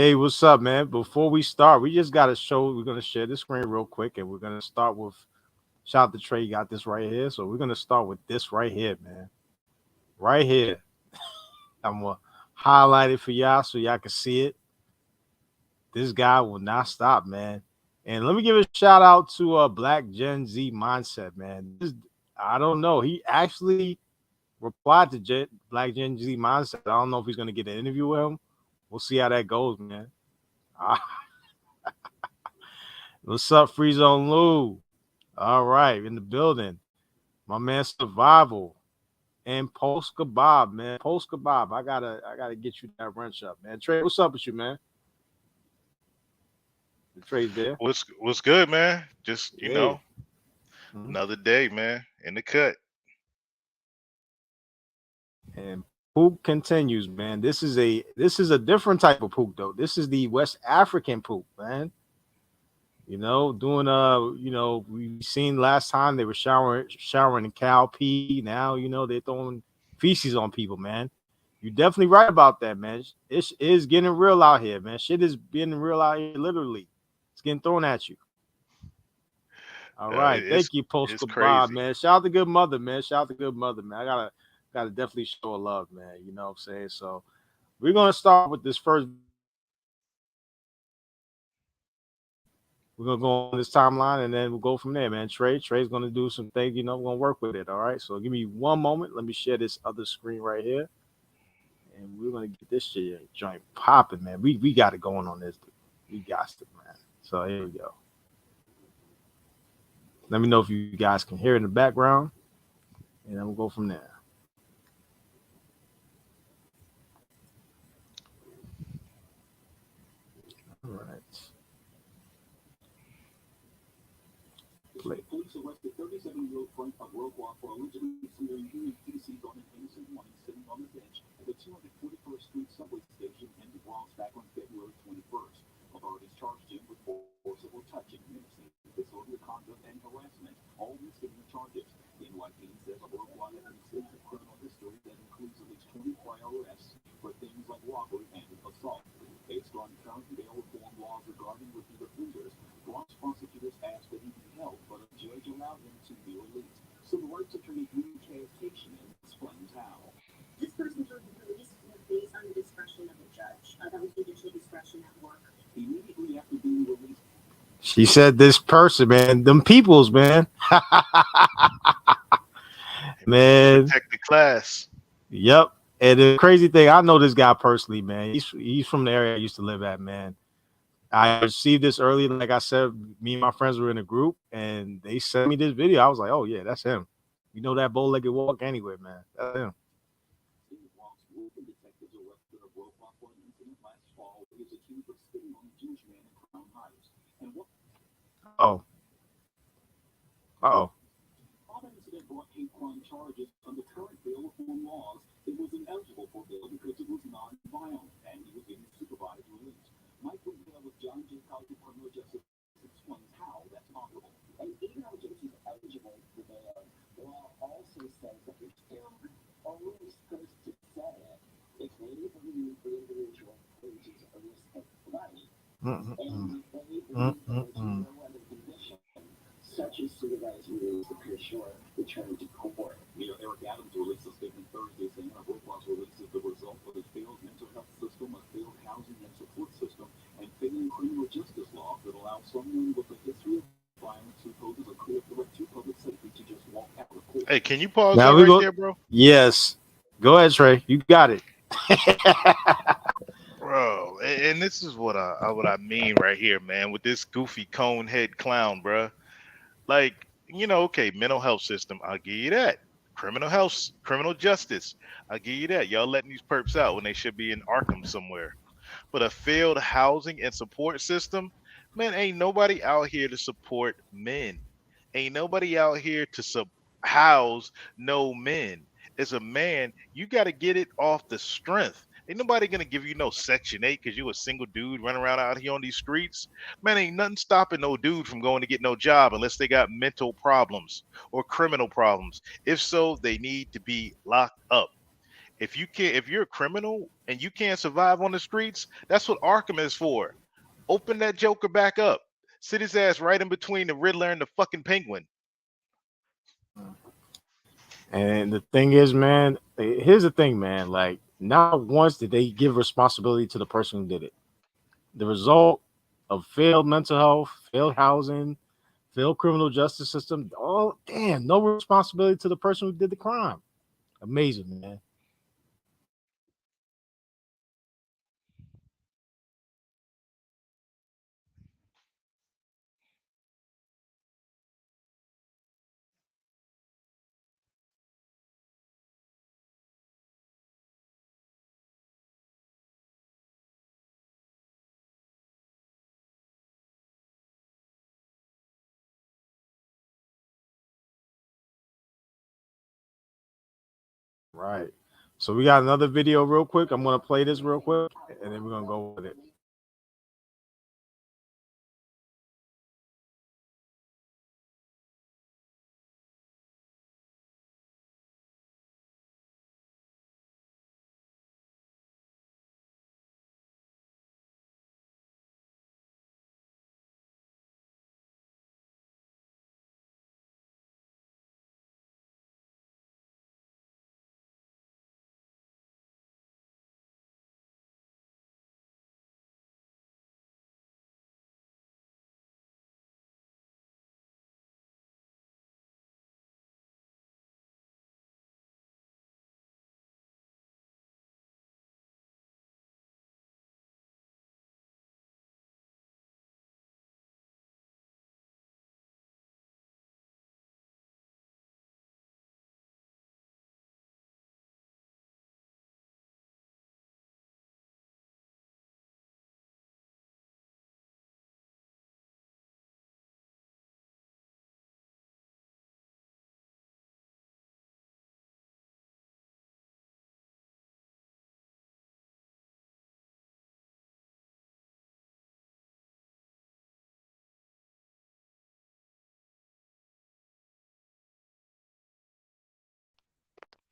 Hey, what's up, man? Before we start, we just got to show. We're gonna share the screen real quick, and we're gonna start with. Shout out to Trey, you got this right here. So we're gonna start with this right here, man. Right here. I'm gonna highlight it for y'all so y'all can see it. This guy will not stop, man. And let me give a shout out to Black Gen Z Mindset, man. I don't know. He actually replied to Black Gen Z Mindset. I don't know if he's gonna get an interview with him. We'll see how that goes, man. Ah, what's up, Free Zone Lou? All right, in the building. My man Survival and Post Kebab, man. Post Kebab. I gotta get you that wrench up, man. Trey, what's up with you, man? The Trey's there. What's good, man? Just Hey. Mhm. another day, man. In the cut. And poop continues, man. This is a different type of poop though. This is the West African poop, man. Doing we seen last time they were showering in cow pee. Now they're throwing feces on people, man. You're definitely right about that, man. It is getting real out here, man. Shit is getting real out here, literally. It's getting thrown at you. All right, It's thank you, Post it's Bob, crazy. man. Shout out to good mother, man. Shout out to good mother, man. I gotta definitely show her love, man. You know what I'm saying? So we're gonna start with this first video right here, man. We're gonna go on this timeline and then we'll go from there, man. Trey's gonna do some things, we're gonna work with it. All right. So give me one moment. Let me share this other screen right here. And we're gonna get this shit joint popping, man. We got it going on this. We got it, man. So here we go. Let me know if you guys can hear it in the background, and then we'll go from there. All right. Play. Police arrested 37-year-old Frank Abrokwa for allegedly smearing human feces on an innocent woman sitting on the bench at the 241st Street subway station in the Bronx back on February 21st. Authorities charged him with forcible touching, menacing, disorderly conduct, and harassment, all misdemeanor charges. The NYPD says Abrokwa has an extensive criminal history that includes at least 20 prior arrests for things like robbery and assault. Based on current bail reform laws regarding repeat offenders, Bronx prosecutors asked that he be held, but a judge allowed him to be released. Civil rights attorney K. Cation explains how. This person will be released based on the discretion of the judge. That was judicial discretion at work. Immediately after being released. She said this person, man, them peoples, man. Man. Protect the class. Yep. And the crazy thing, I know this guy personally, man. He's from the area I used to live at, man. I received this early, like I said, me and my friends were in a group and they sent me this video. I was like, oh yeah, that's him. You know that bow-legged walk anyway, man. That's him. Oh. Uh-oh. Incident brought hate crime charges under current bail reform laws. It was ineligible for bail because it was non-violent, and he was getting supervised release. Mike Woodville with John J. College of Criminal Justice explains how that's possible. And even though Jason's eligible for bail, the law also says that you're still only supposed to say it if they believe the individual poses a risk of flight. And they believe there's no other condition such as supervised release to ensure return to court. Eric Adams released a statement Thursday saying Abrokwa's release is the result of a failed mental health system, a failed housing and support system, and failing criminal justice laws that allow someone with a history of violence who poses a clear threat to public safety to just walk out of court. Hey, can you pause Now that we right go. there, bro? Yes. Go ahead, Trey. You got it. Bro, and this is what I mean right here, man, with this goofy cone head clown, bro. Like, okay, mental health system, I'll give you that. Criminal justice, I'll give you that. Y'all letting these perps out when they should be in Arkham somewhere. But a failed housing and support system, man, ain't nobody out here to support men. Ain't nobody out here to house no men. As a man, you got to get it off the strength. Ain't nobody gonna give you no Section 8 because you a single dude running around out here on these streets. Man, ain't nothing stopping no dude from going to get no job unless they got mental problems or criminal problems. If so, they need to be locked up. If you're a criminal and you can't survive on the streets, that's what Arkham is for. Open that Joker back up. Sit his ass right in between the Riddler and the fucking Penguin. And the thing is, man, here's the thing, man. Like, not once did they give responsibility to the person who did it. The result of failed mental health, failed housing, failed criminal justice system. Oh, damn, no responsibility to the person who did the crime. Amazing, man. Right. So we got another video real quick. I'm gonna play this real quick, and then we're gonna go with it.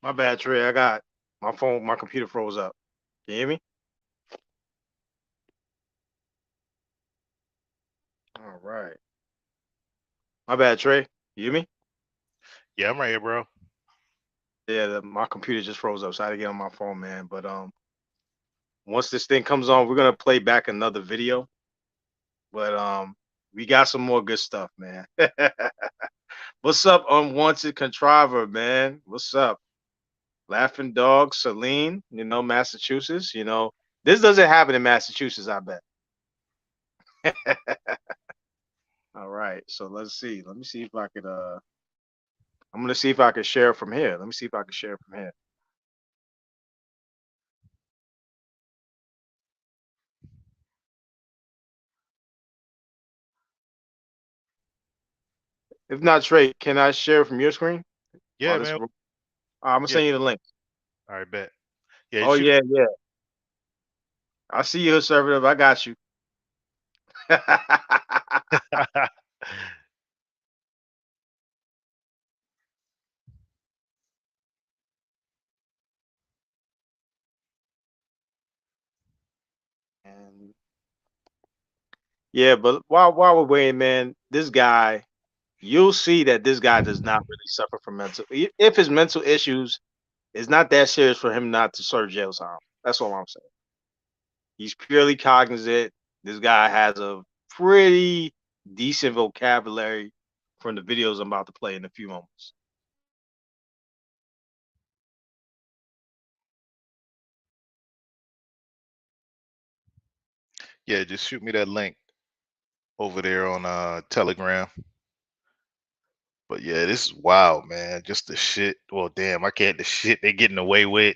My bad, Trey. I got my phone, my computer froze up. Can you hear me? All right. My bad, Trey. You hear me? Yeah, I'm right here, bro. Yeah, my computer just froze up, so I had to get on my phone, man. But once this thing comes on, we're gonna play back another video. But we got some more good stuff, man. What's up, unwanted contriver, man? What's up? Laughing Dog, Celine, Massachusetts. This doesn't happen in Massachusetts, I bet. All right, so let's see. Let me see if I could. I'm gonna see if I can share from here. Let me see if I can share from here. If not, Trey, can I share from your screen? Yeah, While this, man. I'm gonna Yeah. send you the link. All right, bet. Yeah, Oh shoot. yeah, yeah. I see you, conservative. I got you. And yeah, but while we're waiting, man, this guy, you'll see that this guy does not really suffer from mental. If his mental issues is not that serious for him not to serve jail time. That's all I'm saying. He's purely cognizant. This guy has a pretty decent vocabulary from the videos I'm about to play in a few moments. Yeah, just shoot me that link over there on Telegram. But yeah, this is wild, man. Just the shit. Well, damn, I can't. The shit they getting away with.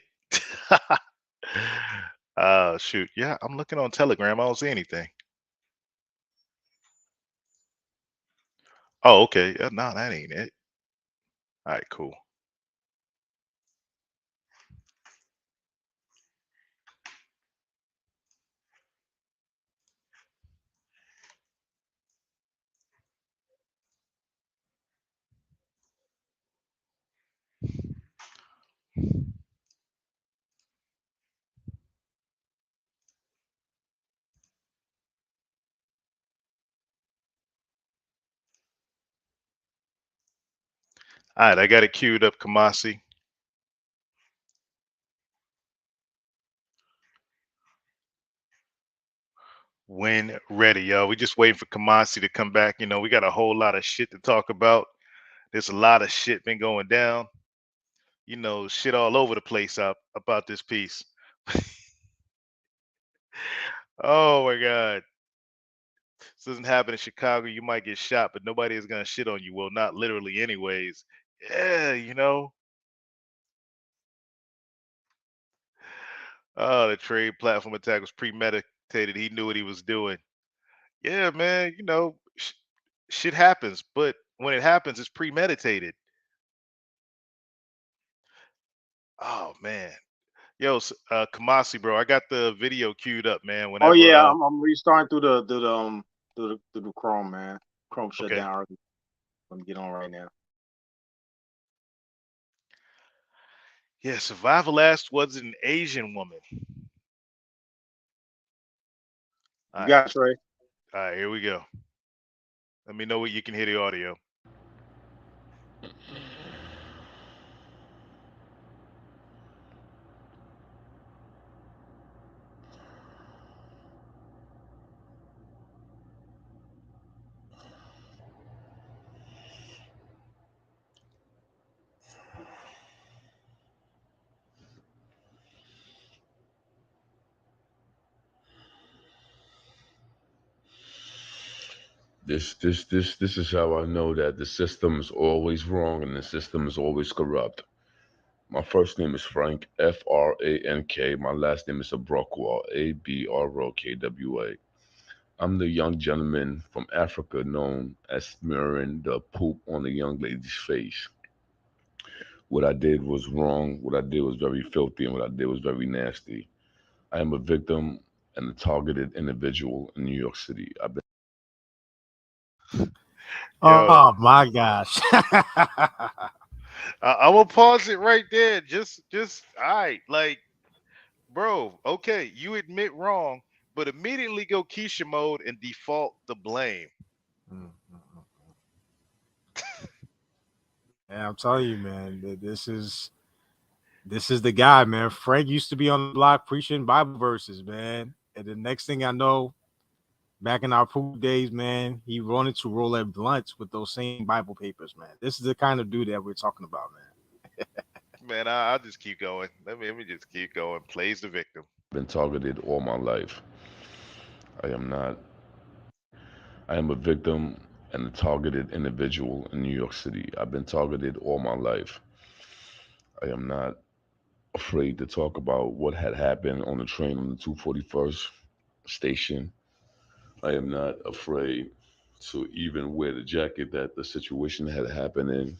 Shoot. Yeah, I'm looking on Telegram. I don't see anything. Oh, okay. No, that ain't it. All right, cool. All right, I got it queued up, Kamasi. When ready, yo. We just waiting for Kamasi to come back. We got a whole lot of shit to talk about. There's a lot of shit been going down. Shit all over the place up about this piece. Oh my God. This doesn't happen in Chicago. You might get shot, but nobody is gonna shit on you. Well, not literally anyways. Yeah. Oh, the trade platform attack was premeditated. He knew what he was doing. Yeah, man, shit happens, but when it happens, it's premeditated. Oh man. Yo, Kamasi, bro, I got the video queued up, man. Oh Whenever yeah, I'm restarting through the Chrome, man. Chrome shut okay. down early. Let me get on right now. Yeah, Survival Last was an Asian woman. All You right. got it, Trey. All right, here we go. Let me know what you can hear the audio. This is how I know that the system is always wrong and the system is always corrupt. My first name is Frank, Frank. My last name is Abrokwa, Abrokwa. I'm the young gentleman from Africa known as smearing the poop on the young lady's face. What I did was wrong, what I did was very filthy, and what I did was very nasty. I am a victim and a targeted individual in New York City. I've been Yo, Oh my gosh. I will pause it right there. Just all right, like, bro. Okay, you admit wrong, but immediately go Keisha mode and default the blame. Mm, mm, mm. Yeah, I'm telling you, man, this is the guy, man. Frank used to be on the block preaching Bible verses, man. And the next thing I know, back in our pool days, man, he wanted to roll up blunts with those same Bible papers, man. This is the kind of dude that we're talking about, man. Man, I'll just keep going. Let me just keep going. Plays the victim. targeted all my life. I am not I am a victim and a targeted individual in New York City. I've been targeted all my life. I am not afraid to talk about what had happened on the train on the 241st station. I am not afraid to even wear the jacket that the situation had happened in.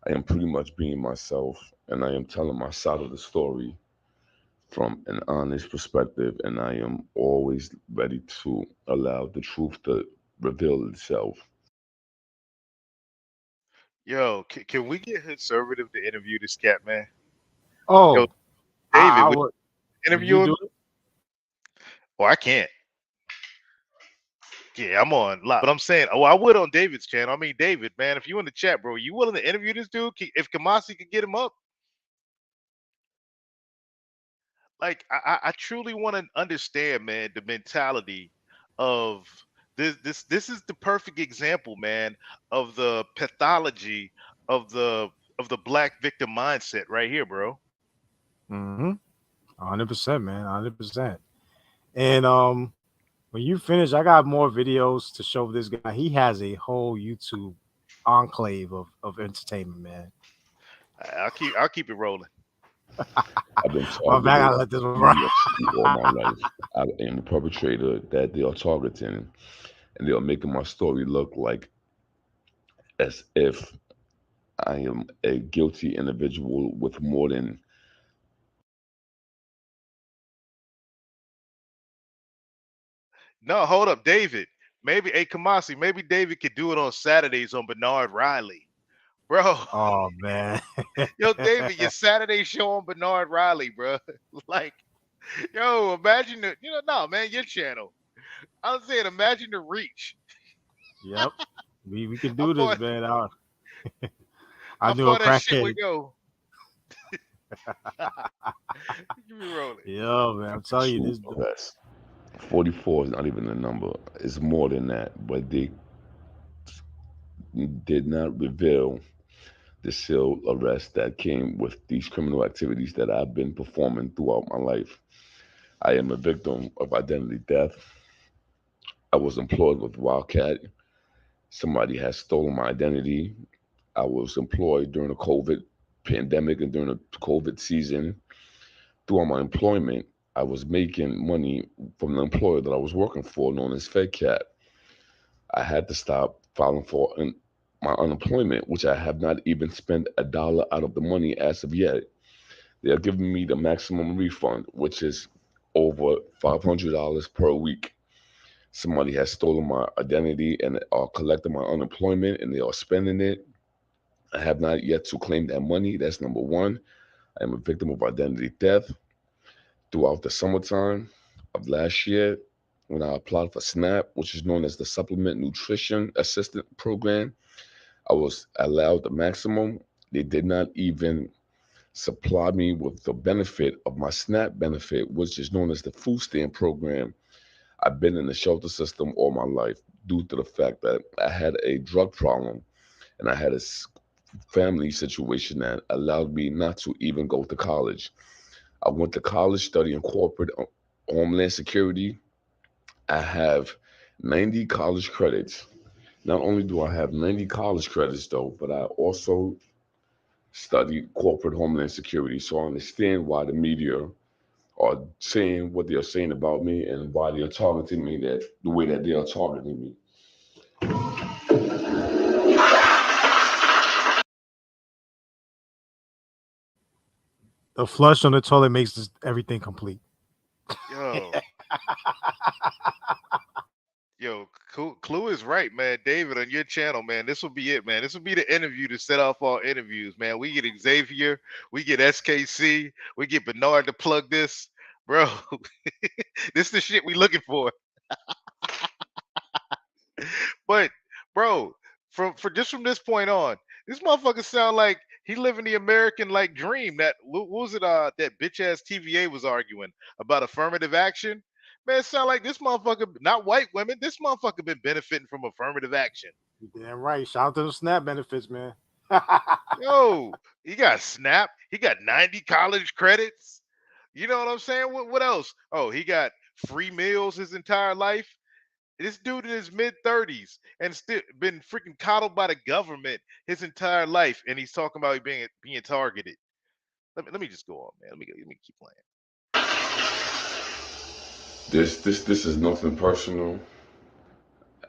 I am pretty much being myself and I am telling my side of the story from an honest perspective, and I am always ready to allow the truth to reveal itself. Yo, can we get conservative to interview this cat, man? Yo, Oh, David, I would would. you Would interview you him? do it? Oh, I can't. Yeah, I'm on live. But I'm saying, oh, I would on David's channel. I mean, David, man, if you in the chat, bro, you willing to interview this dude? If Kamasi could get him up, like, I truly want to understand, man, the mentality of this is the perfect example, man, of the pathology of the black victim mindset right here, bro. Mm-hmm. 100%, man. 100%. And when you finish, I got more videos to show this guy. He has a whole YouTube enclave of entertainment, man. I'll keep it rolling. I've been My bad, I targeted let this one in run. New York City all my life. I am the perpetrator that they are targeting, and they are making my story look like as if I am a guilty individual with more than No, hold up, David. Maybe a Kamasi. Maybe David could do it on Saturdays on Bernard Riley, bro. Oh man. Yo, David, your Saturday show on Bernard Riley, bro. Like, yo, imagine the, no, man, your channel. I was saying, imagine the reach. Yep. We can I'm do this, going, man. I How knew a far that shit would crackhead. go? You be rolling. Yo, man, I'm telling you, Sexual this. arrest. 44 is not even a number. It's more than that. But they did not reveal the seal arrest that came with these criminal activities that I've been performing throughout my life. I am a victim of identity theft. I was employed with Wildcat. Somebody has stolen my identity. I was employed during the COVID pandemic and during the COVID season. Throughout my employment, I was making money from the employer that I was working for, known as FedCat. I had to stop filing for my unemployment, which I have not even spent a dollar out of the money as of yet. They are giving me the maximum refund, which is over $500 per week. Somebody has stolen my identity and are collecting my unemployment and they are spending it. I have not yet to claim that money. That's number one. I am a victim of identity theft throughout the summertime of last year when I applied for SNAP, which is known as the Supplement Nutrition Assistant Program. I was allowed the maximum. They did not even supply me with the benefit of my SNAP benefit, which is known as the food stamp program. I've been in the shelter system all my life due to the fact that I had a drug problem and I had a family situation that allowed me not to even go to college. I went to college studying corporate homeland security. I have 90 college credits. Not only do I have 90 college credits though, but I also studied corporate homeland security. So I understand why the media are saying what they're saying about me and why they're targeting me that the way that they are targeting me. The flush on the toilet makes everything complete. Yo, yo, Clue is right, man. David, on your channel, man. This will be it, man. This will be the interview to set off our interviews, man. We get Xavier, we get SKC, we get Bernard to plug this, bro. This is the shit we looking for. But, bro, from this point on, this motherfucker sound like he living the American like dream. That what was it? That bitch ass TVA was arguing about affirmative action. Man, it sound like this motherfucker, not white women. This motherfucker been benefiting from affirmative action. You damn right. Shout out to the SNAP benefits, man. Yo, he got Snap. He got 90 college credits. You know what I'm saying? What else? Oh, he got free meals his entire life. This dude in his mid 30s and still been freaking coddled by the government his entire life, and he's talking about being targeted. Let me just go on, man. Let me keep playing. This is nothing personal.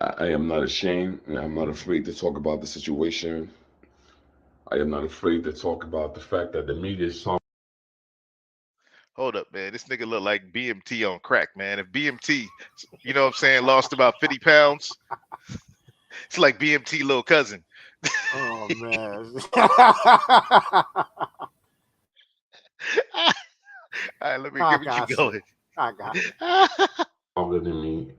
I am not ashamed and I'm not afraid to talk about the situation. I am not afraid to talk about the fact that the media is talking. Hold up, man. This nigga look like BMT on crack, man. If BMT, you know what I'm saying, lost about 50 pounds, it's like BMT little cousin. Oh man. All right, let me I get what you got you. going. I got you. Stronger than me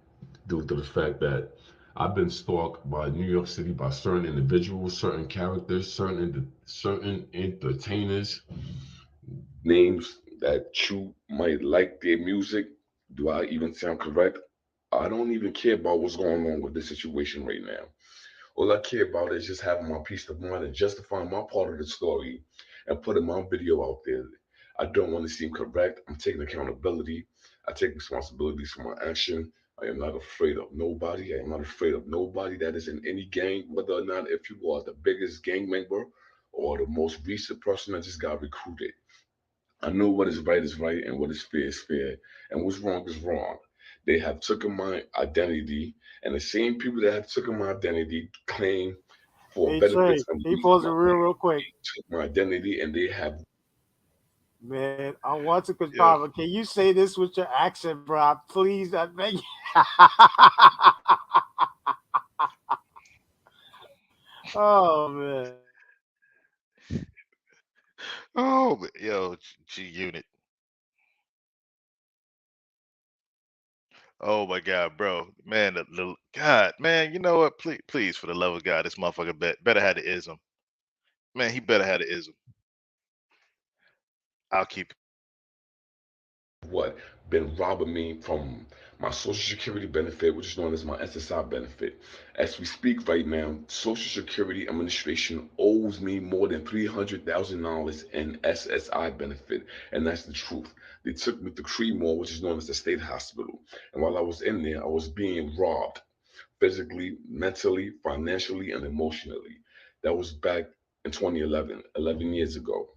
due to the fact that I've been stalked by New York City by certain individuals, certain characters, certain entertainers, names that you might like their music. Do I even sound correct? I don't even care about what's going on with this situation right now. All I care about is just having my peace of mind and justifying my part of the story and putting my video out there. I don't want to seem correct. I'm taking accountability. I take responsibilities for my action. I am not afraid of nobody. I am not afraid of nobody that is in any gang, whether or not if you are the biggest gang member or the most recent person that just got recruited. I know what is right and what is fair, and what's wrong is wrong. They have taken my identity, and the same people that have taken my identity claim for Hey Trey, benefits and can you use pause it my real quick? took my identity, and they have. Man, I want to Yeah. confirm. Can you say this with your accent, bro? Please, I beg you. Oh man. Oh, yo, G Unit. Oh my God, bro, man, God, man, you know what? Please, for the love of God, this motherfucker better had the ism. Man, he better have the ism. I'll keep it. What been robbing me from my Social Security benefit, which is known as my SSI benefit. As we speak right now, Social Security Administration owes me more than $300,000 in SSI benefit, and that's the truth. They took me to Creedmoor, which is known as the state hospital, and while I was in there, I was being robbed physically, mentally, financially, and emotionally. That was back in 2011, 11 years ago.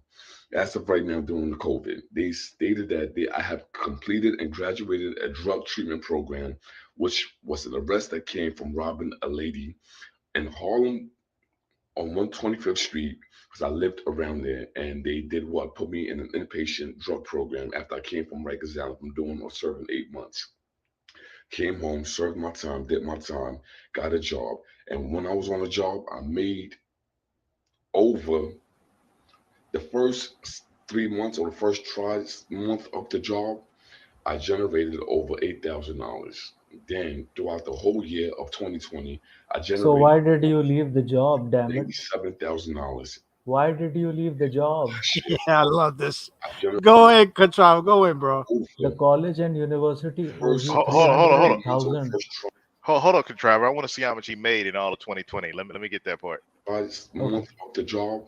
As of right now, during the COVID, they stated that I have completed and graduated a drug treatment program, which was an arrest that came from robbing a lady in Harlem on 125th Street because I lived around there, and they did what? Put me in an inpatient drug program after I came from Rikers Island from doing or serving 8 months. Came home, served my time, did my time, got a job, and when I was on the job, I made over the first 3 months or the first month of the job, I generated over $8,000. Then throughout the whole year of 2020, I So generated why did over you leave the job, damn it? $97,000. Why did you leave the job? Last year, Yeah, I love this. I generated Go ahead, Control. Go in, bro. The over college and university owes first you Hold on, hold on, hold on, 300,000. hold on, Contriver. I want to see how much he made in all of 2020. Let me get that part. Okay. month of the job,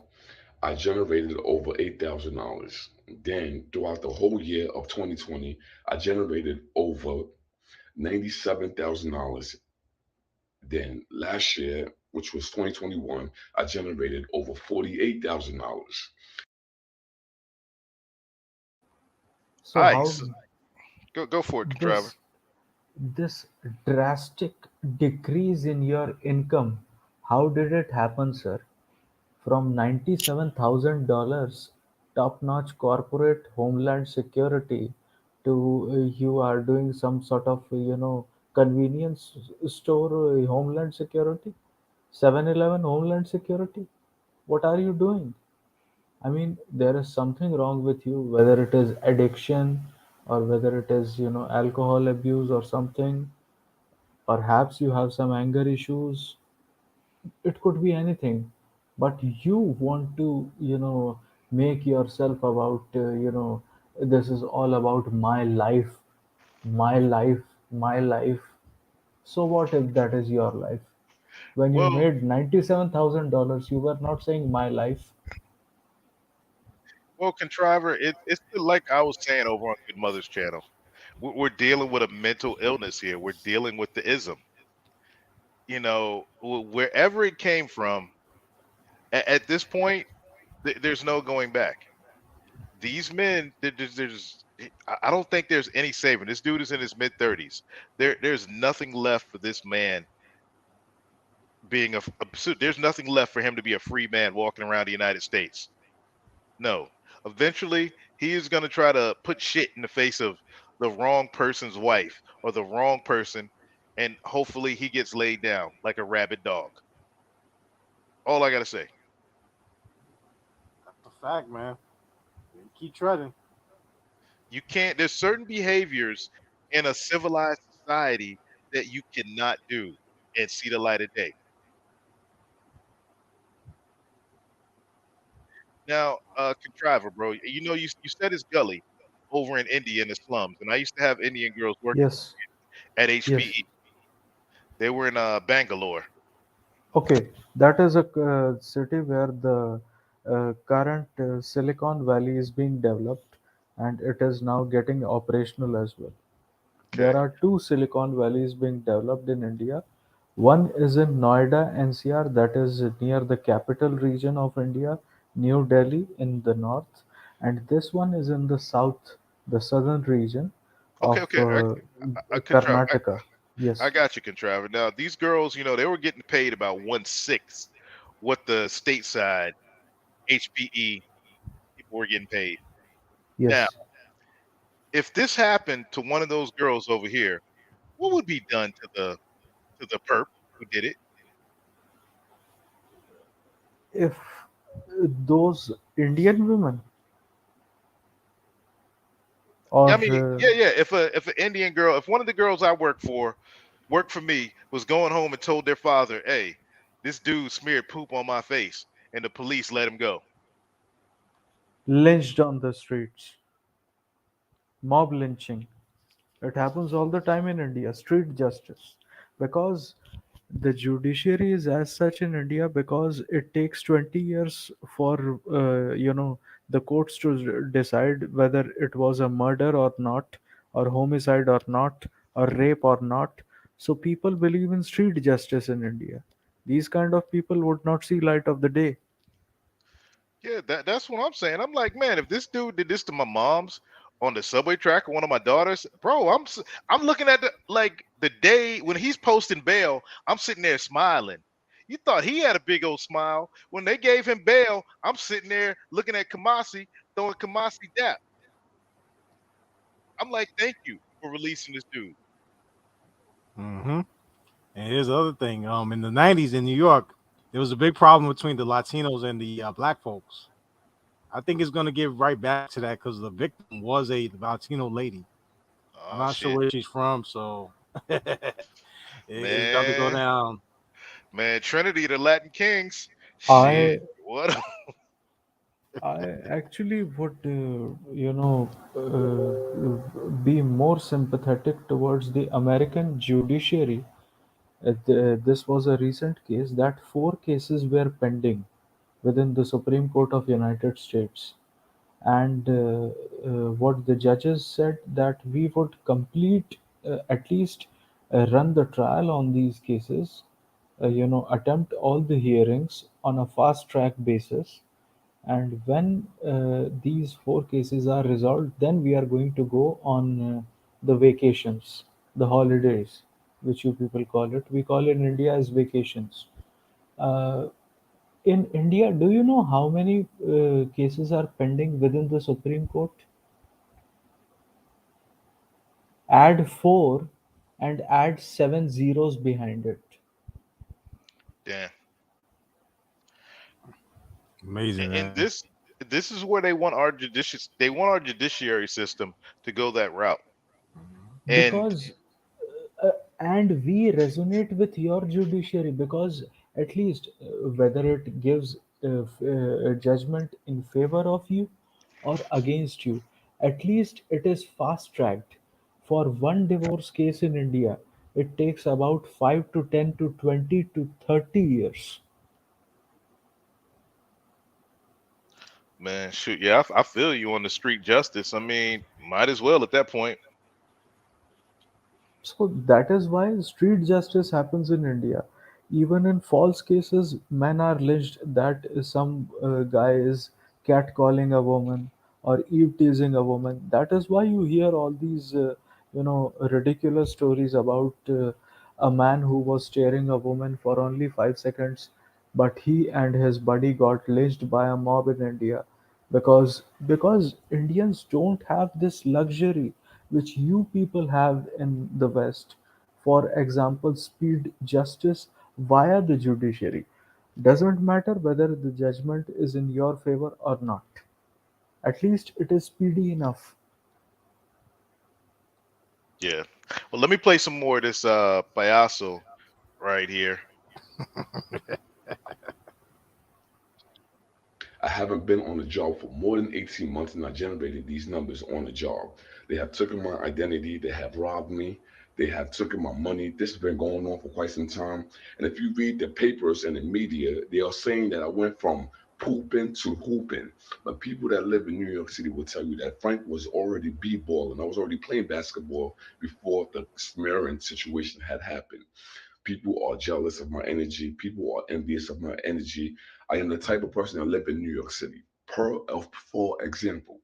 I generated over $8,000. Then throughout the whole year of 2020, I generated over $97,000. Then last year, which was 2021, I generated over $48,000. So how Ice. Go for it, Contriver. this this drastic decrease in your income, how did it happen, sir? From $97,000 top-notch corporate Homeland Security to you are doing some sort of convenience store Homeland Security, 7-Eleven Homeland Security. What are you doing? I mean, there is something wrong with you, whether it is addiction or whether it is alcohol abuse or something. Perhaps you have some anger issues. It could be anything, but you want to make yourself about this is all about my life, my life, my life. So what if that is your life? When you Well, made $97,000, you were not saying my life. Contriver, it's like I was saying over on Good Mother's channel. We're dealing with a mental illness here. We're dealing with the ism. Wherever it came from, at this point, there's no going back. These men, I don't think there's any saving. This dude is in his mid 30s. There's nothing left for this man being there's nothing left for him to be a free man walking around the United States. No. Eventually, he is going to try to put shit in the face of the wrong person's wife or the wrong person, and hopefully he gets laid down like a rabid dog. All I got to say. That's a fact, man. Keep treading. You can't, there's certain behaviors in a civilized society that you cannot do and see the light of day. Now, Contriver, bro, you said it's gully over in India in the slums, and I used to have Indian girls working Yes, at yes. HPE. They were in Bangalore. Okay, that is a city where the current Silicon Valley is being developed, and it is now getting operational as well. Okay. There are two Silicon Valleys being developed in India. One is in Noida, NCR, that is near the capital region of India, New Delhi in the north, and this one is in the south, the southern region Okay, of okay. Contriver, Karnataka. I Yes, got you, Contriver. Now, these girls, they were getting paid about 1/6 what the stateside HPE people were getting paid. Now, yes. if this happened to one of those girls over here, what would be done to the perp who did it? If those Indian women or I mean, yeah, yeah. If an Indian girl, if one of the girls I worked for me, was going home and told their father, "Hey, this dude smeared poop on my face," and the police let him go. Lynched on the streets. Mob lynching. It happens all the time in India. Street justice. Because the judiciary is as such in India, because it takes 20 years for the courts to decide whether it was a murder or not, or homicide or not, or rape or not. So people believe in street justice in India. These kind of people would not see light of the day. Yeah, that's what I'm saying. I'm like, man, if this dude did this to my mom's on the subway track or one of my daughters, bro, I'm looking at the day when he's posting bail, I'm sitting there smiling. You thought he had a big old smile when they gave him bail. I'm sitting there looking at Kamasi throwing Kamasi dap. I'm like, thank you for releasing this dude. Mm-hmm. And here's the other thing. In the '90s in New York, there was a big problem between the Latinos and the black folks. I think it's gonna get right back to that because the victim was a Latino lady. I'm Oh not sure shit, where she's from, so it's about to go man, down. man, Trinity, the Latin Kings, shit, I what? I actually would, be more sympathetic towards the American judiciary. This was a recent case that four cases were pending within the Supreme Court of United States, and what the judges said that we would complete, at least run the trial on these cases, attempt all the hearings on a fast track basis, and when these four cases are resolved, then we are going to go on the vacations, the holidays, which you people call it. We call it in India as vacations. Uh, in India, do you know how many cases are pending within the Supreme Court? Add four and add seven zeros behind it. Damn. Amazing, And man. this is where they want our judiciary system to go that route. And Because uh, and we resonate with your judiciary, because at least whether it gives a judgment in favor of you or against you, at least it is fast tracked. For one divorce case in India, it takes about 5 to 10 to 20 to 30 years. man, shoot, yeah, I feel you on the street justice. I mean, might as well at that point. So that is why street justice happens in India. Even in false cases, men are lynched that some guy is catcalling a woman or eve teasing a woman. That is why you hear all these, ridiculous stories about a man who was staring a woman for only 5 seconds, but he and his buddy got lynched by a mob in India, because Indians don't have this luxury which you people have in the West. For example, speed justice via the judiciary. Doesn't matter whether the judgment is in your favor or not. At least it is speedy enough. Yeah. Well, let me play some more of this payaso right here. I haven't been on the job for more than 18 months and I generated these numbers on the job. They have taken my identity, they have robbed me, they have taken my money. This has been going on for quite some time. And if you read the papers and the media, they are saying that I went from pooping to hooping. But people that live in New York City will tell you that Frank was already b-balling. I was already playing basketball before the smearing situation had happened. People are jealous of my energy. People are envious of my energy. I am the type of person that live in New York City. For example,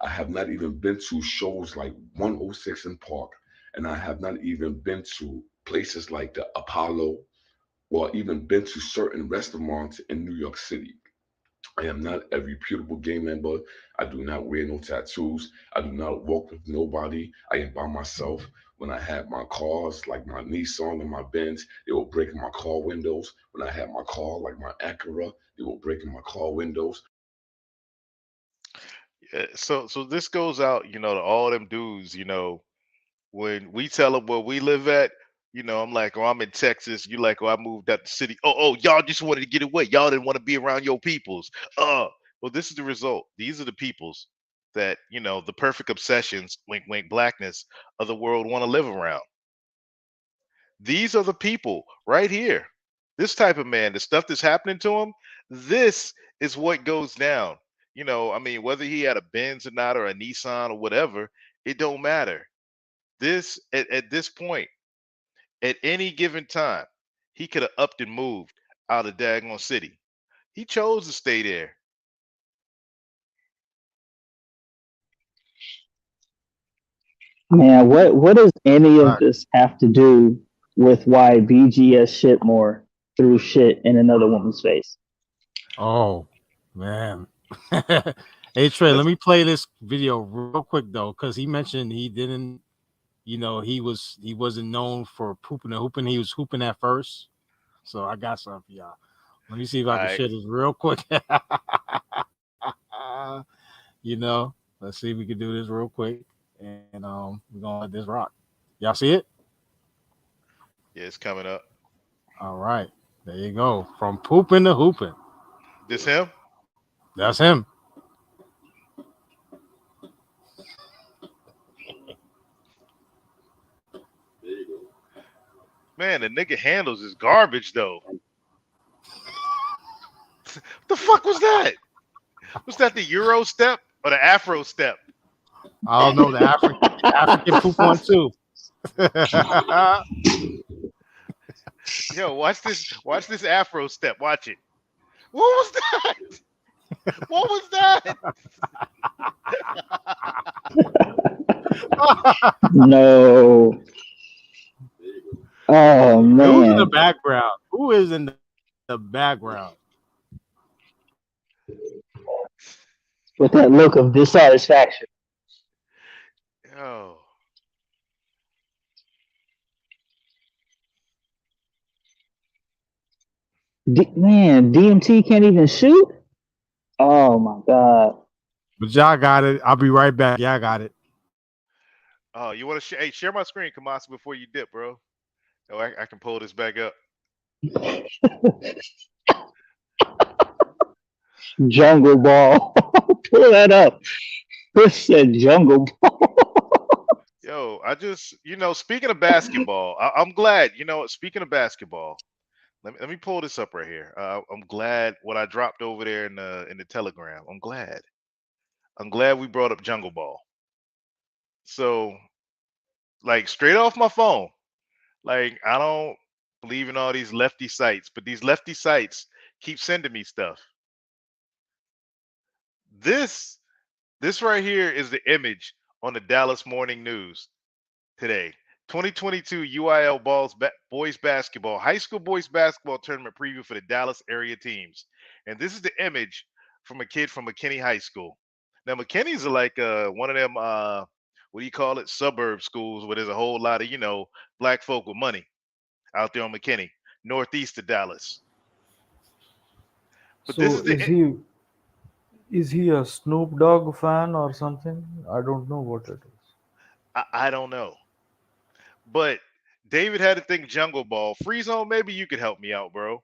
I have not even been to shows like 106 in Park, and I have not even been to places like the Apollo, or even been to certain restaurants in New York City. I am not a reputable gang member. I do not wear no tattoos. I do not walk with nobody. I am by myself. When I have my cars, like my Nissan and my Benz, they will break in my car windows. When I have my car, like my Acura, they will break in my car windows. Yeah, so this goes out, to all them dudes, when we tell them where we live at, I'm like, oh, I'm in Texas. You like, oh, I moved out the city. Oh, y'all just wanted to get away. Y'all didn't want to be around your peoples. Well, this is the result. These are the peoples that, the perfect obsessions, wink, wink, blackness of the world want to live around. These are the people right here. This type of man, the stuff that's happening to him, this is what goes down. I mean, whether he had a Benz or not, or a Nissan or whatever, it don't matter. This at this point, at any given time, he could have upped and moved out of daggone city. He chose to stay there. Man, what does any of Right. this have to do with why BGS shit more through shit in another woman's face? Oh man. Hey Trey, let Let's me play this video real quick though, because he mentioned he didn't, he wasn't known for pooping and hooping. He was hooping at first. So I got something for y'all. Let me see if I all can right. share this real quick. Let's see if we can do this real quick. And we're gonna let this rock. Y'all see it? Yeah, it's coming up. All right. There you go. From pooping to hooping. This him? That's him. Man, the nigga handles is garbage though. What the fuck was that? Was that the Euro step or the Afro step? I don't know the African poop one too. Yo, watch this Afro step. Watch it. What was that? What was that? No. Oh Who's in the man. background? Who is in the background? With that look of dissatisfaction. Yo, Man, DMT can't even shoot? Oh my god. But y'all got it. I'll be right back. Y'all got it. oh, you want to share? Hey, share my screen, Kamasi, before you dip, bro. Oh, I can pull this back up. Jungle Ball. Pull that up. Chris said Jungle Ball. Yo, I just, speaking of basketball, I'm glad. Speaking of basketball, let me pull this up right here. I'm glad what I dropped over there in the Telegram. I'm glad we brought up Jungle Ball. So, like, straight off my phone, like, I don't believe in all these lefty sites, but these lefty sites keep sending me stuff. This this right here is the image on the Dallas Morning News today. 2022 UIL boys basketball, high school boys basketball tournament preview for the Dallas area teams. And this is the image from a kid from McKinney High School. Now McKinney's like one of them what do you call it? Suburb schools where there's a whole lot of, black folk with money out there on McKinney, northeast of Dallas. But this So is the is he a Snoop Dogg fan or something? I don't know what it is. I don't know. But David had to think Jungle Ball. Free Zone, maybe you could help me out, bro.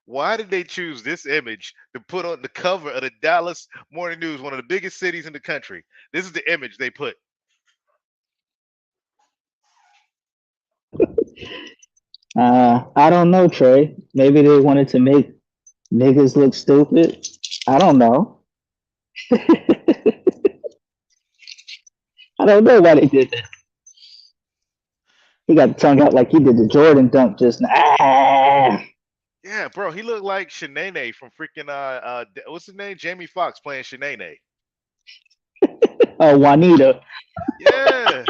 Why did they choose this image to put on the cover of the Dallas Morning News, one of the biggest cities in the country? This is the image they put. I don't know, Trey. Maybe they wanted to make niggas look stupid. I don't know. I don't know why they did that. He got the tongue out like he did the Jordan dunk just now. Ah! Yeah, bro, he looked like Shanae from freaking what's his name? Jamie Foxx playing Shanae. Oh, Juanita. Yeah,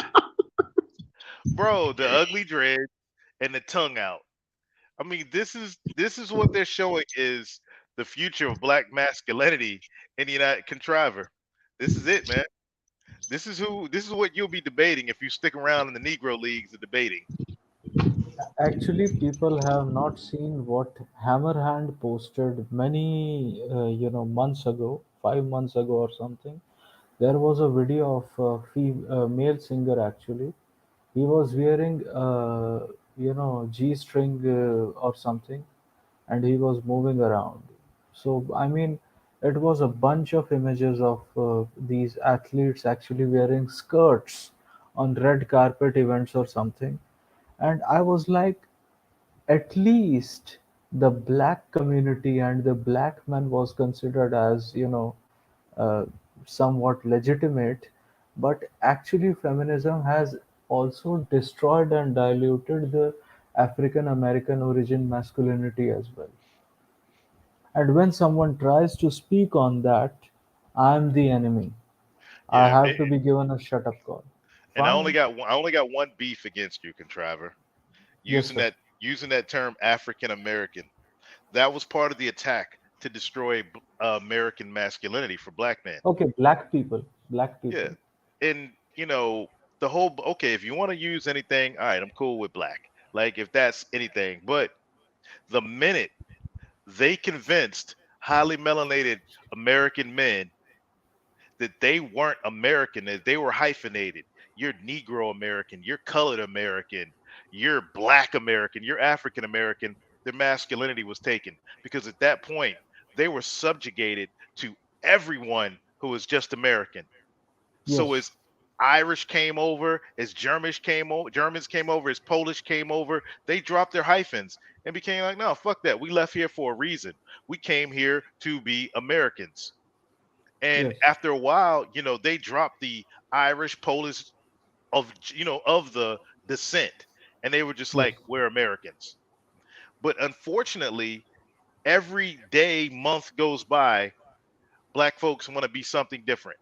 bro, the ugly dread and the tongue out. I mean, this is what they're showing is the future of black masculinity in the United Contriver. This is it, man. This is what you'll be debating if you stick around in the Negro leagues of debating. Actually, people have not seen what Hammerhand posted many, months ago, 5 months ago or something. There was a video of a male singer actually. He was wearing, G-string or something, and he was moving around. So, I mean, it was a bunch of images of these athletes actually wearing skirts on red carpet events or something. And I was like, at least the black community and the black man was considered as, uh, somewhat legitimate. But actually, feminism has also destroyed and diluted the African American origin masculinity as well. And when someone tries to speak on that, I'm the enemy. I Yeah, have to be given a shut up call. and Fine. I only got one beef against you, Contriver. Yes, Using sir. that term African American. That was part of the attack to destroy American masculinity for black men. Okay, black people. Black Yeah, people. and the whole okay. If you want to use anything, all right, I'm cool with black. Like if that's anything, but the minute they convinced highly melanated American men that they weren't American, that they were hyphenated. You're Negro American, you're colored American, you're black American, you're African American. Their masculinity was taken because at that point they were subjugated to everyone who was just American. So Yes. as Irish came over, as Germans came over, as Polish came over, they dropped their hyphens and became like, no, fuck that. We left here for a reason. We came here to be Americans. And Yes. after a while, they dropped the Irish, Polish of the descent, and they were just Yes. like, we're Americans. But unfortunately, every day, month goes by, black folks want to be something different.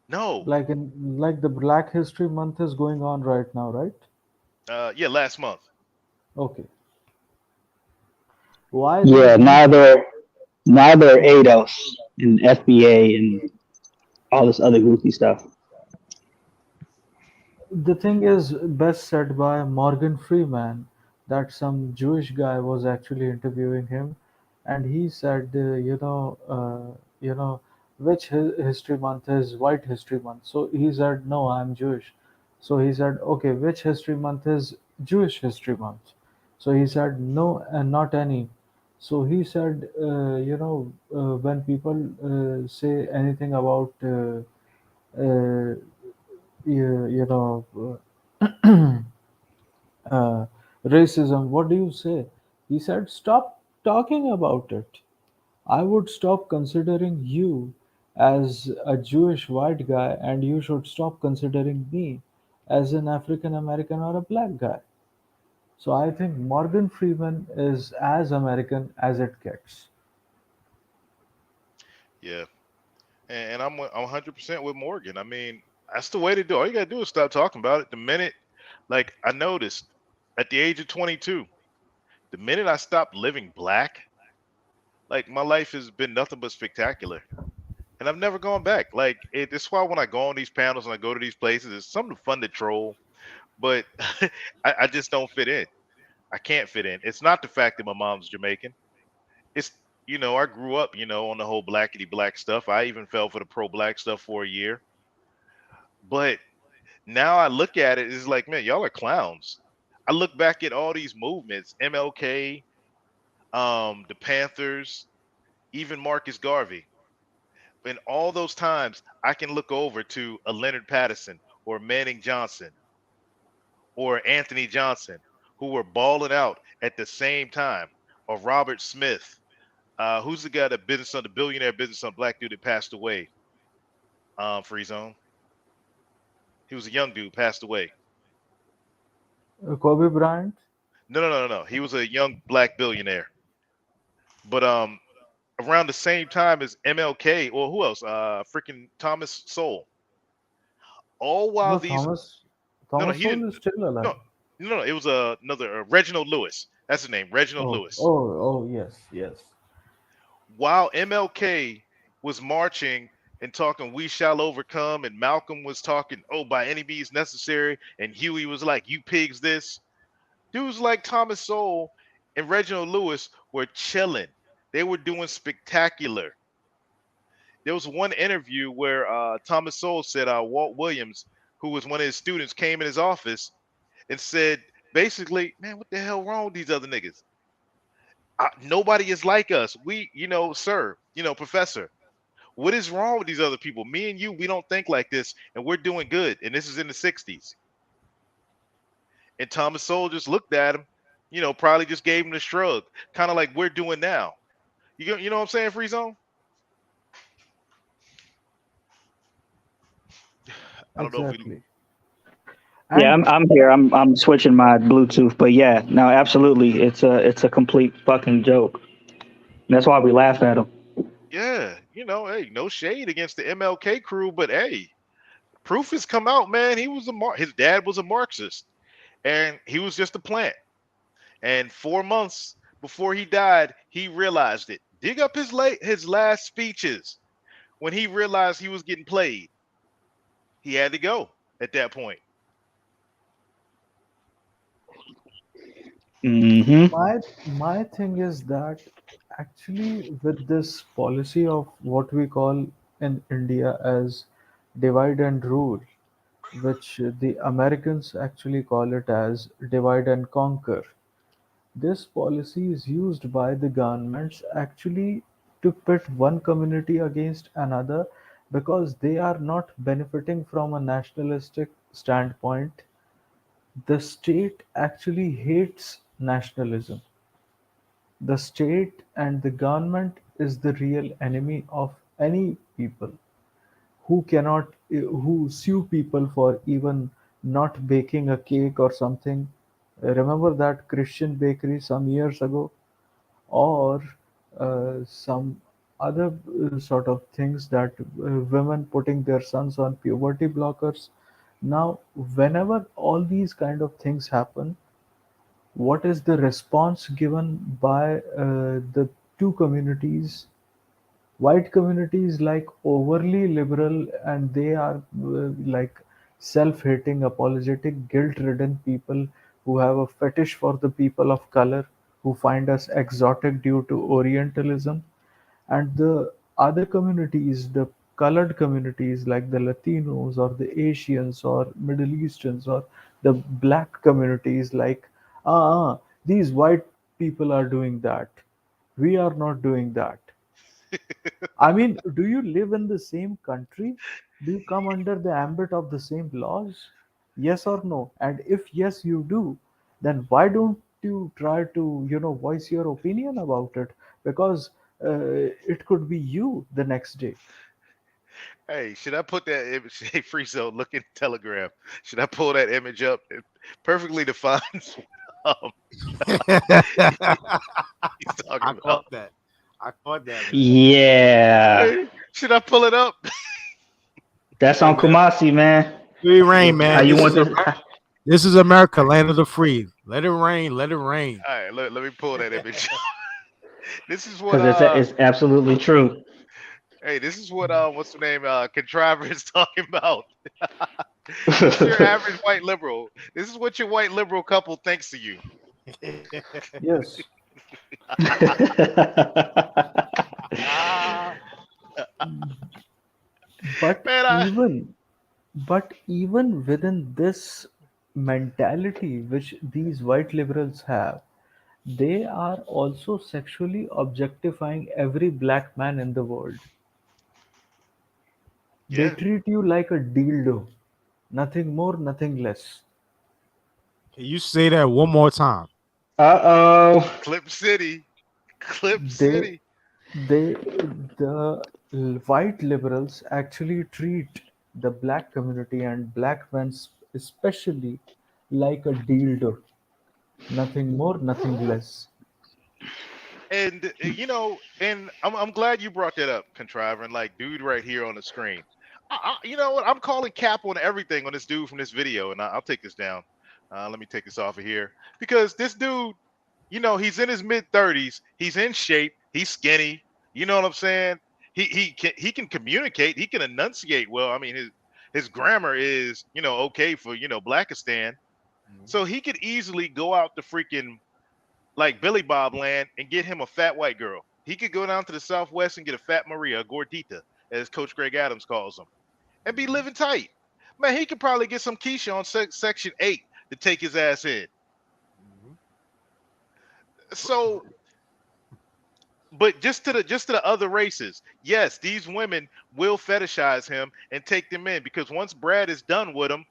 No, Like the Black History Month is going on right now, right? yeah, last month. Okay. Why Yeah, then neither ADOS and FBA and all this other goofy stuff. the thing is best said by Morgan Freeman, that some Jewish guy was actually interviewing him, and he said, which history month is White History Month? So he said, no, I'm Jewish. So he said, okay, which history month is Jewish History Month? So he said, no, and not any. So he said, when people say anything about uh, you, you know uh, racism, what do you say? He said, stop talking about it. I would stop considering you as a Jewish white guy, and you should stop considering me as an African American or a black guy. So I think Morgan Freeman is as American as it gets. Yeah, and I'm 100% with Morgan. I mean, that's the way to do it. All you gotta do is stop talking about it. The minute, like I noticed, at the age of 22, the minute I stopped living black, like my life has been nothing but spectacular. And I've never gone back. Like it's why when I go on these panels and I go to these places, it's something fun to troll, but I just don't fit in. I can't fit in. It's not the fact that my mom's Jamaican. It's I grew up, on the whole blackity black stuff. I even fell for the pro black stuff for a year. But now I look at it, it's like, man, y'all are clowns. I look back at all these movements, MLK, the Panthers, even Marcus Garvey. In all those times, I can look over to a Leonard Patterson or Manning Johnson or Anthony Johnson who were balling out at the same time, or Robert Smith. Who's the guy that business on the billionaire business on black dude that passed away? Free zone. He was a young dude, passed away. Kobe Bryant. No. He was a young black billionaire. But around the same time as MLK, or who else? Freaking Thomas Sowell. All while No, these no, Thomas he didn't. Sowell is still alive. No, no. It was another Reginald Lewis. That's his name, Reginald Oh, Lewis. oh, oh, yes, yes. While MLK was marching and talking, "We shall overcome," and Malcolm was talking, "Oh, by any means necessary," and Huey was like, "You pigs, this." Dudes like Thomas Sowell and Reginald Lewis were chilling. They were doing spectacular. There was one interview where Thomas Sowell said Walt Williams, who was one of his students, came in his office and said Basically, man, what the hell wrong with these other niggas? Nobody is like us. We, sir, professor, what is wrong with these other people? Me and you, we don't think like this, and we're doing good. And this is in the 60s. And Thomas Sowell just looked at him, probably just gave him a shrug, kind of like we're doing now. You know what I'm saying, Free Zone? I don't know if we. Exactly. Yeah, And I'm here. I'm switching my Bluetooth, but yeah, no, absolutely, it's a complete fucking joke. That's why we laugh at him. Yeah, hey, no shade against the MLK crew, but hey, proof has come out, man. His dad was a Marxist, and he was just a plant. And 4 months before he died, he realized it. Dig up his last speeches when he realized he was getting played. He had to go at that point. Hmm. my thing is that actually with this policy of what we call in India as divide and rule, which the Americans actually call it as divide and conquer. This policy is used by the governments actually to pit one community against another because they are not benefiting from a nationalistic standpoint. The state actually hates nationalism. The state and the government is the real enemy of any people who sue people for even not baking a cake or something. Remember that Christian bakery some years ago, or some other sort of things that women putting their sons on puberty blockers. Now, whenever all these kind of things happen, what is the response given by the two communities? White communities like overly liberal, and they are like self-hating, apologetic, guilt-ridden people who have a fetish for the people of color, who find us exotic due to Orientalism. And the other communities, the colored communities like the Latinos or the Asians or Middle Easterns or the black communities, like, these white people are doing that. We are not doing that. I mean, do you live in the same country? Do you come under the ambit of the same laws? Yes or no? And if yes, you do, then why don't you try to, voice your opinion about it? Because it could be you the next day. Hey, should I put that image? Hey, Free Zone, look in Telegram. Should I pull that image up? It perfectly defines what he's I talking about. caught that. I caught that, man. Yeah, Hey, should I pull it up? that's Hey, on man. Kumasi, man. Free rain, How man. you want this? This is America, land of the free. Let it rain. Let it rain. All right, let me pull that image. This is what Because it's absolutely true. hey, this is what what's the name contriver is talking about. This is your average white liberal. This is what your white liberal couple thinks of you. Yes. Ah, But Man, even within this mentality which these white liberals have, they are also sexually objectifying every black man in the world. They yeah, treat you like a dildo, nothing more, nothing less. can you say that one more time? Uh-oh. Clip City, Clip They, City. they, the white liberals actually treat the black community and black men especially like a dildo, nothing more, nothing less. And and I'm glad you brought that up, contriver. And like, dude, right here on the screen. You know what? I'm calling cap on everything on this dude from this video, and I'll take this down. Let me take this off of here because this dude, he's in his mid 30s. He's in shape. He's skinny. You know what I'm saying? He can communicate. He can enunciate well. I mean, his grammar is okay for Blackistan. Mhm. So he could easily go out to freaking like Billy Bob Land and get him a fat white girl. He could go down to the Southwest and get a fat Maria, a gordita, as Coach Greg Adams calls them, and be living tight. Man, he could probably get some Keisha on Section 8 to take his ass in. So, but just to the other races, yes, these women will fetishize him and take them in because once Brad is done with them,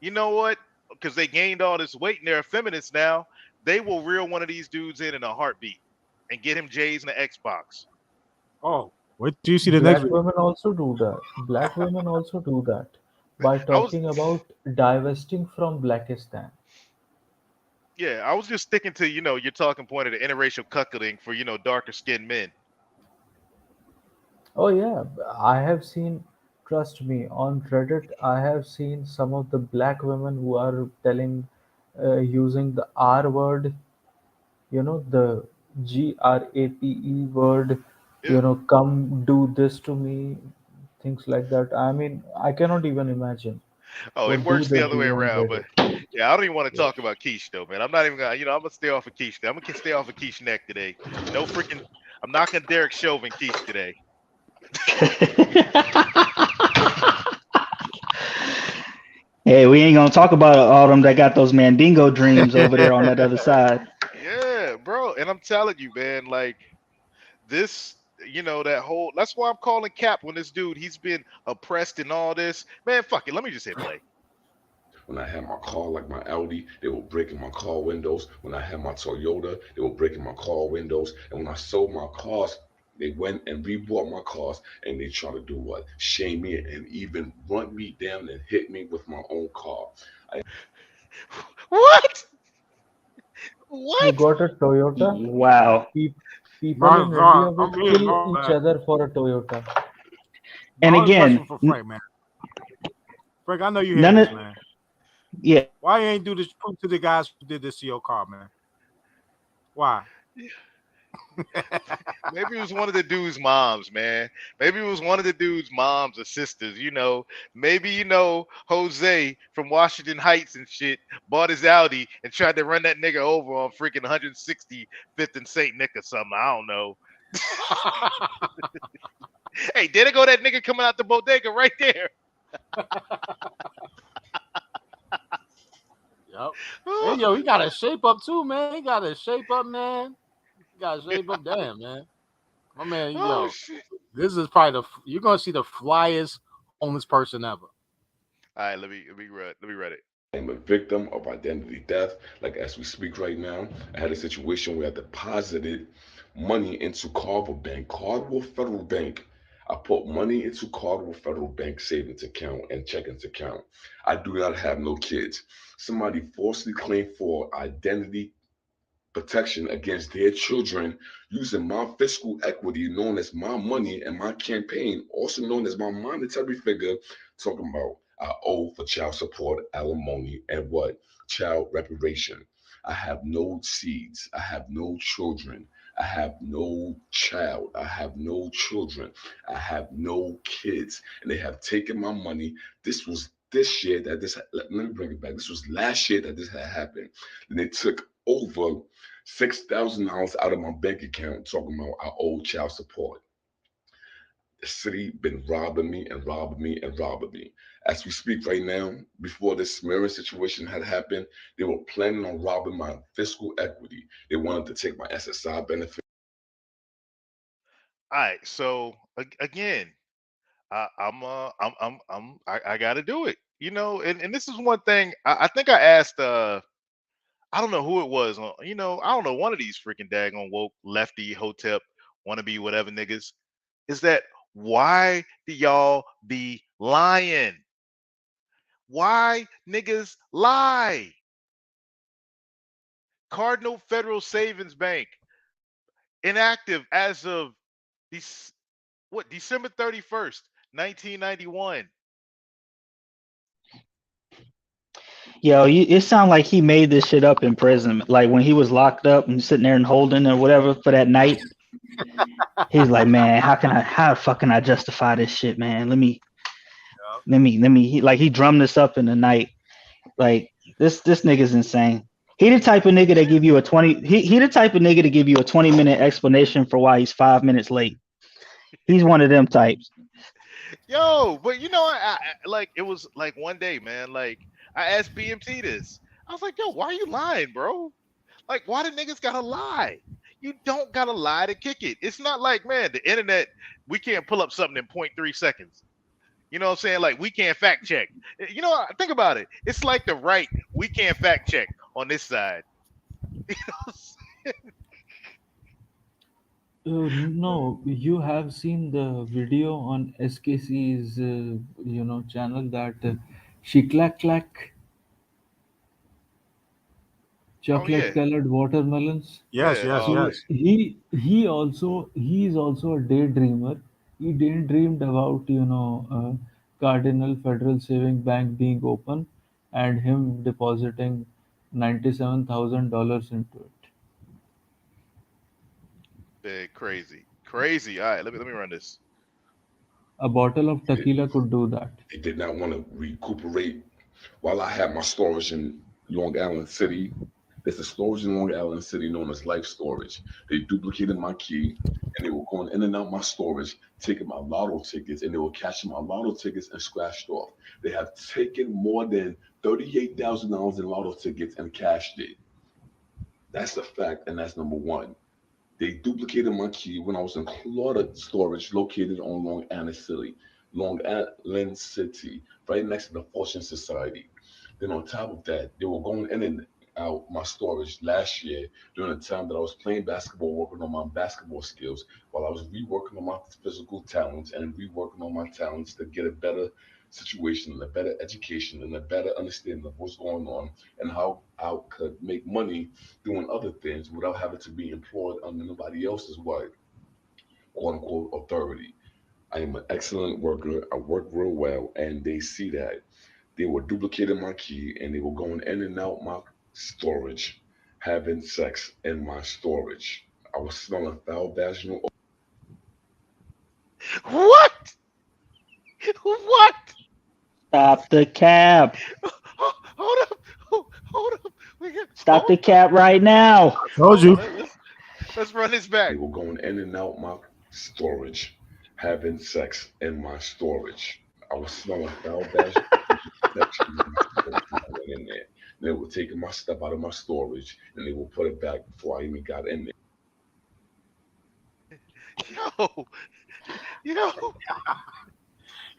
you know what? Because they gained all this weight and they're feminists now, they will reel one of these dudes in a heartbeat and get him J's in the Xbox. Oh, wait till you see the next Black video. women also do that. Black women also do that by I was talking about divesting from Blackistan. Yeah, I was just sticking to your talking point of the interracial cuckolding for darker skinned men. Oh yeah, I have seen, trust me, on Reddit, I have seen some of the black women who are telling, using the R word, the GRAPE word, Yeah. come do this to me, things like that. I mean, I cannot even imagine Oh, it what do works the they other way do on around, but Reddit. yeah, I don't even want to Yes. talk about quiche though, man. I'm not even gonna, I'm gonna stay off of quiche. I'm gonna stay off of quiche neck today. No freaking, I'm not gonna Derek Chauvin quiche today. Hey, we ain't gonna talk about all them that got those Mandingo dreams over there on that other side. Yeah, bro, and I'm telling you, man, like this, that whole. That's why I'm calling Cap when this dude. He's been oppressed and all this, man. Fuck it. Let me just hit play. When I had my car, like my Audi, they were breaking my car windows. When I had my Toyota, they were breaking my car windows. And when I sold my cars, they went and rebought my cars and they try to do what? Shame me and even run me down and hit me with my own car. What? You What? got a Toyota? Wow. Pe- People My in God, India I'm will here, kill bro, each man. other for a Toyota. And My only question again, for Frank, man. Frank, I know you hear none of this, man. yeah. Why you ain't do this proof to the guys who did this to your car, man? Why? Maybe it was one of the dude's moms, man. Maybe it was one of the dude's moms or sisters, Maybe, Jose from Washington Heights and shit bought his Audi and tried to run that nigga over on freaking 165th and St. Nick or something. I don't know. Hey, there go that nigga coming out the bodega right there. Yep. Hey, yo, he got to shape up too, man. He got to shape up, man. He got to shape up. Damn, man. My man, Oh yo, shit. this is probably you're gonna see the flyest homeless person ever. All right, let me read it. I'm a victim of identity theft. Like as we speak right now, I had a situation where I deposited money into Cardwell Federal Bank. I put money into Cardwell Federal Bank savings account and checkings account. I do not have no kids. Somebody falsely claimed for identity protection against their children using my fiscal equity, known as my money and my campaign, also known as my monetary figure, talking about I owe for child support, alimony, and what? Child reparation. I have no seeds. I have no children. I have no child. I have no children. I have no kids. And they have taken my money. This was this year that this, let me bring it back. This was last year that this had happened. And they took over $6,000 out of my bank account talking about I owe child support. The city been robbing me and robbing me and robbing me. As we speak right now, before this mirror situation had happened, they were planning on robbing my fiscal equity. They wanted to take my SSI benefit. All right, so again, I got to do it. And this is one thing I think I asked. I don't know who it was. I don't know, one of these freaking daggone woke lefty hotep wannabe whatever niggas is that why do y'all be lying? Why niggas lie? Cardinal Federal Savings Bank inactive as of this December 31st, 1991. Yo, it sounds like he made this shit up in prison. Like when he was locked up and sitting there and holding or whatever for that night. He's like, man, how the fuck can I justify this shit, man? He drummed this up in the night. Like this nigga's insane. He the type of nigga that give you a 20 he the type of nigga to give you a 20-minute explanation for why he's 5 minutes late. He's one of them types. Yo, but like it was like one day, man. Like I asked BMT this. I was like, yo, why are you lying, bro? Like, why do niggas gotta lie? You don't gotta lie to kick it. It's not like, man, the internet, we can't pull up something in 0.3 seconds. You know what I'm saying? Like, we can't fact check. You know, think about it. It's like the right, we can't fact check on this side. No, you have seen the video on SKC's channel that she clack Oh chocolate yeah, colored watermelons. Yes, yeah. yes, So yes. he is also a daydreamer. He daydreamed about Cardinal Federal Saving Bank being open and him depositing $97,000 into it. Crazy, crazy. All right, let me run this. A bottle of They, tequila could do that. they did not want to recuperate while I had my storage in Long Island City. There's a storage in Long Island City known as Life Storage. They duplicated my key and they were going in and out my storage, taking my lotto tickets, and they were cashing my lotto tickets and scratched off. They have taken more than $38,000 in lotto tickets and cashed it. That's the fact, and that's number one. They duplicated my key when I was in Florida storage located on Long Island City, right next to the Fortune Society. Then on top of that, they were going in and out my storage last year during the time that I was playing basketball, working on my basketball skills, while I was reworking on my physical talents and reworking on my talents to get a better situation and a better education and a better understanding of what's going on and how I could make money doing other things without having to be employed under nobody else's what quote unquote authority. I am an excellent worker. I work real well, and they see that. They were duplicating my key and they were going in and out my storage, having sex in my storage. I was smelling foul vaginal. What? What? Stop the cap. Hold up. Hold up. Stop the cap right now. I told Hold on. you. Let's run this They back. were going in and out my storage, having sex in my storage. I was smelling foul vaginal protection in my storage when I went in there. They were taking my stuff out of my storage and they will put it back before I even got in there. Yo, yo,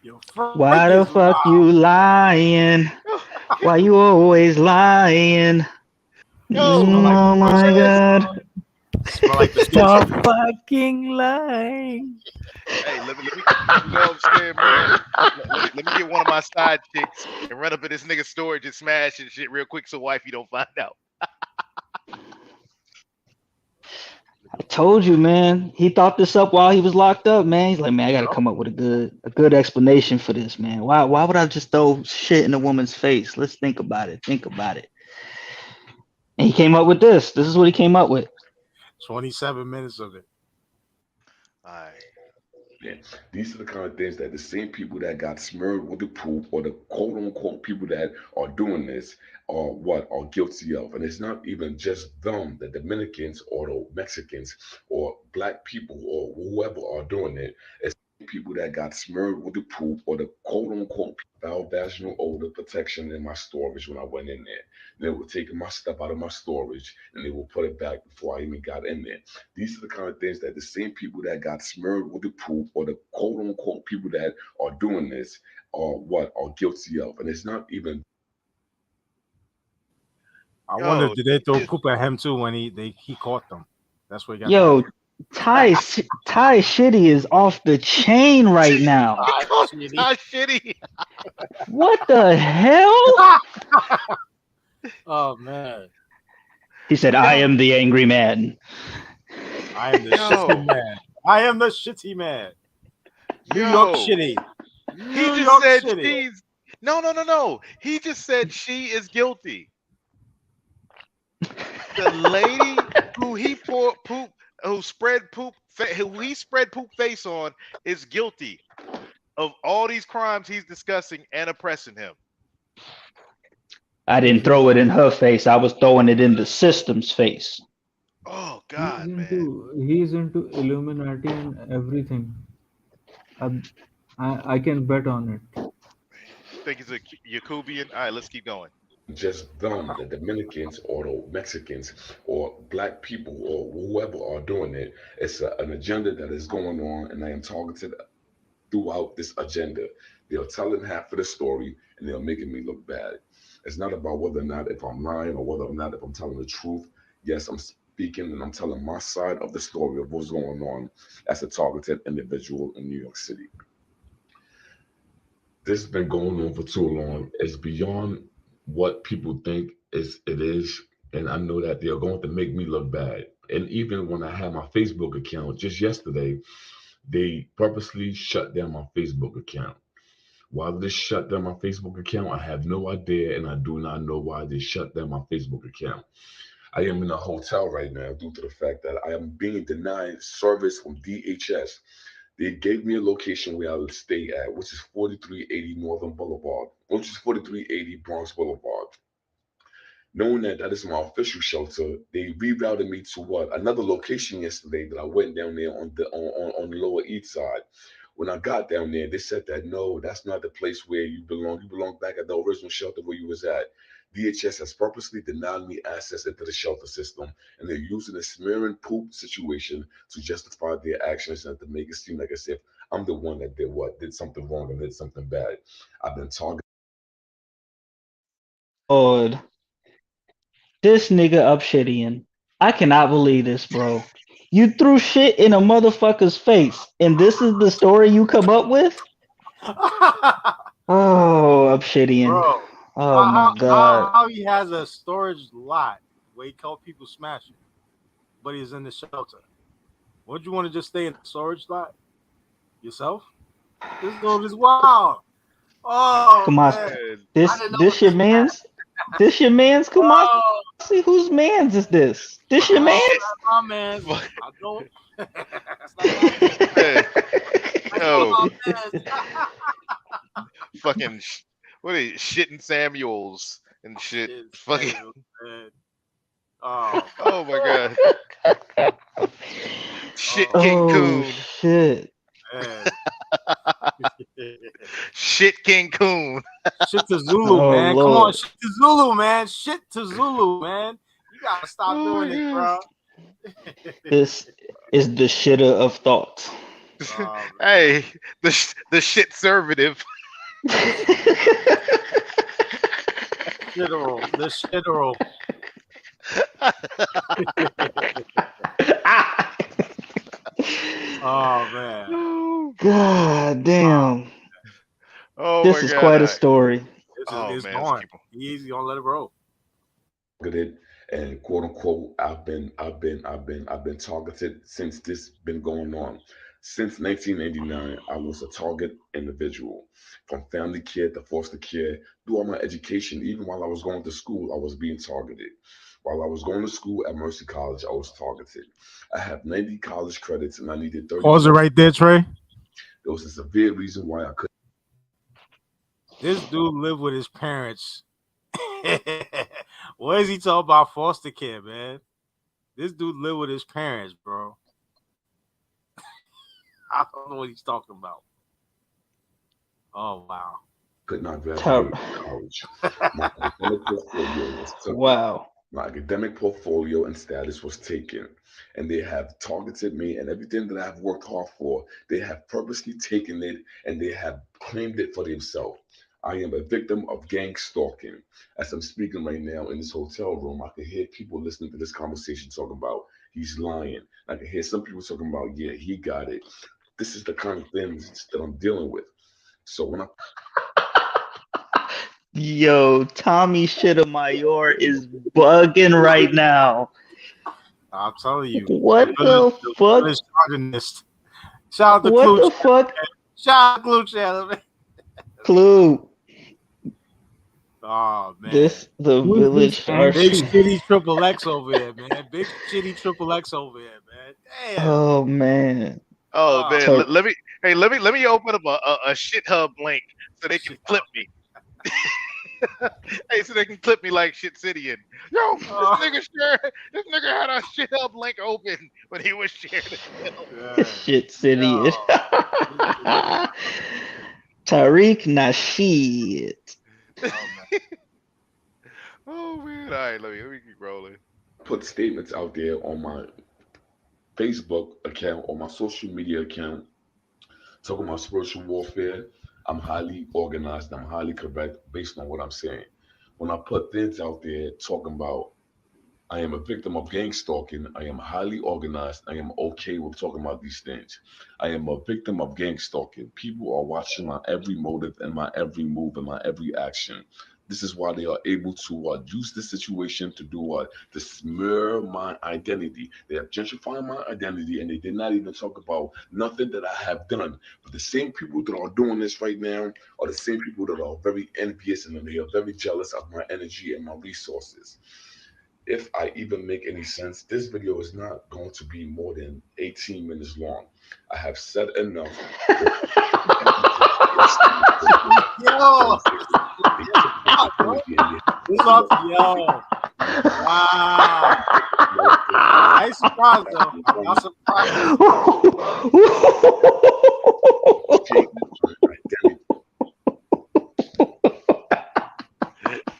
Yo, Frank Why the is fuck you wild. lying? yo, Why you always lying? Smell like Oh the my fish. god. Smell like the fish. Stop fucking lying. hey, let me, you know what I'm saying, man? Let me get one of my side chicks and run up in this nigga storage and smash and shit real quick so wifey don't find out. I told you, man. He thought this up while he was locked up, man. He's like, man, I gotta Yep. come up with a good explanation for this, man. Why would I just throw shit in a woman's face? Let's think about it. Think about it. And he came up with this. This is what he came up with. 27 minutes of it. All right. Yeah. These are the kind of things that the same people that got smeared with the poop or the quote unquote people that are doing this are guilty of. And it's not even just them, the Dominicans or the Mexicans or black people or whoever are doing it. It's people that got smeared with the poop or the quote unquote foul vaginal odor protection in my storage when I went in there. They were taking my stuff out of my storage and they will put it back before I even got in there. These are the kind of things that the same people that got smeared with the poop or the quote unquote people that are doing this are guilty of. And it's not even I wonder Yo, did they throw this, poop at him too when he caught them. That's where he got Yo, Ty Shitty is off the chain right now. he called shitty. Ty shitty. What the hell? Oh man. He said, I Yo, am the angry man. I am the yo, shitty man. I am the shitty man. New York yo. shitty. He New just York said shitty. she's no. He just said she is guilty. The lady who he poured poop, who spread poop, who he spread poop face on, is guilty of all these crimes he's discussing and oppressing him. I didn't throw it in her face. I was throwing it in the system's face. Oh He's God, man. into Illuminati and everything. I, I can bet on it. You think he's a Yakubian? All right, let's keep going. just them, the Dominicans or the Mexicans or black people or whoever are doing it. It's an agenda that is going on, and I am targeted throughout this agenda. They're telling half of the story and they're making me look bad. It's not about whether or not if I'm lying or whether or not if I'm telling the truth. Yes, I'm speaking and I'm telling my side of the story of what's going on as a targeted individual in New York City. This has been going on for too long. It's beyond what people think it is. And I know that they're going to make me look bad. And even when I had my Facebook account just yesterday, they purposely shut down my Facebook account. Why they shut down my Facebook account, I have no idea, and I do not know why they shut down my Facebook account. I am in a hotel right now due to the fact that I am being denied service from DHS. They gave me a location where I would stay at, which is 4380 Northern Boulevard, which is 4380 Bronx Boulevard. Knowing that that is my official shelter, they rerouted me to what another location yesterday that I went down there on the Lower East Side. When I got down there, they said that no, that's not the place where you belong. You belong back at the original shelter where you was at. DHS has purposely denied me access into the shelter system, and they're using a smearing poop situation to justify their actions and to make it seem like as if I'm the one that did something wrong and did something bad. I've been targeted. Lord, this nigga Obsidian. I cannot believe this, bro. You threw shit in a motherfucker's face, and this is the story you come up with? Oh, Obsidian. Bro, Oh my god. how he has a storage lot where he called people smashing, but he's in the shelter. Wouldn't you want to just stay in the storage lot yourself? This dude is wild. Oh Kumasi, man, Man, I this didn't know this your this. man's? This your man's Kumasi? Oh, Whose man's is this? This your no, man's? shit. that's my man. Fuck, I don't. That's not my man. man. That's not Yo, my man. fucking, what is it? Shitting Samuels and shit. Shit, Fucking, Samuel, man. Oh oh my god. Shit King Oh Coon. shit. man. Shit King Coon. Shit to Zulu, Oh man. Come on, Lord. shit to Zulu, man. Shit to Zulu, man. You gotta stop Oh doing my this, god. bro. This is the shitter of thoughts. Oh man. Hey, the shit conservative. Shitteral. The shitteral. Oh man. God damn. Oh This my is god. quite a story. This is Oh it's man, let's going. keep on. He's gonna let it roll. Targeted and quote unquote I've been targeted since this been going on. Since 1989, I was a target individual. From family care to foster care, through all my education, even while I was going to school, I was being targeted. While I was going to school at Mercy College, I was targeted. I have 90 college credits and I needed 30 Pause it more. right there, Trey. There was a severe reason why I couldn't. This dude lived with his parents. What is he talking about foster care, man? This dude lived with his parents, bro. I don't know what he's talking about. Oh wow. Could not Ter- graduate college. My academic portfolio was taken. wow. My academic portfolio and status was taken, and they have targeted me and everything that I've worked hard for. They have purposely taken it and they have claimed it for themselves. I am a victim of gang stalking. As I'm speaking right now in this hotel room, I can hear people listening to this conversation talking about he's lying. I can hear some people talking about, yeah, he got it. This is the kind of things that I'm dealing with. So when I Yo, Tommy Shitamayor is bugging right now. I'm telling you, What the the fuck? village gardenist. Shout out to What Clue. the fuck? Shout out to Clue Channel, man. Clue. Oh man. This the Who is this village Big archie. shitty triple X over here, man. Big shitty triple X over here, man. Damn. Oh man. Oh Oh, man, Ter- let me open up a shit hub link so they can shit. clip me. Hey, so they can clip me like Shit City and yo, Oh, this nigga had a shit hub link open when he was sharing the film. yeah. Shit city. Yo. Tariq Nasheed. Oh man. Oh man. All right, let me keep rolling. Put statements out there on my Facebook account, on my social media account, talking about spiritual warfare. I'm highly organized. I'm highly correct based on what I'm saying. When I put things out there talking about I am a victim of gang stalking. I am highly organized. I am okay with talking about these things. I am a victim of gang stalking. People are watching my every motive and my every move and my every action. This is why they are able to use this situation to do what? To smear my identity. They have gentrified my identity and they did not even talk about nothing that I have done. But the same people that are doing this right now are the same people that are very envious and they are very jealous of my energy and my resources. If I even make any sense, this video is not going to be more than 18 minutes long. I have said enough. Yo, this up, yo. Wow. I ain't surprised though. I'm not surprised.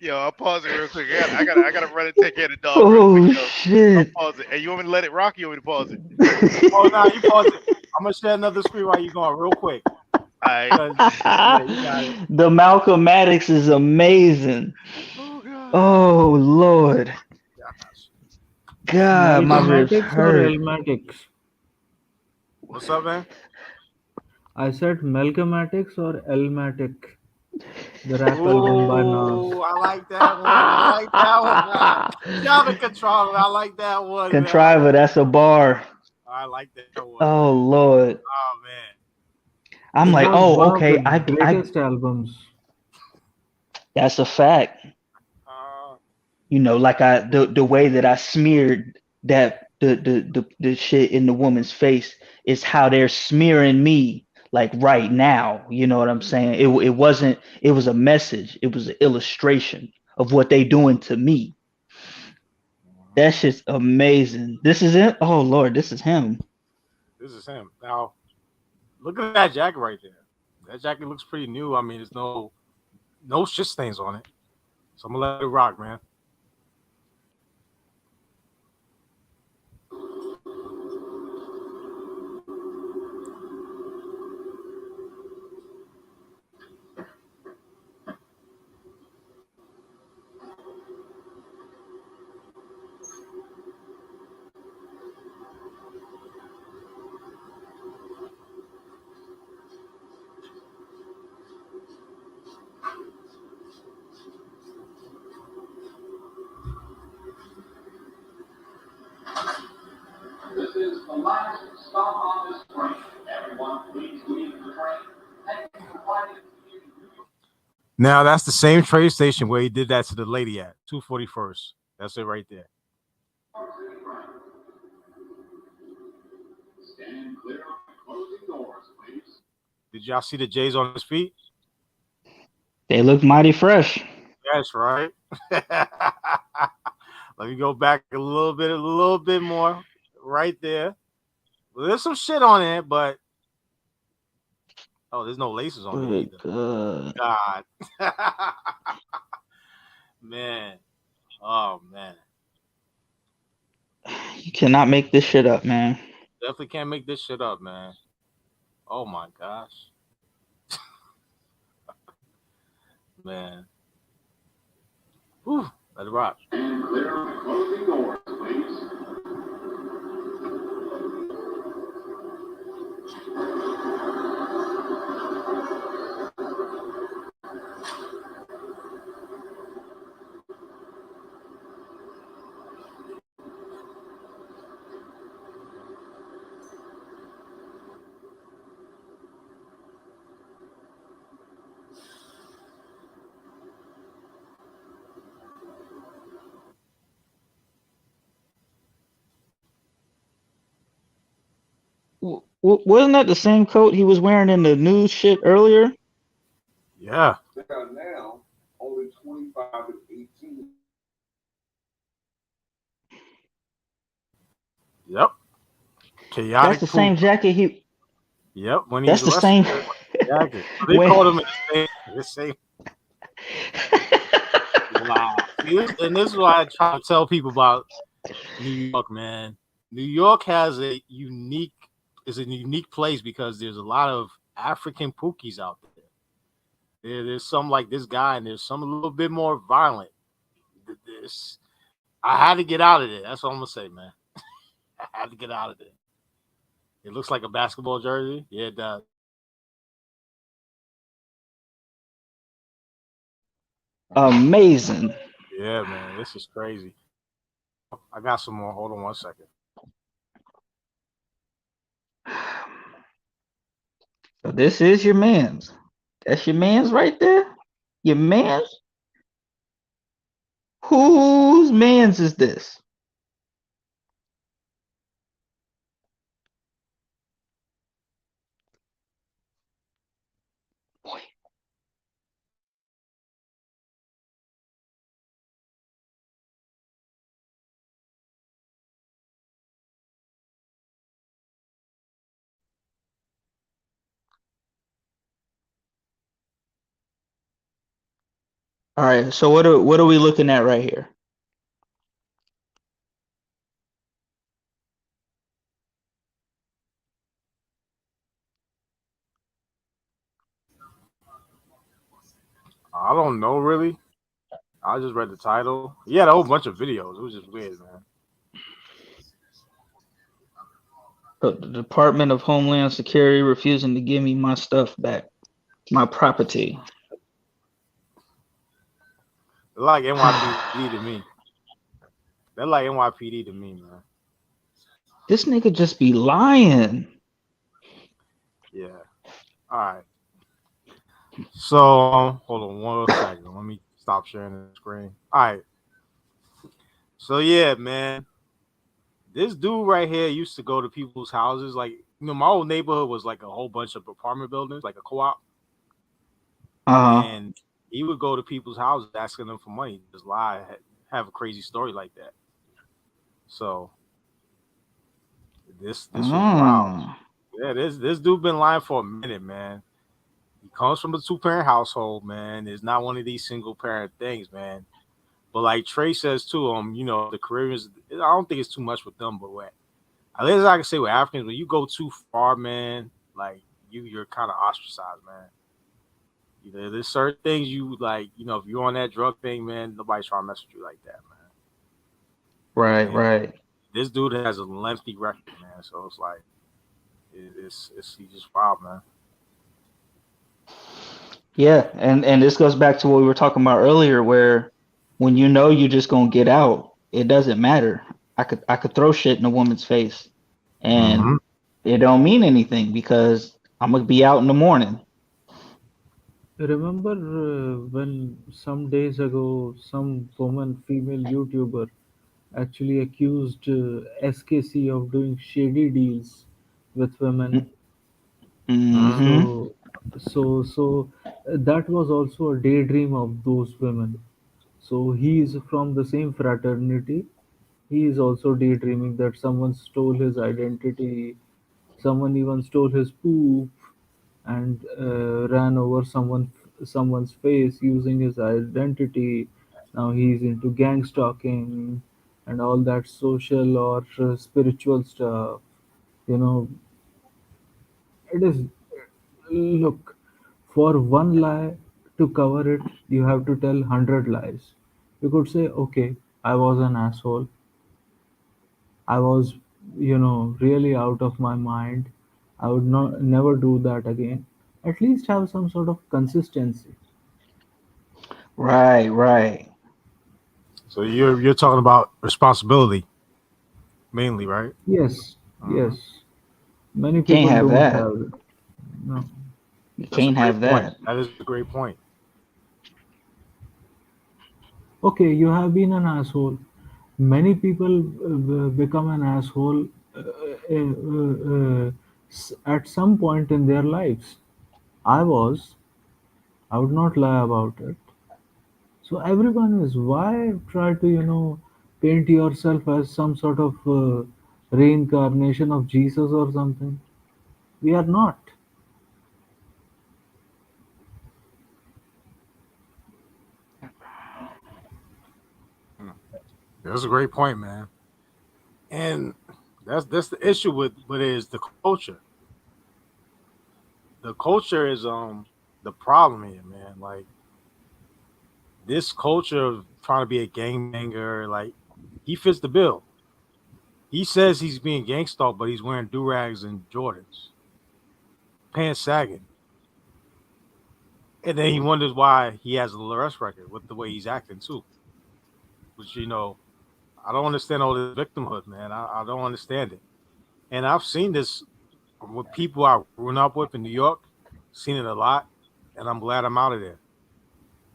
Yo, I'll pause it real quick. I gotta run and take care of the dog real Oh quick. I'll shit! pause it. Hey, you want me to let it rock? Or you want me to pause it? Oh no, you pause it. I'm gonna share another screen while you going real quick. Alright. Yeah, you got it. The Malcolm Maddox is amazing. Oh god. Oh Lord, God, my ribs Malcolmatics or hurt. Elmatics? What's up, man? I said Malcolmatics or Elmatic. The rap album by Nas. Ooh, I like that one. I like that one, man. Y'all the controller. I like that one, man. Contriver, that's a bar. I like that one. Oh Man. Lord, Oh man. I'm It like, was oh one of okay, the I greatest albums. that's a fact. You know, like the way that I smeared that the shit in the woman's face is how they're smearing me like right now. You know what I'm saying? It wasn't. It was a message. It was an illustration of what they doing to me. That shit's amazing. This is it. Oh Lord, this is him. This is him. Now, look at that jacket right there. That jacket looks pretty new. I mean, there's no shit stains on it. So I'm gonna let it rock, man. This is the last stop on this train. Everyone, please leave the train. Thank you for riding. Now that's the same train station where he did that to the lady at 241st. That's it right there. Stand clear of the closing doors, please. Did y'all see the J's on his feet? They look mighty fresh. That's right. Let me go back a little bit more. Right there. Well, there's some shit on it, but there's no laces on it either. God. Man. Oh man. You cannot make this shit up, man. Definitely can't make this shit up, man. Oh my gosh. Man. Whew, let it rock. Stand clear of the closing doors, please. Wasn't that the same coat he was wearing in the news shit earlier? Yeah. They are now only 25 and 18. Yep. Chaotic. That's the same jacket he. Yep. When That's he's the same. jacket. They called him the same. Wow. See this is why I try to tell people about New York, man. New York has a unique is a unique place because there's a lot of African pookies out there. There's some like this guy, and there's some a little bit more violent. This I had to get out of there. That's what I'm gonna say, man. I had to get out of there. It looks like a basketball jersey. Yeah, it does. Amazing. Yeah, man. This is crazy. I got some more. Hold on one second. So this is your man's. That's your man's right there. Your man's. Whose man's is this? All right. So what are we looking at right here? I don't know really. I just read the title. He had a whole bunch of videos. It was just weird, man. The Department of Homeland Security refusing to give me my stuff back, my property. They're like NYPD to me. They're like NYPD to me, man. This nigga just be lying. Yeah. All right. So hold on one second. Let me stop sharing the screen. All right. So yeah, man. This dude right here used to go to people's houses. Like, my old neighborhood was like a whole bunch of apartment buildings, like a co-op. Uh-huh. And he would go to people's houses asking them for money, just lie, have a crazy story like that. So this was wild. Oh. Yeah, this dude been lying for a minute, man. He comes from a two-parent household, man. It's not one of these single parent things, man. But like Trey says too, the Caribbeans, I don't think it's too much with them, but what at least I can say with Africans, when you go too far, man, like you're kind of ostracized, man. There's certain things you like, if you're on that drug thing, man, nobody's trying to mess with you like that, Right, man. And right. this dude has a lengthy record, man. So it's like it's he's just wild, man. Yeah, and this goes back to what we were talking about earlier, where when you know you're just gonna get out, it doesn't matter. I could throw shit in a woman's face, and Mm-hmm. it don't mean anything because I'm gonna be out in the morning. Remember when some days ago some woman, female YouTuber, actually accused SKC of doing shady deals with women. Mm-hmm. Mm-hmm. So, that was also a daydream of those women. So he is from the same fraternity. He is also daydreaming that someone stole his identity, someone even stole his poop, and ran over someone's face using his identity. Now he's into gang stalking and all that social or spiritual stuff. You know, it is look, for one lie to cover it, you have to tell 100 lies. You could say, okay, I was an asshole. I was, really out of my mind. I would not never do that again. At least have some sort of consistency. Right, right. So you're talking about responsibility mainly, right? Yes, Mm-hmm. yes. Many Can't people have don't that. have it. No. You That's a can't great have point. that. That is a great point. Okay, you have been an asshole. Many people become an asshole at some point in their lives. I was. I would not lie about it. So everyone is. Why try to paint yourself as some sort of reincarnation of Jesus or something? We are not. That's a great point, man. And that's the issue with it is the culture. The culture is the problem here, man. Like this culture of trying to be a gangbanger, like he fits the bill. He says he's being gang stalked, but he's wearing do rags and Jordans, pants sagging, and then he wonders why he has a arrest record with the way he's acting too. Which I don't understand all this victimhood, man. I don't understand it, and I've seen this with people I grew up with in New York, seen it a lot, and I'm glad I'm out of there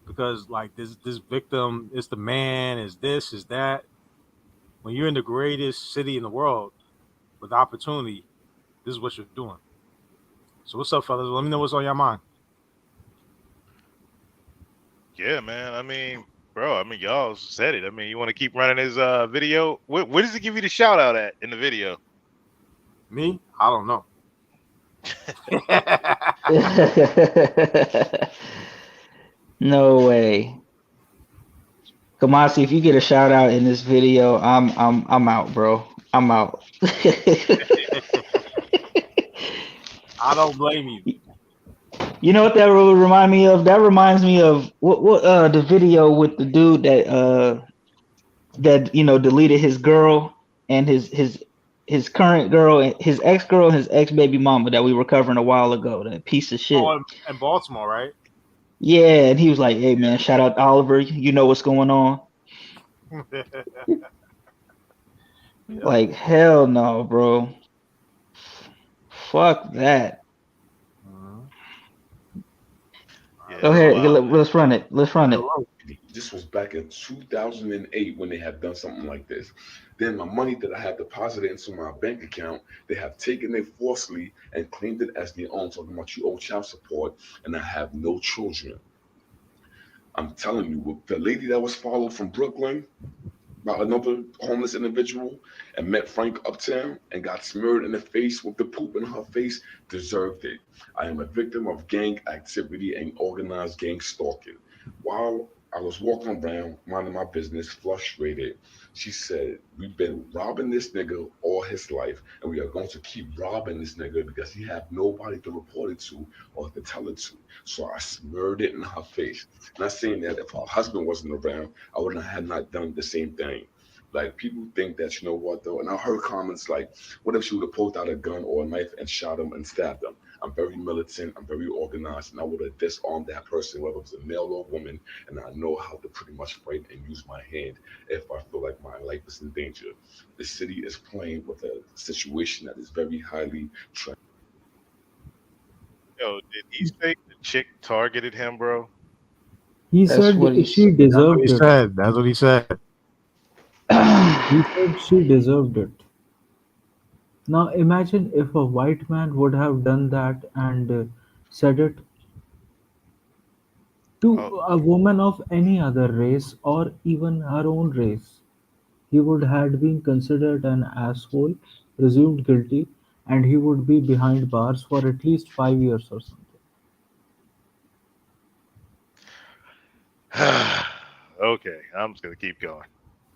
because like this victim is the man, is this, is that. When you're in the greatest city in the world with opportunity, this is what you're doing. So what's up, fellas? Let me know what's on your mind. Yeah, man. I mean, bro. I mean, y'all said it. I mean, you want to keep running his video? Where does he give you the shout out at in the video? Me? I don't know. No way. Kamasi, if you get a shout out in this video, I'm out, bro. I'm out. I don't blame you. You know what that would remind me of? That reminds me of what the video with the dude that deleted his girl and his current girl, his ex girl, and his ex baby mama that we were covering a while ago. That piece of Oh, shit. in Baltimore, right? Yeah, and he was like, "Hey man, shout out to Oliver. You know what's going on." Yep. Like hell no, bro. Fuck that. Mhm. Yeah, Go it's ahead. wild, man. Let's run it. Let's run it. This was back in 2008 when they have done something like this. Then my money that I have deposited into my bank account, they have taken it forcefully and claimed it as their own, talking about you owe child support, and I have no children. I'm telling you, with the lady that was followed from Brooklyn by another homeless individual and met Frank uptown and got smeared in the face with the poop in her face, deserved it. I am a victim of gang activity and organized gang stalking. While I was walking around minding my business, frustrated, she said, "We've been robbing this nigga all his life, and we are going to keep robbing this nigga because he have nobody to report it to or to tell it to." So I smeared it in her face. Not saying that if her husband wasn't around, I would not have not done the same thing. Like people think that you know what though, and I heard comments like, "What if she would have pulled out a gun or a knife and shot him and stabbed him?" I'm very militant, I'm very organized, and I would have disarmed that person, whether it was a male or a woman, and I know how to pretty much fight and use my hand if I feel like my life is in danger. The city is playing with a situation that is very highly Yo, did he say the chick targeted him, bro? He That's said what he's. she That's what he deserved it. said. That's what he said. He said she deserved it. Now imagine if a white man would have done that and said it Oh, to a woman of any other race or even her own race. He would have been considered an asshole, presumed guilty, and he would be behind bars for at least 5 years or something. okay. I'm just gonna keep going.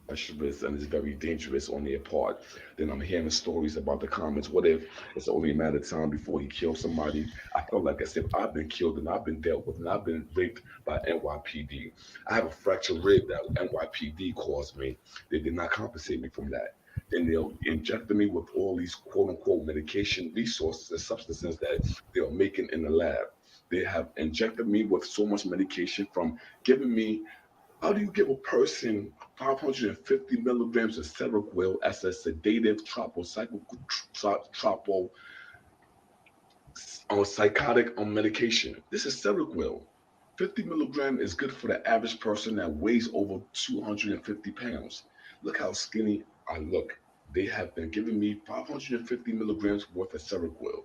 treacherous and it's very dangerous on their part. Then I'm hearing stories about the comments. What if it's only a matter of time before he kills somebody? I felt like as if I've been killed and I've been dealt with and I've been raped by NYPD. I have a fractured rib that NYPD caused me. They did not compensate me from that. Then they'll inject me with all these quote unquote medication resources and substances that they're making in the lab. They have injected me with so much medication from giving me how do you give a person 550 milligrams of Seroquel as a sedative tropo or psychotic medication? This is Seroquel. 50 milligram is good for the average person that weighs over 250 pounds. Look how skinny I look. They have been giving me 550 milligrams worth of Seroquel.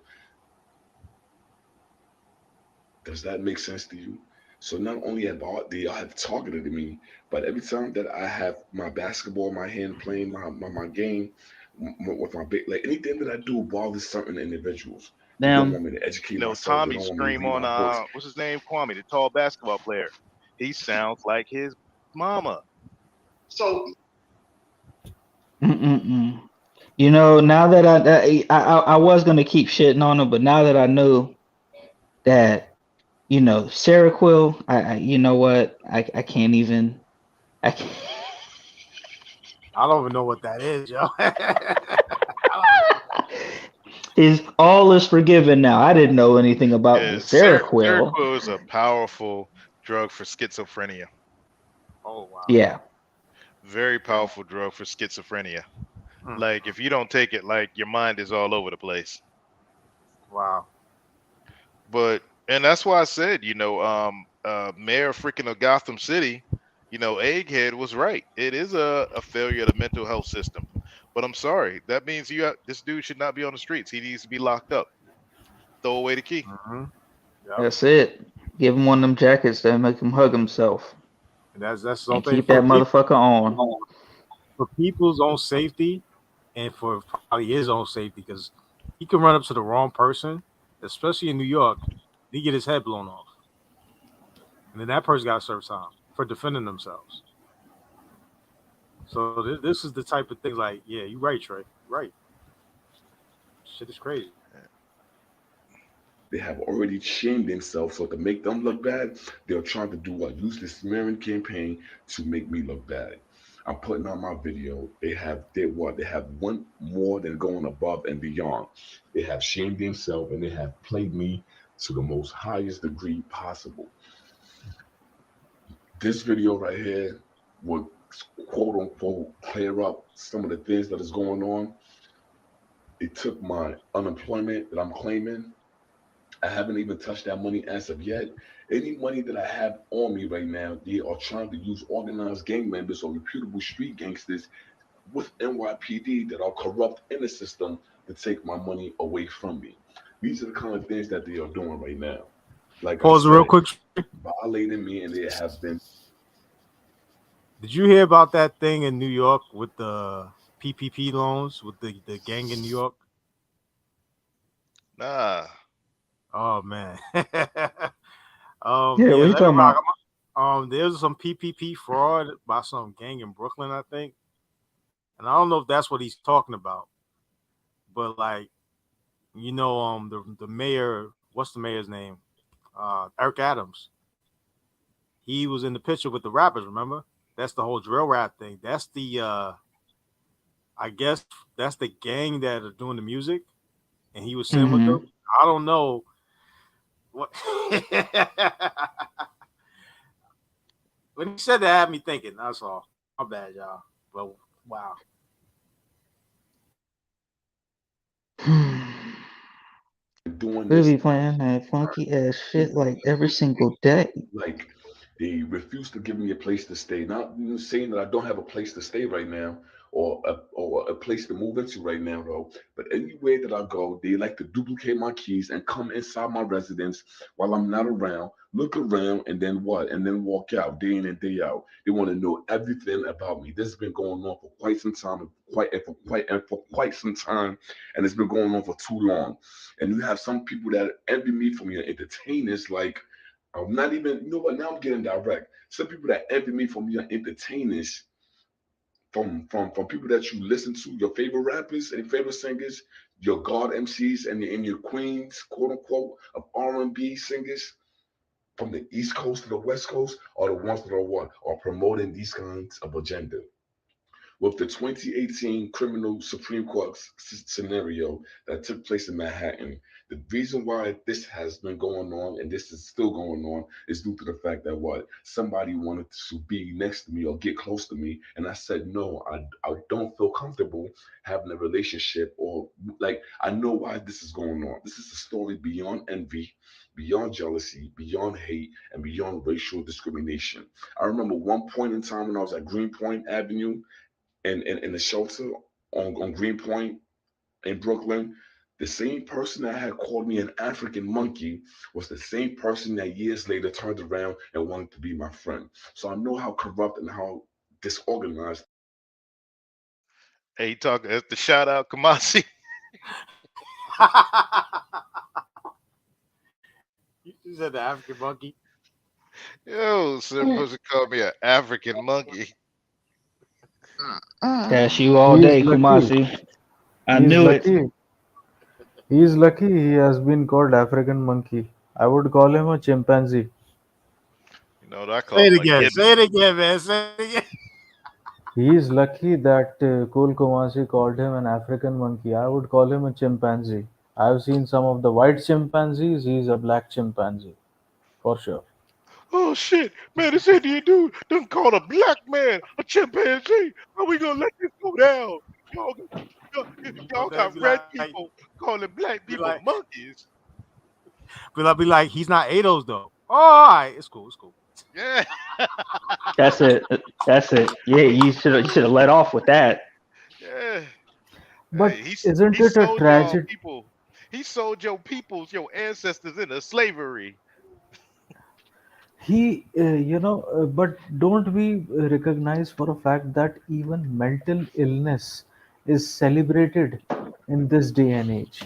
Does that make sense to you? So not only have targeted me, but every time that I have my basketball in my hand playing my game with my big like anything that I do bothers certain individuals. They don't Damn. want me to You educate know, myself. They Tommy don't want me to scream read on my books. what's his name? Kwame, the tall basketball player. He sounds like his mama. So Mm-mm-mm. Now that I was gonna keep shitting on him, but now that I know that Seroquel, you know what, I can't even. I can't. I don't even know what that is, yo. I don't even know what that is. His all is forgiven now. I didn't know anything about the Yeah, Seroquel. Seroquel is a powerful drug for schizophrenia. Oh wow. Yeah. Very powerful drug for schizophrenia. Mm, Like if you don't take it, like your mind is all over the place. wow. But and that's why I said, Mayor freaking of Gotham City, Egghead was right. It is a failure of the mental health system. But I'm sorry, that means this dude should not be on the streets. He needs to be locked up. Throw away the key. Hmm. Yep. That's it. Give him one of them jackets that make him hug himself And that's the and only thing keep that motherfucker on. for people's own safety and for probably his own safety because he can run up to the wrong person, especially in New York. He get his head blown off, and then that person got to serve time for defending themselves. So this is the type of thing. Like, yeah, you right, Trey. Right. Shit is crazy. They have already shamed themselves, so to make them look bad, they're trying to do what? Use this smearing campaign to make me look bad. I'm putting on my video. They have one more than going above and beyond. They have shamed themselves and they have played me to the most highest degree possible. This video right here would quote unquote clear up some of the things that is going on. It took my unemployment that I'm claiming. I haven't even touched that money as of yet. Any money that I have on me right now, they are trying to use organized gang members or reputable street gangsters with NYPD that are corrupt in the system to take my money away from me. These are the kind of things that they are doing right now. Like I Pause real said, quick. violating me, and they have been. Did you hear about that thing in New York with the PPP loans with the gang in New York? Nah. Oh man. Yeah, Yeah, what you let it talking rock. about? There's some PPP fraud by some gang in Brooklyn, I think, and I don't know if that's what he's talking about, but like, the mayor, what's the mayor's name? Eric Adams. He was in the picture with the rappers. Remember? That's the whole drill rap thing. That's the I guess that's the gang that are doing the music, and he was sitting with them. Mm-hmm. I don't know what. When he said that, had me thinking. That's all. My bad, y'all. But wow. Doing We'll this be playing that funky ass shit like every single day. like they refuse to give me a place to stay. Not saying that I don't have a place to stay right now or a place to move into right now though. But anywhere that I go, they like to duplicate my keys and come inside my residence while I'm not around, look around, and then what? And then walk out day in and day out. They want to know everything about me. This has been going on for quite some time, for quite some time, and it's been going on for too long. And you have some people that envy me from your entertainers, like I'm not even, you know what? Now I'm getting direct. Some people that envy me from your entertainers, from people that you listen to, your favorite rappers and favorite singers, your god MCs and your queens, quote unquote, of R&B singers from the East Coast to the West Coast, are the ones that are what are promoting these kinds of agenda with the 2018 criminal Supreme Court scenario that took place in Manhattan. The reason why this has been going on and this is still going on is due to the fact that what somebody wanted to be next to me or get close to me, and I said no, I don't feel comfortable having a relationship or like I know why this is going on. This is a story beyond envy, beyond jealousy, beyond hate, and beyond racial discrimination. I remember one point in time when I was at Greenpoint Avenue in the shelter on Greenpoint in Brooklyn, the same person that had called me an African monkey was the same person that years later turned around and wanted to be my friend. So I know how corrupt and how disorganized. Hey, that's the shout out Kamasi. You said the African monkey. Yo, some person called me an African monkey. That's you all He is day, lucky. Kumasi. I He is knew it. lucky. He is lucky he has been called African monkey. I would call him a chimpanzee. You know, I Say call it him a again. gibbon. Say it again, man. Say it again. He is lucky that Kul Kumasi called him an African monkey. I would call him a chimpanzee. I've seen some of the white chimpanzees. He's a black chimpanzee, for sure. Oh shit, man! This Indian dude done called a black man a chimpanzee. How we gonna let this go down? Y'all, y'all But then got red people calling black be people like, monkeys. be like, he's not Ados though. Oh, all right, it's cool. It's cool. Yeah, That's it. That's it. Yeah, you should have let off with that. yeah. Hey, But isn't he it a sold y'all tragedy? people. He sold your peoples, your ancestors into slavery. But don't we recognize for a fact that even mental illness is celebrated in this day and age?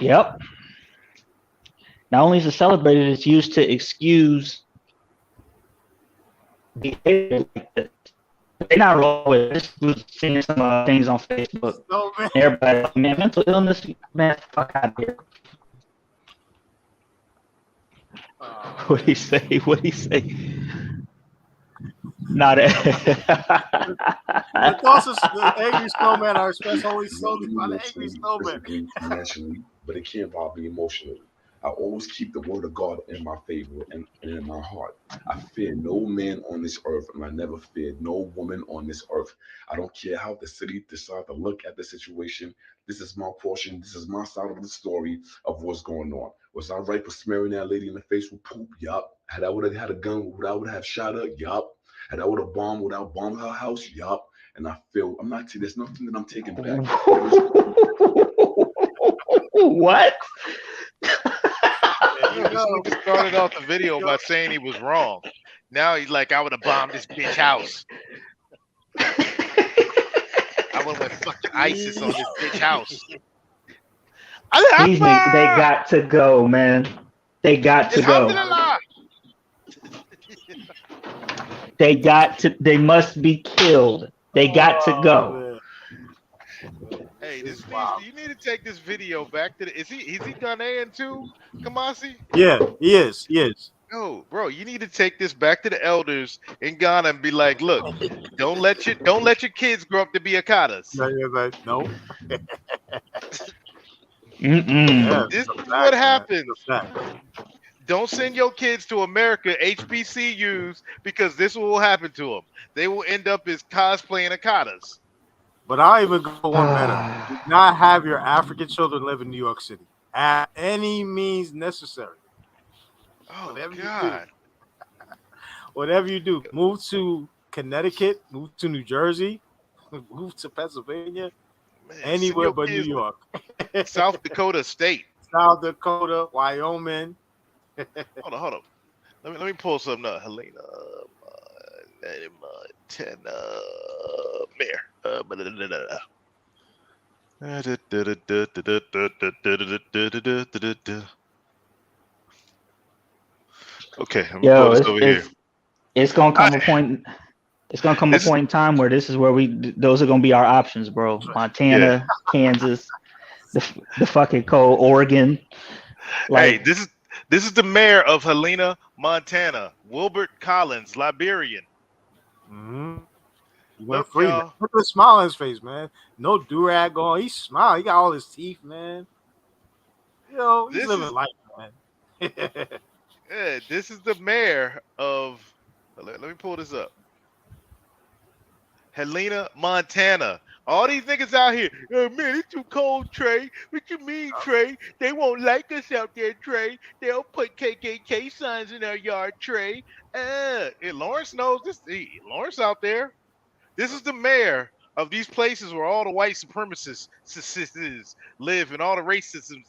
Yep. Not only is it celebrated, it's used to excuse behavior like this. They're not wrong with it. This was seeing some things on Facebook. So man, Everybody like, man, mental illness, man, fuck out of here. What he say? What he say? Not the thoughts of the angry snowman are expressed only It robbed solely me by the angry emotionally, snowman. physically, financially, but it can't rob me emotionally. I always keep the word of God in my favor and in my heart. I fear no man on this earth, and I never feared no woman on this earth. I don't care how the city decides to look at the situation. This is my portion. This is my side of the story of what's going on. Was I right for smearing that lady in the face with poop? Yup. Had I would have had a gun, would I would have shot her? Yup. Had I would have bombed, would I have bombed her house? Yup. And I feel I'm not. There's nothing that I'm taking back. what? There you Yo, this go. nigga started off the There you video go. by saying he was wrong. Now he's like, I would have bombed this bitch house. I would have went fucking ISIS on this bitch house. Allah These niggas, they Akbar! got to go, man. They got to go. Alhamdulillah! They got to. They must be killed. They got to go. Man. Hey, This is you wild. need to take this video back to the. Is he Ghanaian too, Kamasi? Yeah, he is. He is. No, bro, you need to take this back to the elders in Ghana and be like, look, don't let your kids grow up to be Akatas. No. Mm-mm. Yeah, This it's a is fact, what man. happens. It's a fact. Don't send your kids to America HBCUs because this will happen to them. They will end up as cosplaying Akatas. But I'll even go one better. Do not have your African children live in New York City at any means necessary. Oh Whatever you do, God. whatever you do, move to Connecticut, move to New Jersey, move to Pennsylvania, Man, send anywhere your but New kids to York, South Dakota State. South Dakota, Wyoming. Hold on. Let me pull something up. Helena Montana Mayor. Okay, let me pull Yo, this over here. it's gonna come a point. It's gonna come a This is point in time where this is where those are gonna be our options, bro. Montana, Kansas, the fucking cold Oregon. hey, Like, this is the mayor of Helena, Montana, Wilbert Collins, Liberian. Mm-hmm. He went Look, free, man. y'all. Look at the smile on his face, man. No do-rag on. He's smiling. He got all his teeth, man. Yo, he's This living is life, man. this is the mayor of. Let me pull this up. Helena, Montana. All these niggas out here. Oh man, it's too cold, Trey. What you mean, Trey? They won't like us out there, Trey. They'll put KKK signs in our yard, Trey. And Lawrence knows this. Lawrence out there. This is the mayor of these places where all the white supremacists live and all the racism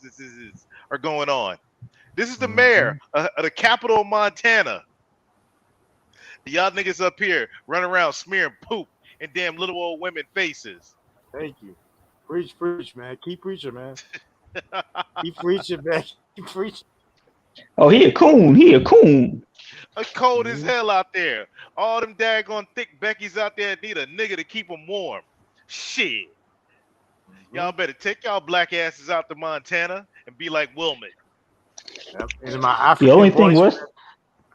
are going on. This is the mayor of the capital of Montana. Y'all niggas up here running around smearing poop in damn little old women faces. Thank you. Preach, man. Keep preaching, man. Keep preaching, man. Keep preaching. oh, he a coon. He a coon. It's cold as Mhm. hell out there. All them daggone thick Beckys out there need a nigga to keep them warm. Shit. Y'all Mhm. better take y'all black asses out to Montana and be like Wilmot. Yep. And then my The African only thing boys, worse,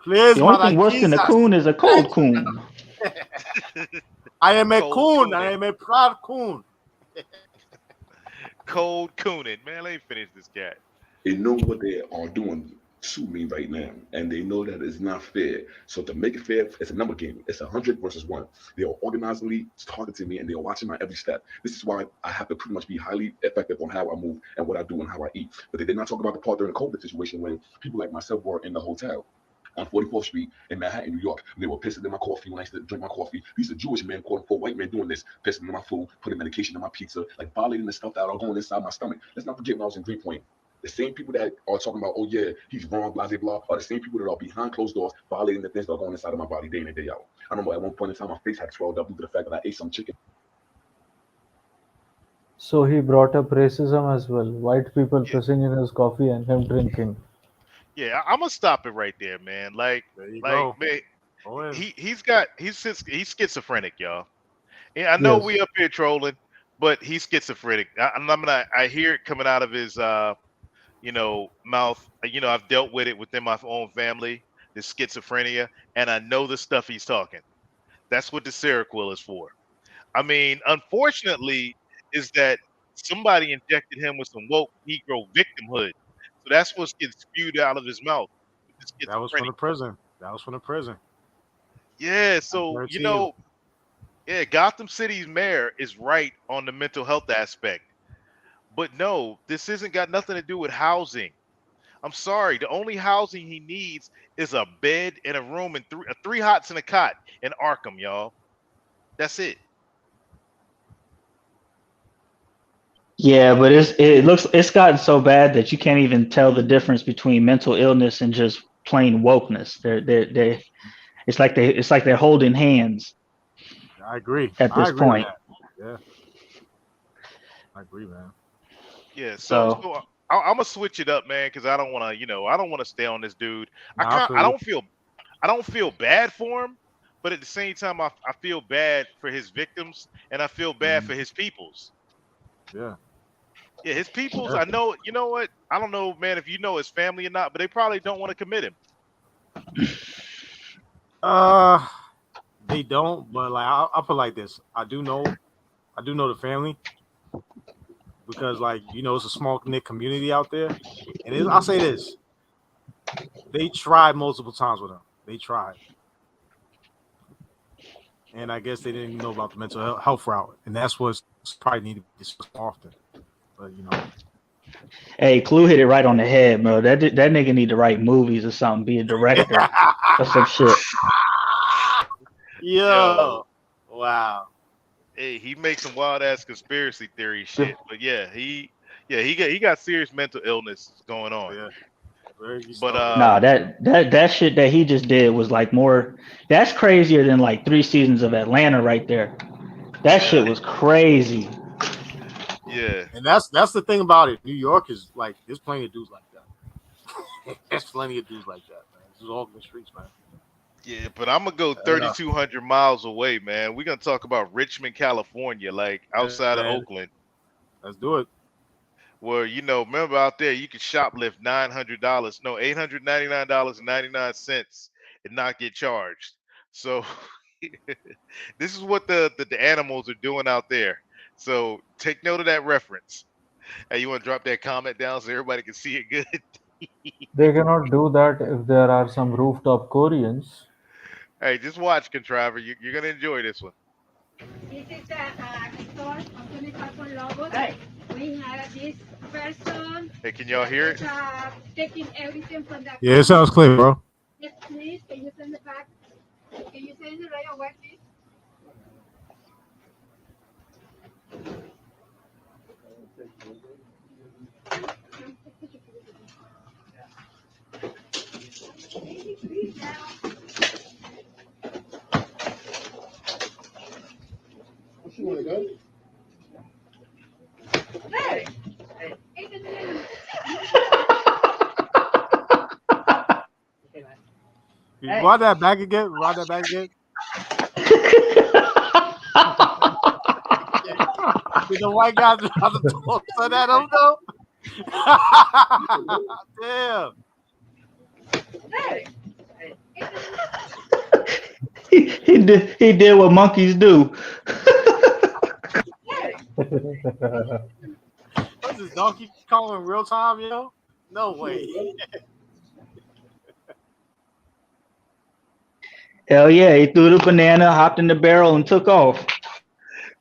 please, the only my thing worse than a Jesus. coon is a cold coon. I am a Cold coon. I cooning. am a proud coon. Cold cooning. Man, let me finish this cat. They know what they are doing to me right now, and they know that it's not fair. So to make it fair, it's a number game. It's 100 versus 1. They are organizedly targeting me, and they are watching my every step. This is why I have to pretty much be highly effective on how I move and what I do and how I eat. But they did not talk about the part during the COVID situation when people like myself were in the hotel on 44th Street in Manhattan, New York. They were pissing in my coffee when I used to drink my coffee. These are Jewish men, quote unquote, white men doing this, pissing in my food, putting medication in my pizza, like violating the stuff that are going inside my stomach. Let's not forget when I was in Greenpoint. The same people that are talking about, oh yeah, he's wrong, blah, blah, blah, are the same people that are behind closed doors violating the things that are going inside of my body day in and day out. I remember at one point in time, my face had swelled up due to the fact that I ate some chicken. So he brought up racism as well. White people Yeah, pissing in his coffee and him drinking. yeah. I'm gonna stop it right there, man. There you Like, go. man, Go in. he's schizophrenic, y'all. Yeah, I know Yes. we up here trolling, but he's schizophrenic. I hear it coming out of his mouth. I've dealt with it within my own family, the schizophrenia, and I know the stuff he's talking. That's what the Seroquel is for. I mean, unfortunately, is that somebody injected him with some woke Negro victimhood. So that's what's getting spewed out of his mouth with the That was from schizophrenia. the prison. That was from the prison. Yeah, I so guarantee you. yeah, Gotham City's mayor is right on the mental health aspect. But no, this isn't got nothing to do with housing. I'm sorry. The only housing he needs is a bed and a room and three hots and a cot in Arkham, y'all. That's it. Yeah, but it's gotten so bad that you can't even tell the difference between mental illness and just plain wokeness. They it's like they're holding hands I agree. at I this agree with point. that. Yeah, I agree, man. Yeah. So So so I'm gonna switch it up, man, because I don't want to stay on this dude. Nah, I feel I you. don't feel bad for him, but at the same time, I feel bad for his victims and I feel bad Mhm. for his peoples. Yeah. Yeah, his peoples. Yeah. I know. You know what? I don't know, man, if you know his family or not, but they probably don't want to commit him. Uh, they don't, but like I'll put it like this. I do know the family because like it's a small knit community out there, and I'll say this: they tried multiple times with him. They tried, and I guess they didn't know about the mental health route, and that's what's probably need to be discussed more often. But hey, Clue hit it right on the head, bro. That nigga need to write movies or something, be a director or some shit. Yo, Yo, wow. hey, he makes some wild ass conspiracy theory shit. But yeah, he got serious mental illness going on. Yeah, where you But started. Nah, that shit that he just did was like more. That's crazier than like 3 seasons of Atlanta right there. That shit yeah, was crazy. yeah, And that's the thing about it. New York is like there's plenty of dudes like that. There's plenty of dudes like that, man. This is all in the streets, man. yeah. But I'm gonna go Yeah, 3,200 miles away, man. We're gonna talk about Richmond, California, like yeah, outside of man. Oakland, Let's do it. where remember out there you could shoplift $900, no $899.99 and not get charged. So this is what the animals are doing out there. So take note of that reference. Hey, you want to drop that comment down so everybody can see it good? They cannot do that if there are some rooftop Koreans. Hey, just watch, Contriver. You're gonna enjoy this one. This is a store of unicorn logos. Hey. We have this person Hey, can y'all that hear is it? taking everything from the Yeah, it sounds clear, bro. Yes, please. Can you send it back? Can you send it right away, please? Hey. Run that back again. Run that back again. Did the white guys try to toss at him though? Damn. he did what monkeys do. What's this Donkey Kong in real time, yo? No way. Hell yeah, he threw the banana, hopped in the barrel, and took off.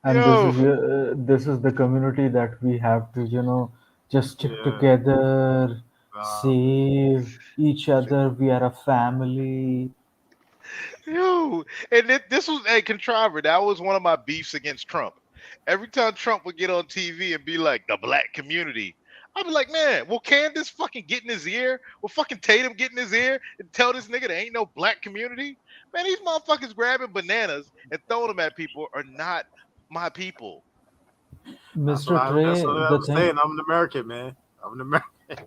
And Yo, this is the community that we have to, just stick Yeah. together, Nah. save each other. We are a family. yo, and this was a contriver. That was one of my beefs against Trump. Every time Trump would get on TV and be like the black community, I'd be like, man, will Candace fucking get in his ear? Will fucking Tatum get in his ear and tell this nigga there ain't no black community? Man, these motherfuckers grabbing bananas and throwing them at people are not my people. Mr. That's what Trey, I'm the saying. thing, I'm an American, man. I'm an American.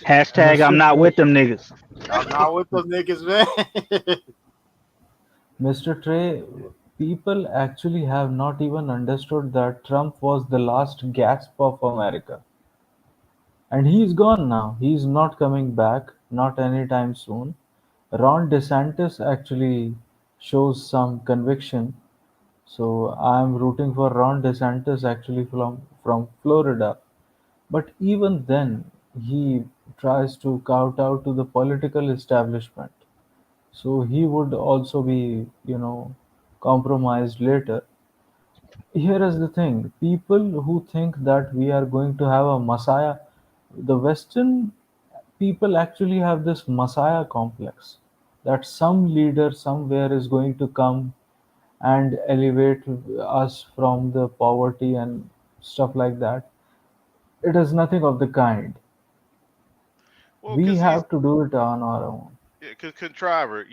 Hashtag I'm Mr. not Trey, with them niggas. I'm not with those niggas, man. Mr. Trey, people actually have not even understood that Trump was the last gasp of America. And he's gone now. He's not coming back, not anytime soon. Ron DeSantis actually shows some conviction. So I'm rooting for Ron DeSantis actually from Florida. But even then, he tries to kowtow to the political establishment. So he would also be, compromised later. Here is the thing: people who think that we are going to have a messiah, the Western people actually have this messiah complex that some leader somewhere is going to come and elevate us from the poverty and stuff like that. It is nothing of the kind. Well, We because he's have to do it on our own. contriver.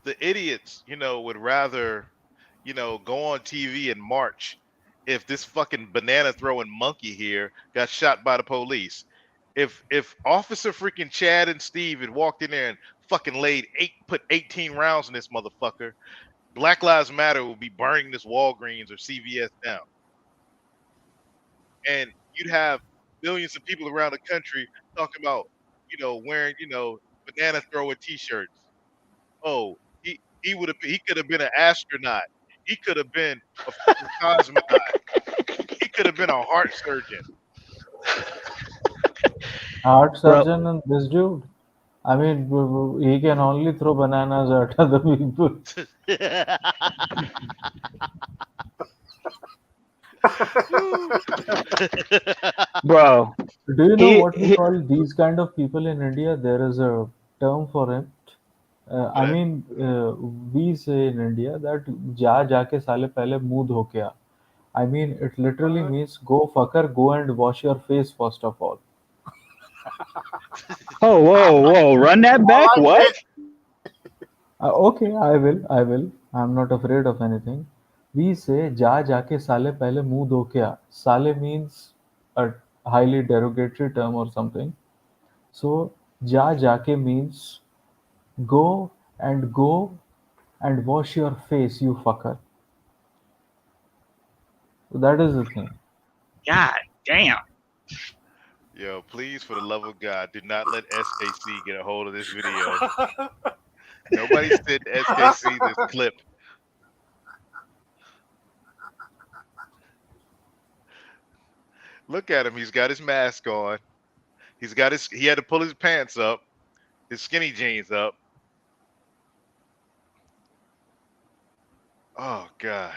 The idiots, would rather, go on TV and march if this fucking banana throwing monkey here got shot by the police. If Officer freaking Chad and Steve had walked in there and fucking put 18 rounds in this motherfucker, Black Lives Matter would be burning this Walgreens or CVS down. And you'd have millions of people around the country talking about, wearing, banana thrower t-shirts. Oh, he could have been an astronaut. He could have been a fucking cosmonaut. He could have been a heart surgeon. Heart Bro, surgeon and this dude. I mean, he can only throw bananas at other people. bro, Do you know he, what we he call these kind of people in India? There is a term for it. What that? We say in India that जा जाके साले पहले मुंह धो के आ. I mean, it literally What? means go fucker, go and wash your face first of all. oh whoa, run that I back. like What? it. Okay, I will. I'm not afraid of anything. We say जा जाके साले पहले मुंह धो के आ. Sale means a highly derogatory term or something. So जा जाके means go and wash your face, you fucker. So that is the thing. God damn. Yo, please, for the love of God, do not let SKC get a hold of this video. Nobody sent SKC this clip. Look at him. He's got his mask on. He had to pull his pants up, his skinny jeans up. Oh God.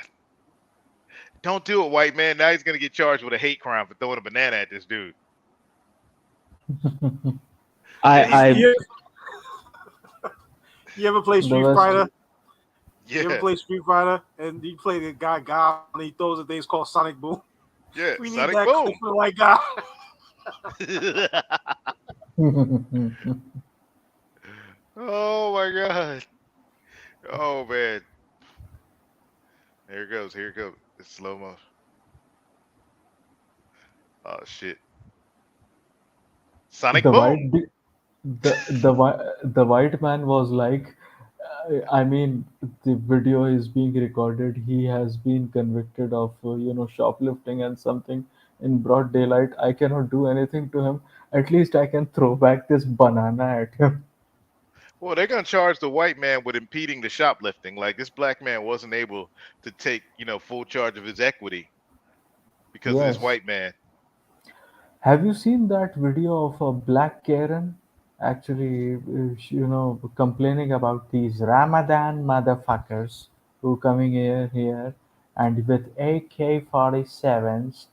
Don't do it, white man. Now he's gonna get charged with a hate crime for throwing a banana at this dude. And he's I You, you ever play The Street West, Fighter? You ever yeah, play Street Fighter and you play the guy God and he throws a thing called Sonic Boom? yeah, We need Sonic that Boom. clip for like God. Oh my God. Oh man. Here it goes. Here it goes. It's slow mo. Oh shit. Sonic the Boom. white, The white man was like, I mean, the video is being recorded. He has been convicted of shoplifting and something in broad daylight. I cannot do anything to him. At least I can throw back this banana at him. Well, they're gonna charge the white man with impeding the shoplifting. Like this black man wasn't able to take, full charge of his equity because of this Yes. white man. Have you seen that video of a black Karen actually, complaining about these Ramadan motherfuckers who coming here and with AK-47s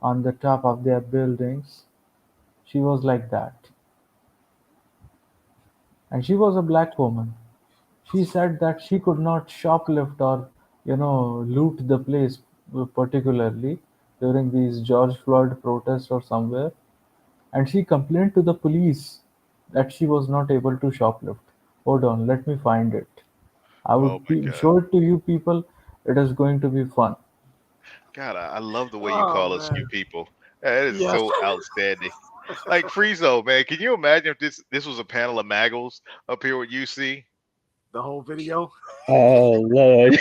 on the top of their buildings? She was like that, and she was a black woman. She said that she could not shoplift or loot the place, particularly during these George Floyd protests or somewhere, and she complained to the police that she was not able to shoplift. Hold on, let me find it. I Oh would my God. show it to you people. It is going to be fun. God, I love the way you Oh call us you man. people. That is Yes. so outstanding. Like Friezo, man, can you imagine if this was a panel of Maggles up here with UC? The whole video. Oh Lord.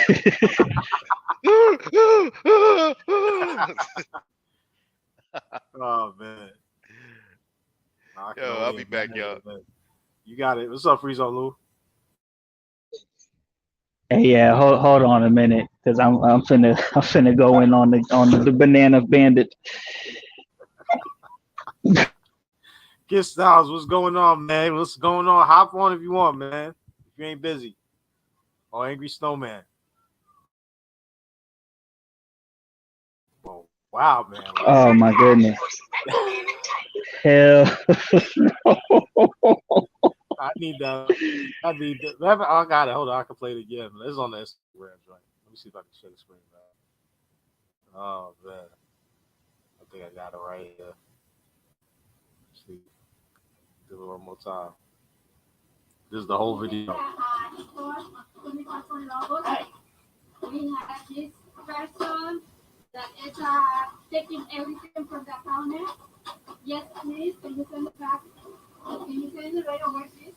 Oh man. Nah, I can Yo, I'll only be back, imagine, y'all. man. You got it. What's up, Friezo Lou? Hey, yeah, hold on a minute, cause I'm finna go in on the banana bandit. Kid Styles, what's going on, man? What's going on? Hop on if you want, man. If you ain't busy. Or Angry Snowman. Well, wow, man. Oh my goodness. Hell. I need that. I need that. I got it. Hold on. I can play it again. It's on the Instagram joint. Let me see if I can share the screen, man. Oh, man. I think I got it right here. Let's see. Do it one more time. This is the whole video. We have this person that is taking everything from the counter. Yes, please. Can you send it back? Can you send it right away, please?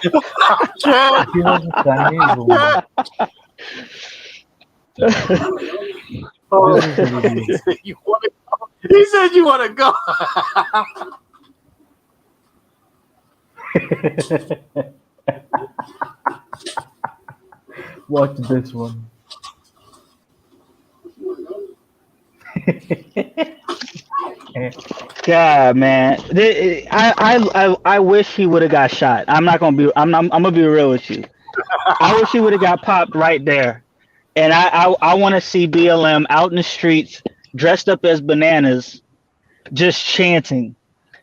She was a Chinese woman. Oh, This is the video. he said you want to go. He said you want to go. Watch this one. God, man, I wish he would have got shot. I'm gonna be real with you. I wish he would have got popped right there. And I want to see BLM out in the streets dressed up as bananas, just chanting.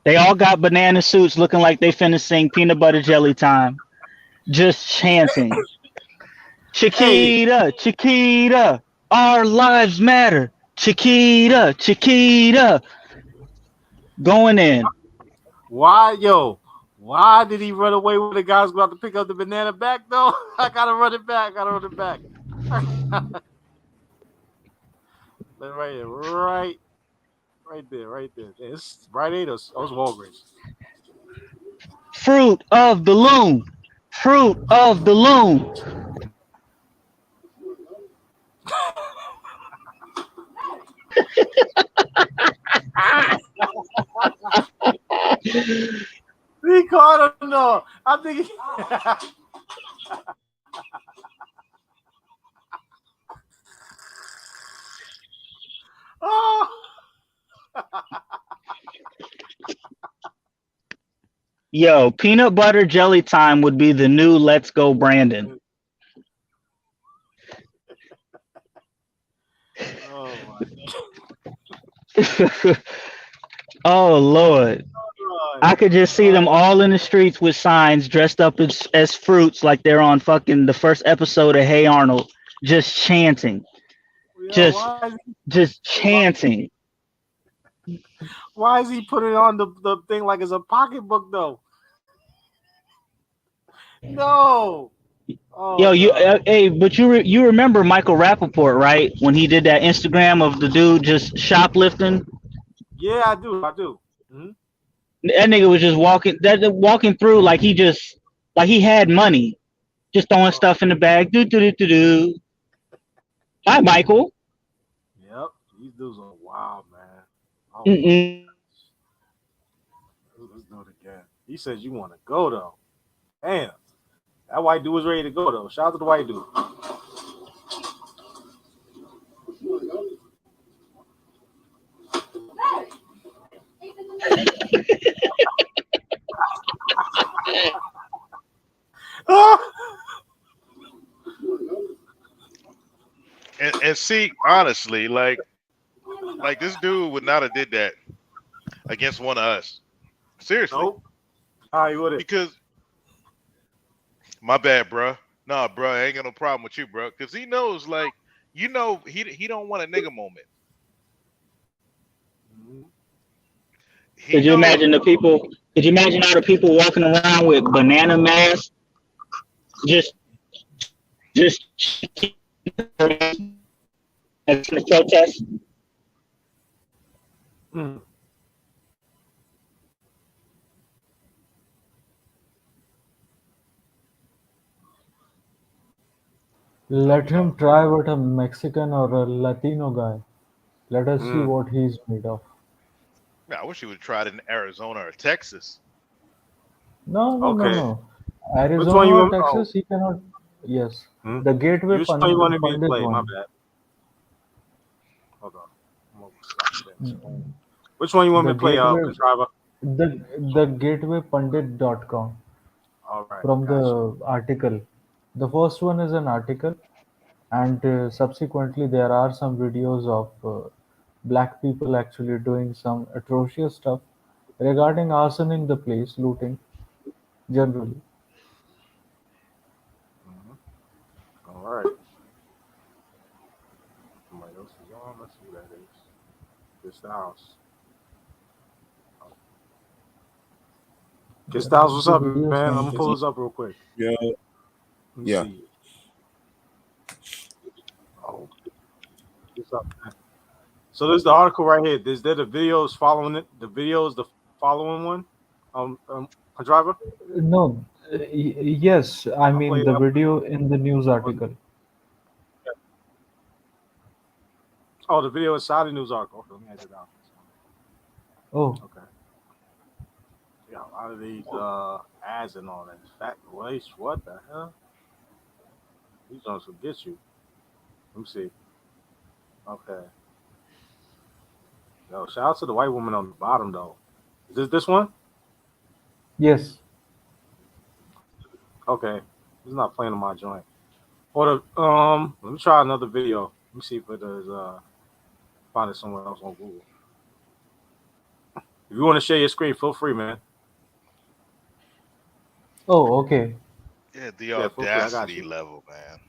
They all got banana suits, looking like they finna sing "Peanut Butter Jelly Time," just chanting. Hey, Chiquita, Chiquita, our lives matter. Chiquita, Chiquita, going in. why did he run away when the guys go out to pick up the banana back though? I gotta run it back. Right here, right there. It's Rite Aid or it's Walgreens. Fruit of the loom. Fruit of the loom. He caught him though. I think he... Oh, Yo, peanut butter jelly time would be the new Let's Go Brandon. oh my. Oh Lord. I could just see them all in the streets with signs, dressed up as fruits, like they're on fucking the first episode of Hey Arnold, just chanting, Yo, just chanting. why is he putting on the thing like it's a pocketbook though? No. Oh, Yo, you, no. hey, but you remember Michael Rappaport, right? When he did that Instagram of the dude just shoplifting, Yeah, I do. Mm-hmm. that nigga was just walking through like he had money, just throwing stuff in the bag. Do do do do do. Hi, Michael. Yep, these dudes are wild, man. Oh, Mm-mm. let's do it again. He says you want to go though. Damn, that white dude was ready to go though. Shout out to the white dude. And see, honestly, like this dude would not have did that against one of us. Seriously, Nope. All right, with it. because my bad, bruh. Nah, bruh, I ain't got no problem with you, bruh. Because he knows, like, he don't want a nigga moment. Mm-hmm. He Could you knows. imagine the people? Could you imagine all the people walking around with banana masks, just as the protest? Mm. Let him try with a Mexican or a Latino guy. Let us see Mm. what he's made of. Man, I wish he would have tried it in Arizona or Texas. No, no, no, Okay. no. Which one you Arizona or want? Oh. Texas, he cannot. Yes. Hmm? The Gateway Which one you wanted me to Pandit play? My one. bad. Hold on. I'm over here. Mm, Which one you want me The to play, Gateway, Contriver? the gatewaypundit.com All right, from gotcha. the article. The first one is an article, and subsequently there are some videos of black people actually doing some atrocious stuff regarding arsoning the place, looting generally. Mm-hmm. All right. Somebody else is on. Let's see who that is. Kid Styles. Kid Styles, what's The up, video man? I'm sent gonna it. pull this up real quick. Yeah, Let me yeah. see. Oh, what's up, man? So this is the article right here. There's the videos following it. The video is the following one. Contriver. No, yes, I I'll play mean it the up. video in the news article. Oh, the video inside the news article. Okay, let me exit out. Oh, Okay. Yeah, a lot of these ads and all that. Fat waste. What the hell? These ones will get you. Let me see. Okay. Yo, shout out to the white woman on the bottom though. Is this one? yes. Okay. It's not playing on my joint. Or the let me try another video. Let me see if it is find it somewhere else on Google. If you want to share your screen, feel free, man. Oh, okay. Yeah, the Yeah, feel free. I got audacity you. level, man.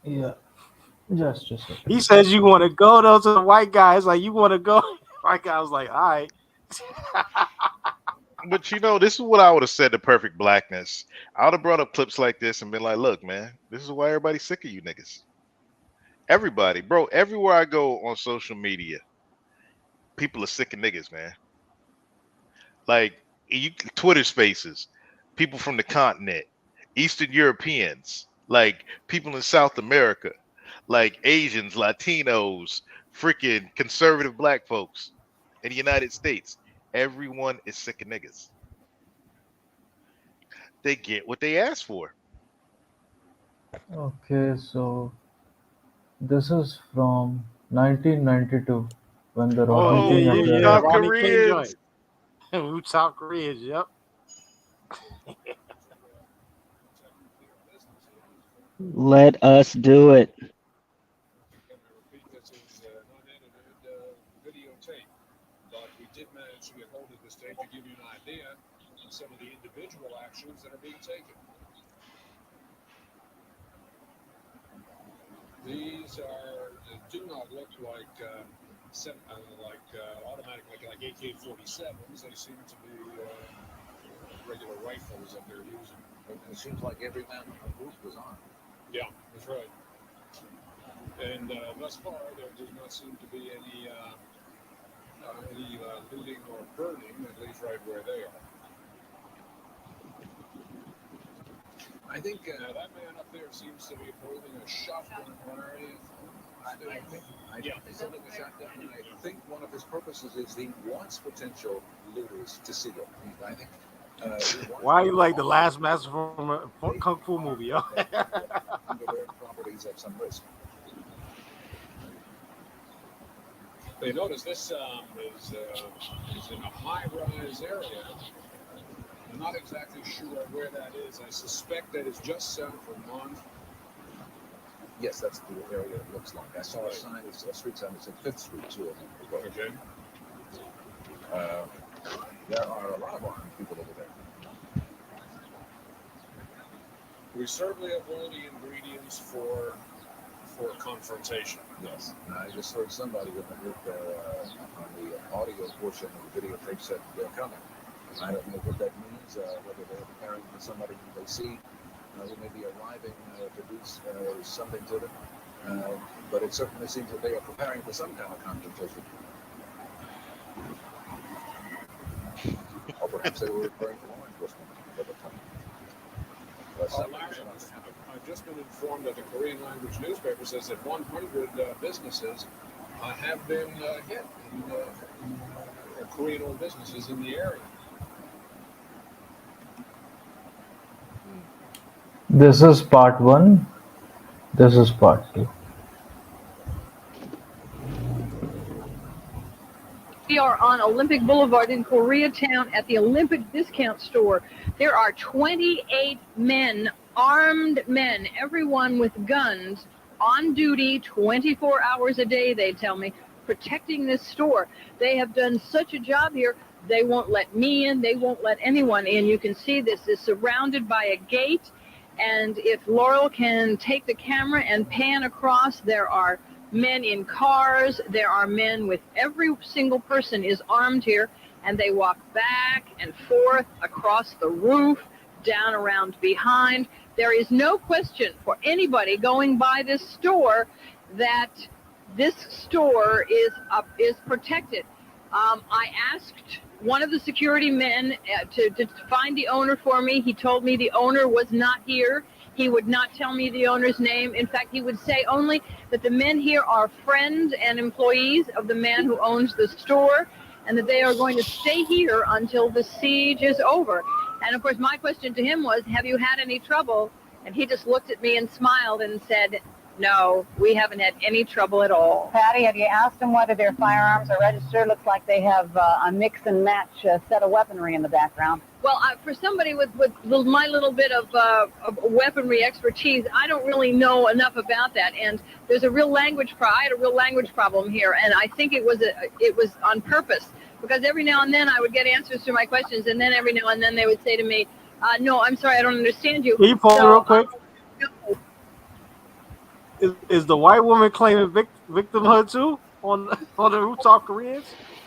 Yeah, just a second. He says you want to go though to the white guy. It's like you want to go. White guy was like, all right. But this is what I would have said to Perfect Blackness. I would have brought up clips like this and been like, look, man, this is why everybody's sick of you niggas. Everybody, bro, everywhere I go on social media, people are sick of niggas, man. Like Twitter spaces, people from the continent, Eastern Europeans, like people in South America, like Asians, Latinos, freaking conservative black folks in the United States. Everyone is sick of niggas. They get what they ask for. Okay, so this is from 1992 when the Oh Rodney yeah, King Oh, yeah, affair yeah. South happened. Ronnie King Koreans. joint. South Koreans. Yep. Let us do it. individual actions that are being taken. These do not look like automatic, like AK-47s. They seem to be regular rifles that they're using. It seems like every man in the group was armed. Yeah, that's right. And thus far, there does not seem to be any looting or burning, at least right where they are. I think That man up there seems to be holding a shotgun, Larry. I think he's holding a shotgun, and I think one of his purposes is he wants potential looters to see it. I think. Why are you like the last master from a kung fu movie, yo? Under their properties at some risk. They notice this is in a high-rise area. I'm not exactly sure where that is. I suspect that it's just south of Mont. Yes, that's the area it looks like. I saw a sign, a street sign that said 5th Street, too. Okay. There are a lot of armed people over there. We certainly have all the ingredients for confrontation. Yes. I just heard somebody in the group on the audio portion of the videotape said they're coming. I don't know what that means, whether they're preparing for somebody who they see who may be arriving to do something to them. But it certainly seems that they are preparing for some kind of confrontation. Or perhaps they were referring to law enforcement at the time. I've just been informed that the Korean language newspaper says that 100 businesses have been hit, Korean-owned businesses in the area. This is part 1. This is part 2. We are on Olympic Boulevard in Koreatown at the Olympic Discount Store. There are 28 men, armed men, everyone with guns, on duty 24 hours a day, they tell me, protecting this store. They have done such a job here, they won't let me in, they won't let anyone in. You can see this is surrounded by a gate, and if Laurel can take the camera and pan across, there are men in cars, there are men with every single person is armed here, and they walk back and forth across the roof, down around behind. There is no question for anybody going by this store that this store is protected. I asked one of the security men to find the owner for me. He told me the owner was not here. He would not tell me the owner's name. In fact, he would say only that the men here are friends and employees of the man who owns the store, and that they are going to stay here until the siege is over. And of course, my question to him was, have you had any trouble? And he just looked at me and smiled and said, no, we haven't had any trouble at all. Patty, have you asked them whether their firearms are registered? Looks like they have a mix and match set of weaponry in the background. Well, for somebody with my little bit of weaponry expertise, I don't really know enough about that. And there's a real language I had a real language problem here, and I think it was on purpose, because every now and then I would get answers to my questions, and then every now and then they would say to me, "No, I'm sorry, I don't understand you." Can you pause real quick? No. Is the white woman claiming victimhood too on the rooftop Koreans?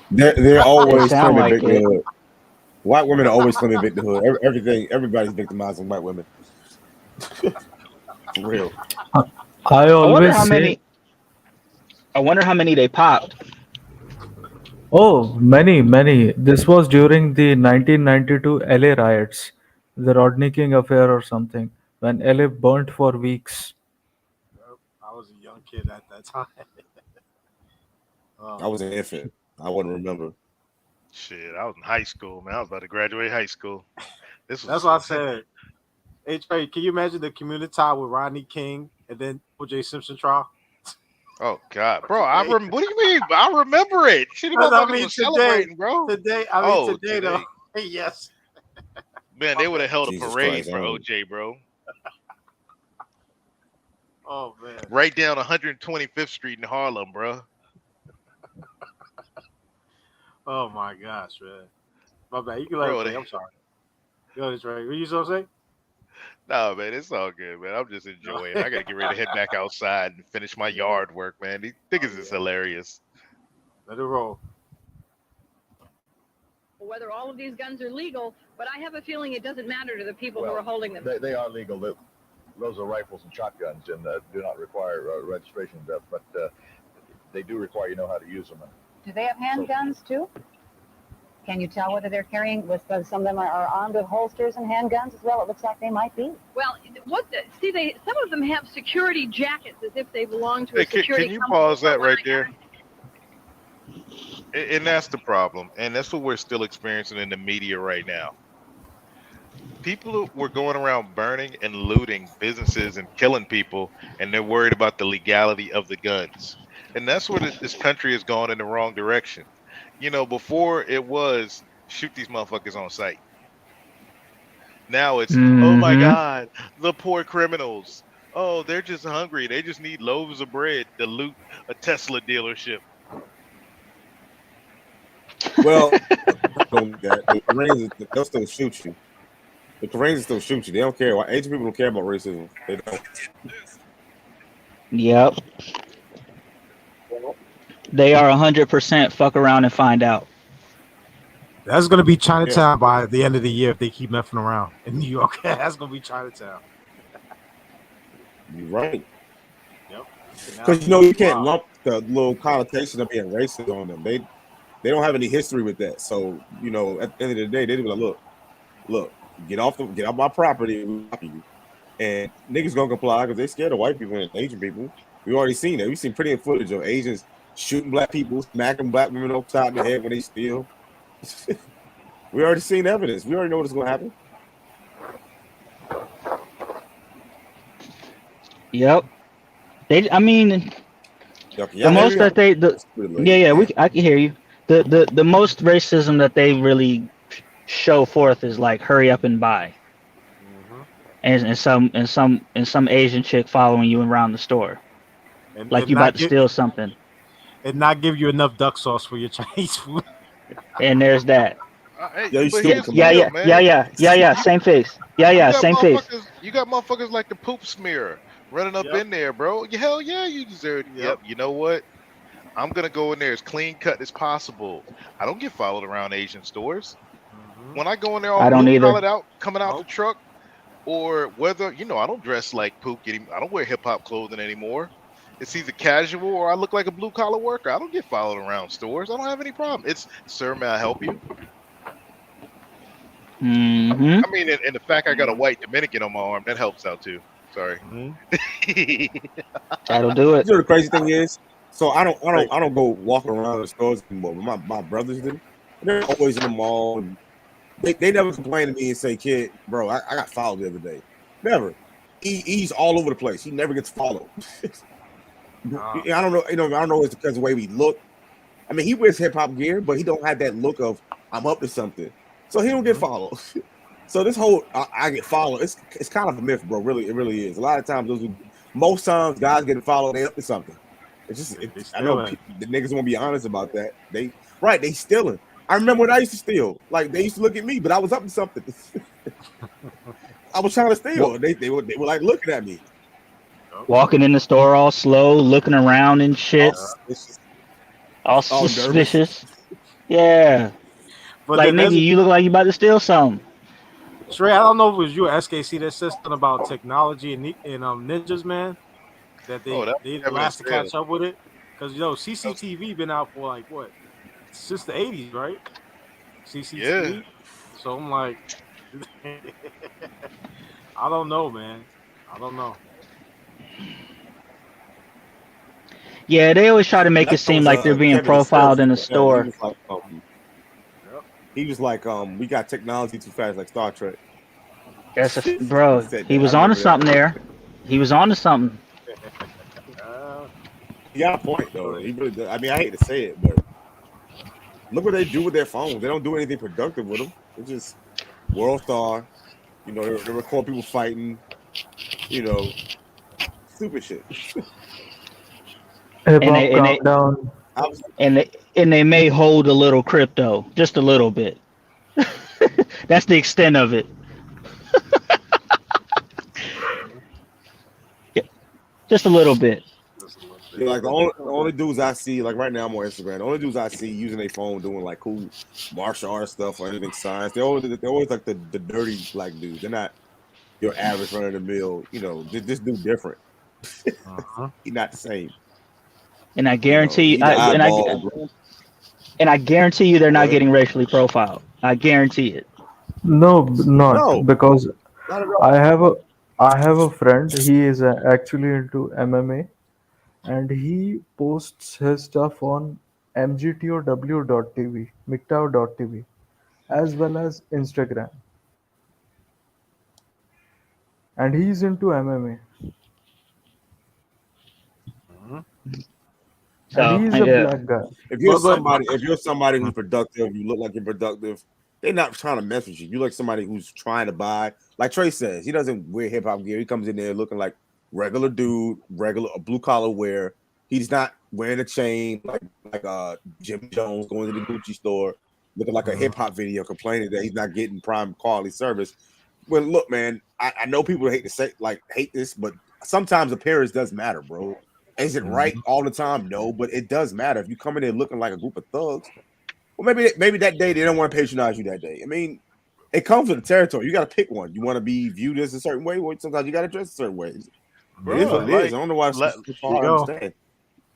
They're always sound claiming like it. victimhood. White women are always claiming victimhood. Everybody's victimizing white women. For real. I always say, I wonder how many they popped. oh, many. This was during the 1992 LA riots, the Rodney King affair or something, when LA burnt for weeks. I was a young kid at that time. I was an infant. I wouldn't remember. Shit, I was in high school, man. I was about to graduate high school. That's what I said. Hey Trey, can you imagine the community tie with Rodney King and then O.J. Simpson trial? Oh God, bro! What do you mean? I remember it. Shit, you motherfuckers was celebrating, bro. Today, though. Yes. Man, they would have held Jesus a parade Christ, for I OJ, bro. Oh man. Right down 125th Street in Harlem, bro. Oh my gosh, man. My bad. You can let Bro, it play. I'm sorry. Yo, that's right. What you so say? No, man, it's all good, man. I'm just enjoying. I gotta get ready to head back outside and finish my yard work, man. These niggas is hilarious. Let it roll. Whether all of these guns are legal, but I have a feeling it doesn't matter to the people who Well, are holding them. They are legal. Those are rifles and shotguns, and do not require registration. But they do require you know how to use them. Do they have handguns too? Can you tell whether they're carrying, with some of them are armed with holsters and handguns as well? It looks like they might be. Well, some of them have security jackets as if they belong to a Hey, security can you company. pause that But when right I there? And that's the problem, and that's what we're still experiencing in the media right now. People were going around burning and looting businesses and killing people, and they're worried about the legality of the guns. And that's where this country has gone in the wrong direction. You know, before it was shoot these motherfuckers on sight. Now it's, oh my Mm-hmm. God, the poor criminals. Oh, they're just hungry. They just need loaves of bread to loot a Tesla dealership. Well, don't do that. The Marines, they'll still shoot you. The Marines still shoot you. They don't care. Asian people don't care about racism. They don't. Yep. They are 100% fuck around and find out. That's gonna be Chinatown by the end of the year if they keep messing around in New York. That's gonna be Chinatown. You're right. Yep. Because you know you can't lump the little connotation of being racist on them. They don't have any history with that. So you know, at the end of the day, they be like, look, get off my property, and niggas gonna comply because they scared of white people and Asian people. We already seen that. We've seen plenty of footage of Asians shooting black people, smacking black women upside the head when they steal. We already seen evidence. We already know what's gonna happen. Yep. I mean, the most that I can hear you. The most racism that they really show forth is like hurry up and buy, and some Asian chick following you around the store, like you about to steal something, and not give you enough duck sauce for your Chinese food. And there's that. Yeah, Same face. Same face. You got motherfuckers like the poop smear running up in there, bro. Hell yeah, you deserve it. Yep. You know what? I'm gonna go in there as clean cut as possible. I don't get followed around Asian stores. When I go in there, all blue collared out, coming out the truck, or whether I don't dress like poop. I don't wear hip hop clothing anymore. It's either casual or I look like a blue collar worker. I don't get followed around stores. I don't have any problem. It's, sir, may I help you? Mm-hmm. I mean, and the fact I got a white Dominican on my arm, that helps out too. Sorry. That'll do it. You know the crazy thing is, so I don't go walking around the stores anymore. But my brothers do. They're always in the mall. And they never complain to me and say, "Kid, bro, I got followed the other day." Never. He's all over the place. He never gets followed. I don't know. I don't know. It's because of the way we look. I mean, he wears hip hop gear, but he don't have that look of I'm up to something. So he don't get followed. So this whole I get followed, it's kind of a myth, bro. Really, it really is. A lot of times, most times, guys getting followed, they up to something. It's just I know the niggas won't be honest about that. They stealing. I remember when I used to steal. Like they used to look at me, but I was up to something. I was trying to steal. They were like looking at me. Walking in the store all slow, looking around and shit. All suspicious. Yeah. But like, nigga, you look like you about to steal something. Trey, I don't know if it was you or SKC that said something about technology and ninjas, man. That they last to catch up with it. Because, CCTV been out for like, what? Since the 80s, right? CCTV? Yeah. So I'm like, I don't know, man. I don't know. Yeah, they always try to make it seem like they're being profiled in a store. He was like, we got technology too fast, like Star Trek. That's bro. He was on to something there. He was on to something. He got a point though. He really does. I mean, I hate to say it, but look what they do with their phones. They don't do anything productive with them. It's just World Star. They record people fighting. Stupid shit. And they may hold a little crypto, just a little bit. That's the extent of it. Just a little bit. Yeah, like the only dudes I see, like right now I'm on Instagram. The only dudes I see using their phone doing like cool martial arts stuff or anything science. They're always like the dirty black dudes. They're not your average run of the mill. This dude different. He's not the same. And I guarantee you, He the eyeball. and I guarantee you, they're Go not ahead. getting racially profiled. I guarantee it. No, No, not because not at all. I have a I have a friend. He is actually into MMA, and he posts his stuff on mgtow.tv, mgtow.tv, as well as Instagram, and he's into MMA, and So he's a yeah, black guy. If you're But somebody who's productive, you look like you're productive. They're not trying to mess with you. You like somebody who's trying to buy. Like Trey says, he doesn't wear hip hop gear. He comes in there looking like regular dude, regular blue collar wear. He's not wearing a chain like Jim Jones going to the Gucci store, looking like a hip hop video, complaining that he's not getting prime quality service. Well, look, man, I know people hate this, but sometimes appearance does matter, bro. Is it right all the time? No, but it does matter. If you come in there looking like a group of thugs, well, maybe that day they don't want to patronize you that day. I mean, it comes with the territory. You got to pick one. You want to be viewed as a certain way, or sometimes you got to dress a certain way. It is bro. what it is. I don't know why it's so there you hard to go. understand.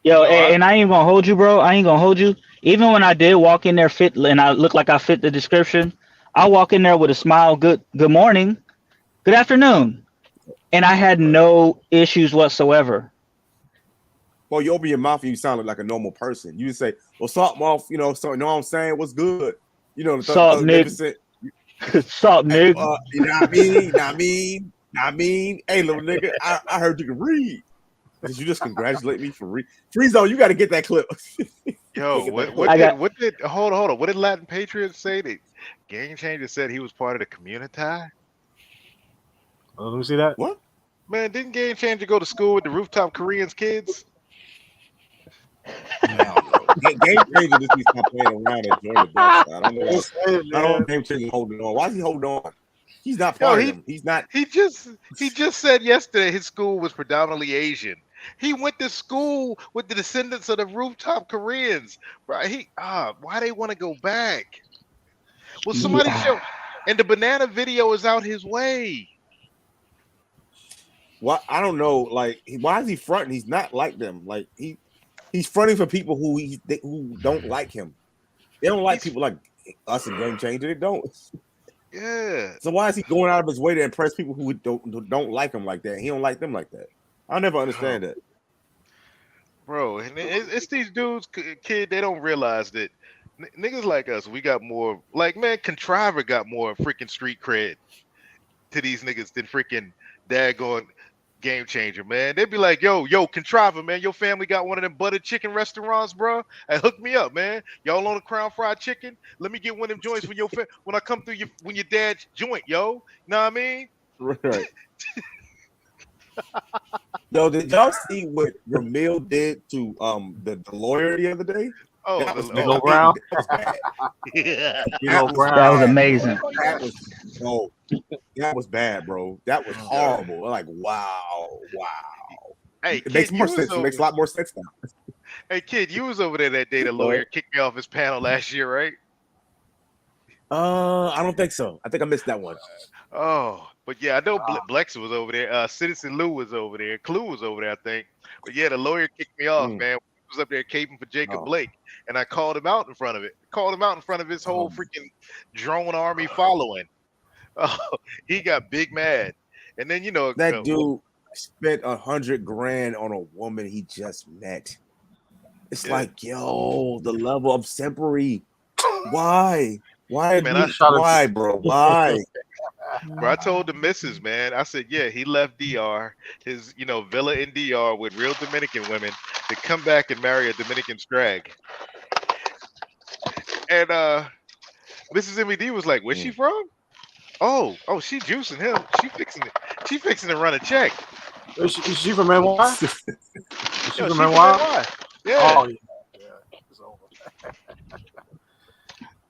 yo, No, I and I ain't gonna hold you, bro. I ain't gonna hold you. Even when I did walk in there fit, and I look like I fit the description, I walk in there with a smile. Good morning, good afternoon, and I had no issues whatsoever. Well, you open your mouth and you sound like a normal person. You say, "Well, salt off," so you know what I'm saying? What's good? The Salt thug nig, magnificent. salt nig. You know what I mean? You know what I mean? You know what I mean? Hey, little nigga, I heard you can read. Did you just congratulate me for read? Free Zone, you got to get that clip. yo, Get that what clip. I got. what did hold on, hold on. What did Latin Patriots say? That Game Changer said he was part of the community. Let me see that. What? Man, didn't Game Changer go to school with the rooftop Koreans kids? Hell no. Game Changer just needs to stop playing around and join the dark side. I don't know why. I don't know Game Changer holding on. Why is he holding on? He's not Yo, part of them. He's not. he just said yesterday his school was predominantly Asian. He went to school with the descendants of the rooftop Koreans. Right? Why they want to go back? Well, somebody Yeah, show, and the banana video is out his way. What? I don't know. Like, why is he fronting? He's not like them. Like he's fronting for people who don't like him. They don't like He's people like us and Game Changer. They don't. yeah, So why is he going out of his way to impress people who don't like him like that? He don't like them like that. I'll never understand that. bro. And it's these dudes, kid. They don't realize that niggas like us, we got more. Like man, Contriver got more freaking street cred to these niggas than freaking daggone Game Changer, man. They'd be like, yo, Contriver, man, your family got one of them buttered chicken restaurants, bro. Hey, hook me up, man. Y'all on the Crown Fried Chicken? Let me get one of them joints when I come through when your dad's joint, yo. You know what I mean? Right. Yo, did y'all see what Ramil did to the lawyer the other day? Oh, That was the, bad. D'Lo I mean, Brown. that was bad. yeah. D'Lo That was Brown. that was bad, amazing. bro. That was bad, bro. That was horrible. Like, wow. Hey, It kid, makes more you was sense. It makes a lot more sense now. Hey, kid, you was over there that day. The lawyer kicked me off his panel last year, right? I don't think so. I think I missed that one. Oh, but yeah, I know Blex was over there. Citizen Lou was over there. Clue was over there, I think. But yeah, the lawyer kicked me off, man. He was up there caping for Jacob Oh. Blake, and I called him out in front of it. Called him out in front of his whole freaking drone army following. Oh, he got big mad, and then That dude spent $100,000 on a woman he just met. It's Yeah. like, yo, the level of simpery. Why? Why, Man, why, bro? Why? Bro, I told the missus, man. I said, yeah, he left DR, his villa in DR with real Dominican women to come back and marry a Dominican scrag. And Mrs. MED was like, where's she from? Oh, she juicing him. She fixing to run a check. Is she from NY? Is she Yo, from she NY? from NY. Yeah. Oh, yeah. It's over.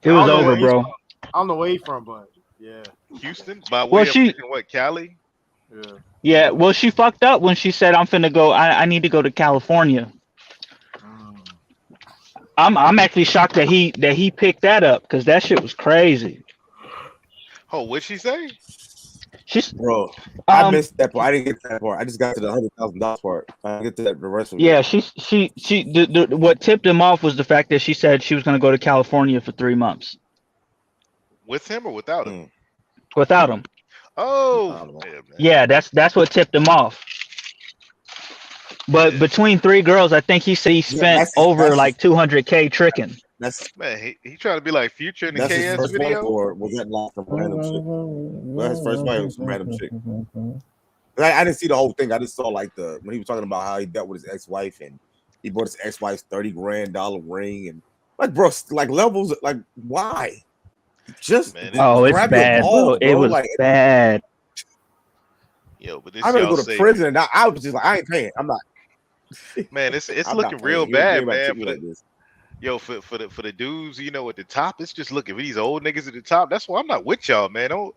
It was over, bro. I don't know where he's from, but yeah. Houston, by way Well, of she what, Cali? Yeah, well, she fucked up when she said, "I'm finna go. I need to go to California." I'm actually shocked that he picked that up because that shit was crazy. Oh, what'd she say? She's Bro, I um missed that part. I didn't get to that part. I just got to the $100,000 part. I didn't get to the rest of it. yeah, what tipped him off was the fact that she said she was gonna go to California for 3 months With him or without him? Mm. without him. Oh, I don't know. yeah, man. Yeah, that's what tipped him off. But Yeah. between three girls, I think he said he Yeah, spent over like 200K tricking. that's Man, he trying to be like Future in the that's his KS first wife, video. or was that like some random shit? Well, his first wife was some random chick. I didn't see the whole thing. I just saw like when he was talking about how he dealt with his ex-wife and he bought his ex-wife's $30,000 ring and like, bro, like levels, like why? Just Man, Oh, it's grab your bad, bro. balls, It bro. was Like bad. yo, but this I'm gonna y'all go to say, prison, and I was just like, I ain't paying. I'm not. man, it's I'm not looking real paying. You bad, ain't about to man. treat me like this. Yo, for the dudes, you know, at the top, it's just looking for these old niggas at the top. That's why I'm not with y'all, man. Don't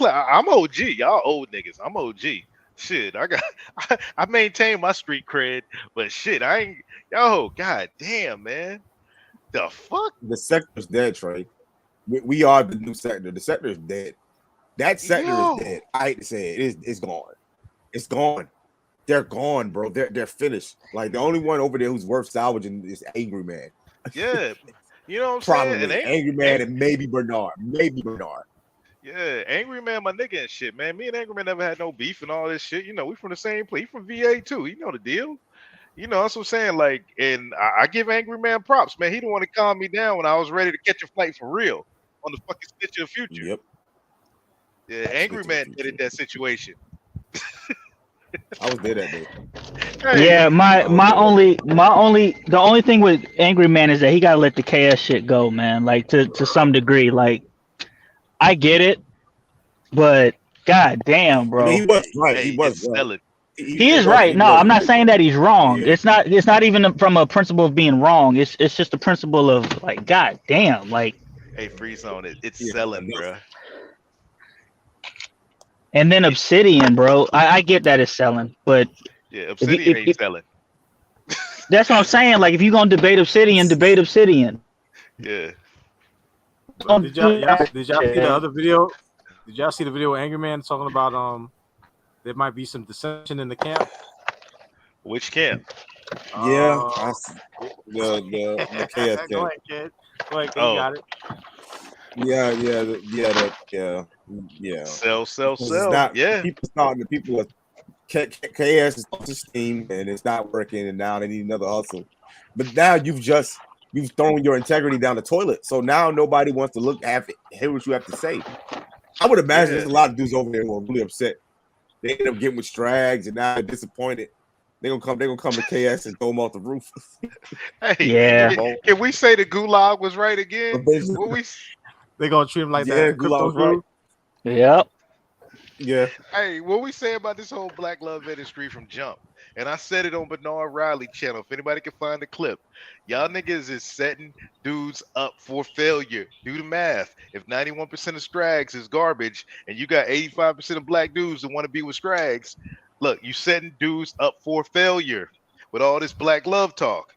I'm OG. Y'all old niggas. I'm OG. Shit, I maintain my street cred, but shit, I ain't. Yo, god damn, man. The fuck? The sector's dead, Trey. We are the new sector. The sector is dead. That sector is Yo. dead. I hate to say it. It's gone. It's gone. They're gone, bro. They're finished. Like the only one over there who's worth salvaging is Angry Man. Yeah. You know what I'm saying? Probably Angry Man and maybe Bernard. Maybe Bernard. Yeah, Angry Man, my nigga and shit, man. Me and Angry Man never had no beef and all this shit. You know, we from the same place. He from VA too. You know the deal. You know, that's what I'm saying. Like, and I give Angry Man props, man. He didn't want to calm me down when I was ready to catch a flight for real on the fucking Stitch of the Future. Yep. Yeah, Angry Man did it that situation. I was there that day. Hey, Yeah, the only thing with Angry Man is that he gotta let the KS shit go, man. Like to some degree. Like I get it, but god damn, I bro. mean, he was right. hey, He was it's right. selling. He is right. No, I'm not saying that he's wrong. Yeah. It's not even from a principle of being wrong. It's just a principle of like god damn, like. Hey, freeze on it. It's Yeah, selling, enough. bruh. And then Obsidian, bro. I get that it's selling, but Yeah, Obsidian ain't selling. that's what I'm saying. Like if you're gonna debate Obsidian, debate Obsidian. Yeah. But did y'all see the other video? Did y'all see the video of Angry Man talking about there might be some dissension in the camp? Which camp? Yeah, the KS camp. Go ahead, kid. Go ahead, kid. Oh. You got it. Yeah. Sell. Yeah. People are KS is off the steam and it's not working, and now they need another hustle. But now you've thrown your integrity down the toilet. So now nobody wants to hear what you have to say. I would imagine there's a lot of dudes over there who are really upset. They end up getting with Strags and now they're disappointed. They're gonna come to KS and throw them off the roof. Hey, yeah. Can we say the Gulag was right again? They're gonna treat him like yeah, that crypto Gulag, dude. Yep. Yeah. Hey, what we say about this whole Black Love industry from jump? And I said it on Bernard Riley channel. If anybody can find the clip, y'all niggas is setting dudes up for failure. Do the math. If 91% of Strags is garbage, and you got 85% of black dudes that want to be with Strags, look, you setting dudes up for failure with all this Black Love talk.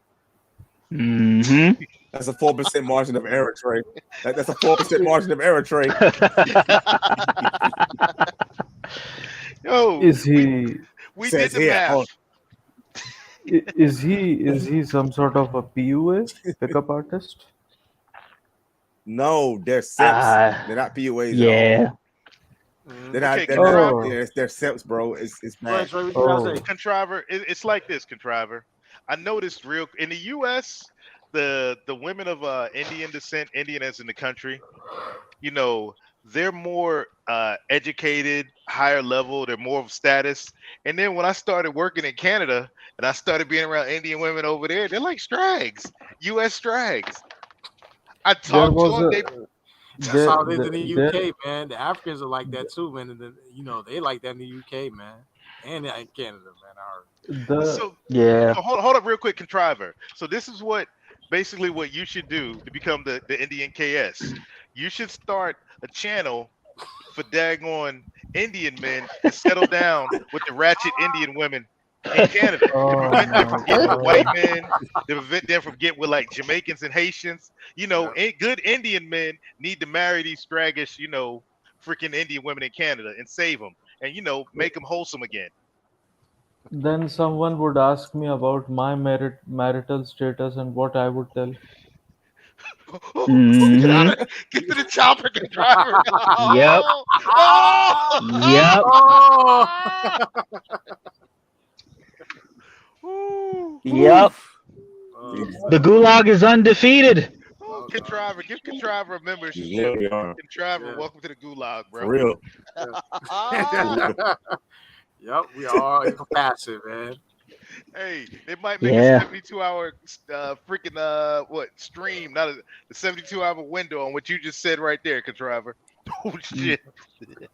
Mm-hmm. That's a 4% margin of error, Trey. That's a 4% margin of error, Trey. Yo, Is he we did the math. is he some sort of a PUA pickup artist? No, they're simps. They're not PUAs Yeah. at all. They're not. Okay, They're simps, bro. It's bad. Contriver. It's like this, Contriver. I noticed in the U.S. the women of Indian descent, Indian as in the country, you know, they're more educated, higher level. They're more of status. And then when I started working in Canada and I started being around Indian women over there, they're like Strags, U.S. Strags. I talked to them. That's how it is in the UK, man. The Africans are like that too, man. And they like that in the UK, man, and in Canada, man. So hold up real quick, Contriver. So this is what you should do to become the Indian KS. You should start a channel for daggone Indian men to settle down with the ratchet Indian women in Canada to Oh prevent them my from getting with white God. men, to prevent them from getting with like Jamaicans and Haitians. Yeah. Good Indian men need to marry these straggish, freaking Indian women in Canada and save them and, make them wholesome again. Then someone would ask me about my marital status and what I would tell. Get out Hmm. of get to the chopper, get driver. Yep. Oh, oh, Yep. Oh, Ooh. Yep. oh Jesus. The man. gulag is undefeated. Oh, Oh god. contriver, give contriver a You membership. literally are. Contriver, Yeah. welcome to the gulag, For bro. real. For Yeah. Ah, real. Yep, we are incapacitated, man. hey, they might make a Yeah. 72-hour freaking what stream, not the 72-hour window on what you just said right there, contriver. Oh Mm. shit.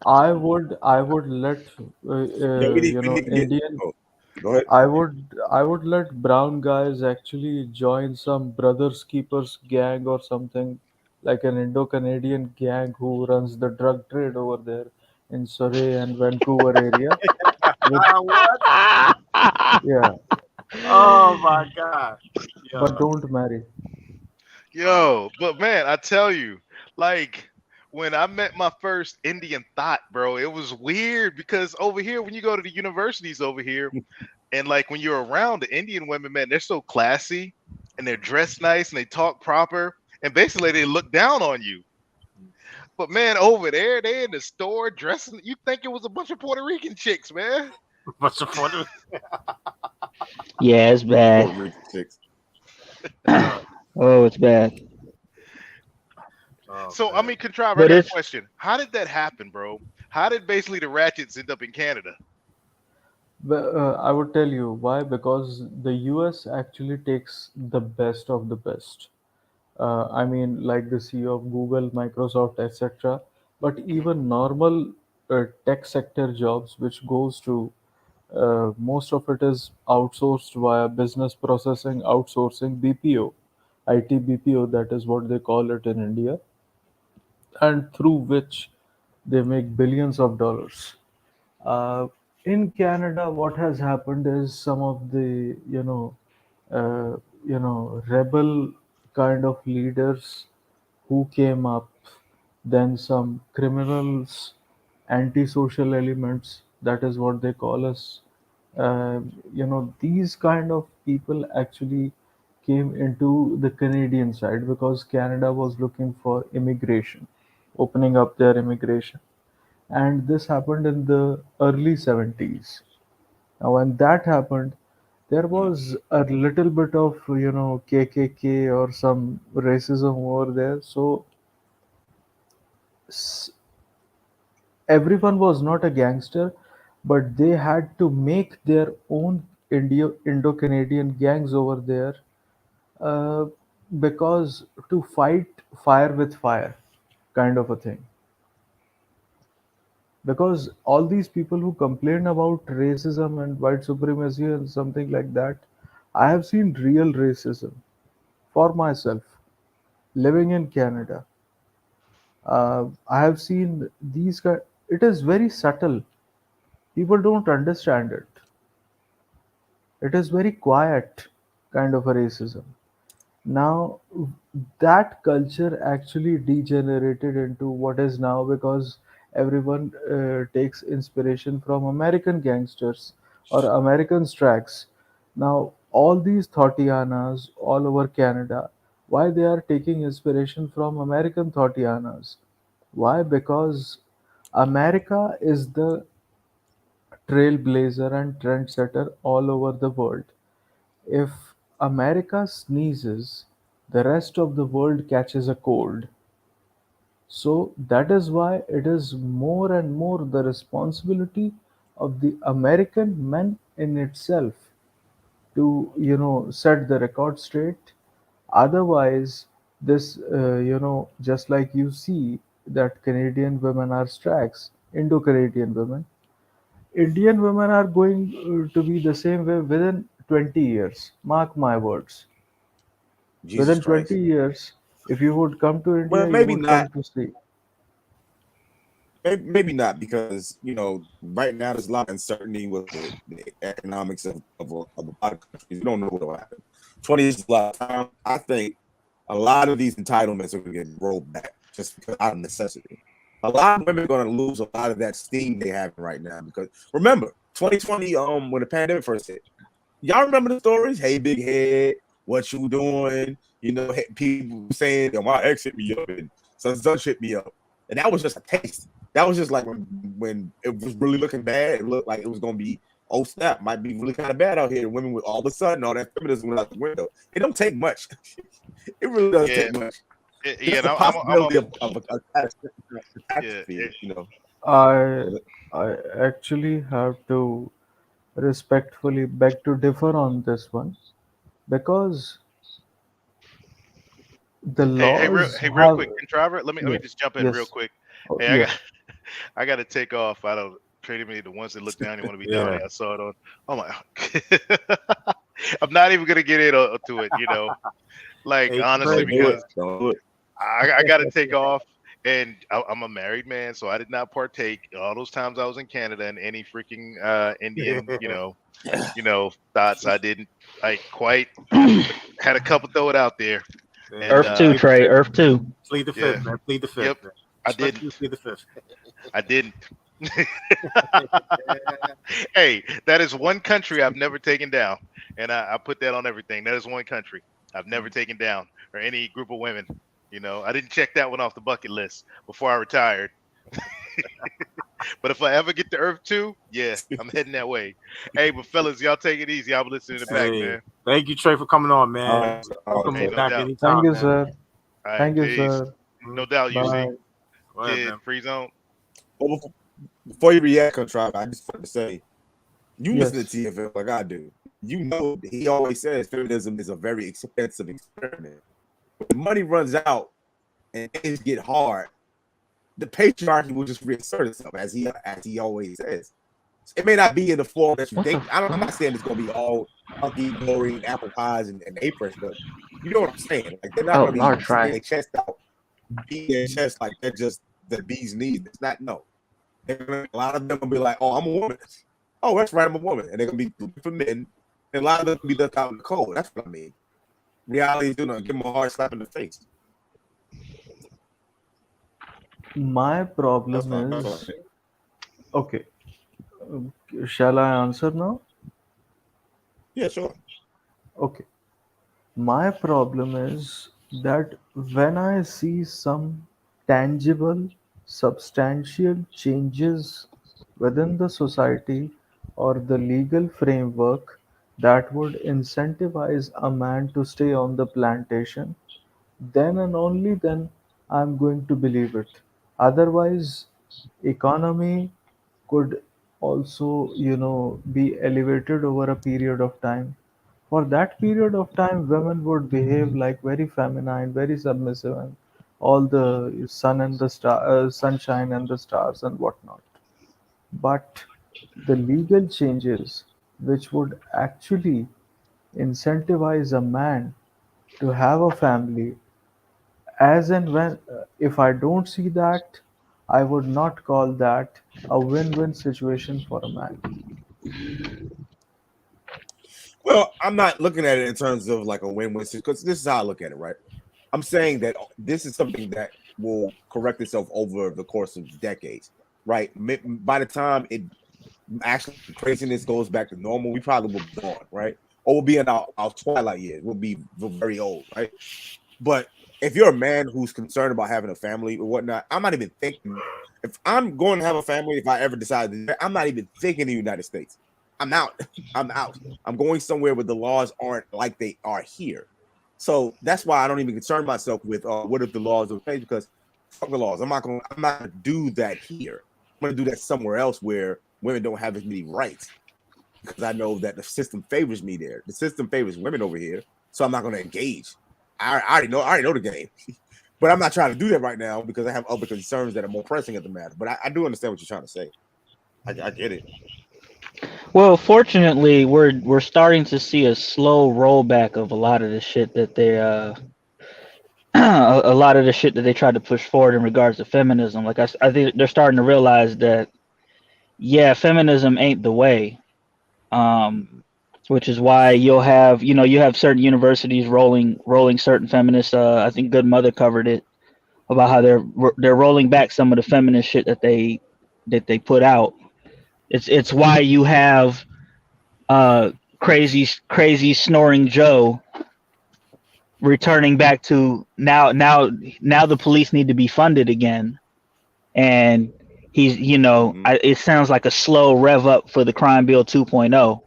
I would let Yeah, we need to get. Indian. Oh, go ahead. I would let brown guys actually join some brothers keepers gang or something, like an Indo-Canadian gang who runs the drug trade over there in Surrey and Vancouver area. With What? Yeah, Oh my god. but Yeah. don't marry. Yo, but man, I tell you, like when I met my first Indian thought, bro, it was weird because over here, when you go to the universities over here, and like when you're around the Indian women, man, they're so classy and they're dressed nice and they talk proper, and basically they look down on you. But man, over there, they in the store dressing, you think it was a bunch of Puerto Rican chicks, man. What's the point of Yeah, it's bad. Puerto Rican chicks. uh, Oh, it's bad. oh So I man. mean, Contrive, I But got a it's question. How did that happen, bro? How did basically the Ratchets end up in Canada? But I would tell you why, because the US actually takes the best of the best. I mean, like the CEO of Google, Microsoft, etc. But even normal tech sector jobs, which goes to most of it is outsourced via business processing outsourcing BPO, IT BPO, that is what they call it in India, and through which they make billions of dollars. Uh, in Canada, what has happened is some of the uh, rebel kind of leaders who came up, then some criminals, antisocial elements. That is what they call us. These kind of people actually came into the Canadian side because Canada was looking for immigration, opening up their immigration, and this happened in the early 70s. Now, when that happened, there Mm. was a little bit of KKK or some racism over there. So s- everyone was not a gangster, but they had to make their own Indo-Canadian gangs over there, uh, because to fight fire with fire, kind of a thing. Because all these people who complain about racism and white supremacy and something like that, I have seen real racism for myself living in Canada. I have seen these it is very subtle. People don't understand it. It is very quiet kind of a racism. Now, that culture actually degenerated into what is now, because everyone takes inspiration from American gangsters or American tracks. Now, all these Thotianas all over Canada, why they are taking inspiration from American Thotianas? Why? Because America is the trailblazer and trendsetter all over the world. If America sneezes, the rest of the world catches a cold. So that is why it is more and more the responsibility of the American men in itself to set the record straight. Otherwise, this just like you see that Canadian women are stracks, Indo-Canadian women, Indian women are going to be the same way within 20 years. Mark my words. Jesus Within Christ. 20 years, if you would come to Well, India, you maybe would not. come to see. Maybe not, because right now there's a lot of uncertainty with the economics of a lot of countries. We don't know what will happen. 20 years is a lot of time. I think a lot of these entitlements are going to get rolled back just because out of necessity. A lot of women are going to lose a lot of that steam they have right now, because remember 2020, when the pandemic first hit, y'all remember the stories? Hey, big head, what you doing? People saying, "Yo, my ex hit me up and such hit me up," and that was just a taste. That was just like when it was really looking bad. It looked like it was gonna be, oh snap, might be really kind of bad out here. Women with all of a sudden all that feminism went out the window. It don't take much. It really doesn't Yeah, take much. yeah. Just And the I'm a possibility of a catastrophe, yeah. I I actually have to respectfully beg to differ on this one because the laws Real have quick, Contriver. Let me yes, just jump in real yes, quick. oh, Hey, yeah. I got to take off. I don't trading me the ones that look down. You want to be down Yeah. there. I saw it on. Oh my. I'm not even gonna get into it. Like Hey, honestly, Trey. Don't do it. because Don't do it. I got to take off, and I'm a married man, so I did not partake all those times I was in Canada in any freaking Indian, thoughts. I didn't like quite. Had a couple throw it out there, and Earth two, Plead the Trey. fifth. Earth two. Plead the yeah, fifth, man. Plead the yep, fifth, man. I didn't. Respectfully plead the fifth. I didn't. Hey, that is one country I've never taken down, and I put that on everything. That is one country I've never taken down, or any group of women. I didn't check that one off the bucket list before I retired. But if I ever get to Earth 2, yeah, I'm heading that way. Hey, but fellas, y'all take it easy. I'll listen in the back, Hey, man. thank you, Trey, for coming on, All man. right. All right, Welcome Hey, so, no back doubt. Thank anytime, you, man. sir. All right, Thank you, peace. sir. No doubt, UC. Bye. Go ahead, Kid, man. free zone. well, before you react, Contrive, I just want to say, you listen to Yes. TFL like I do. He always says feminism is a very expensive experiment. When the money runs out and things get hard, the patriarchy will just reassert itself, as he always says. It may not be in the form that you What the think. I'm not fuck? saying it's gonna be all hunky dory and apple pies and aprons, but you know what I'm saying. Like, they're not Oh, gonna be large sticking fry. their chest out, beating their chest like they're just the bee's knees. It's not, no. A lot of them will be like, "Oh, I'm a woman. Oh, that's right, I'm a woman," and they're gonna be looking for men. And a lot of them will be left out in the cold. That's what I mean. Reality is gonna give them a hard slap in the face. My That's problem fine. That's all is right. okay. Shall I answer now? Yeah, sure. Okay. My problem is that when I see some tangible, substantial changes within the society or the legal framework that would incentivize a man to stay on the plantation, then and only then I'm going to believe it. Otherwise, economy could also, be elevated over a period of time. For that period of time, women would behave like very feminine, very submissive, and all the sunshine and the stars and whatnot. But the legal changes, which would actually incentivize a man to have a family, as and when, if I don't see that, I would not call that a win-win situation for a man. Well, I'm not looking at it in terms of like a win-win, because this is how I look at it, right? I'm saying that this is something that will correct itself over the course of decades, right? By the time it actually craziness goes back to normal, we probably will be gone, right? Or we'll be in our twilight years. We'll be very old, right? But if you're a man who's concerned about having a family or whatnot, I'm not even thinking. If I'm going to have a family, if I ever decide to do that, I'm not even thinking the United States. I'm out. I'm out. I'm going somewhere where the laws aren't like they are here. So that's why I don't even concern myself with what if the laws will change, because fuck the laws. I'm not gonna do that here. I'm gonna do that somewhere else where women don't have as many rights, because I know that the system favors me there. The system favors women over here, so I'm not gonna engage. I already know the game. But I'm not trying to do that right now because I have other concerns that are more pressing at the matter. But I do understand what you're trying to say. I get it. Well, fortunately, we're starting to see a slow rollback of a lot of the shit that a lot of the shit that they tried to push forward in regards to feminism. Like I think they're starting to realize that yeah, feminism ain't the way. Um, Mhm. which is why you'll have you have certain universities rolling certain feminists. I think Good Mother covered it about how they're rolling back some of the feminist shit that they put out. It's why you have crazy snoring Joe returning back to now the police need to be funded again, and he's Mhm. it sounds like a slow rev up for the crime bill 2.0.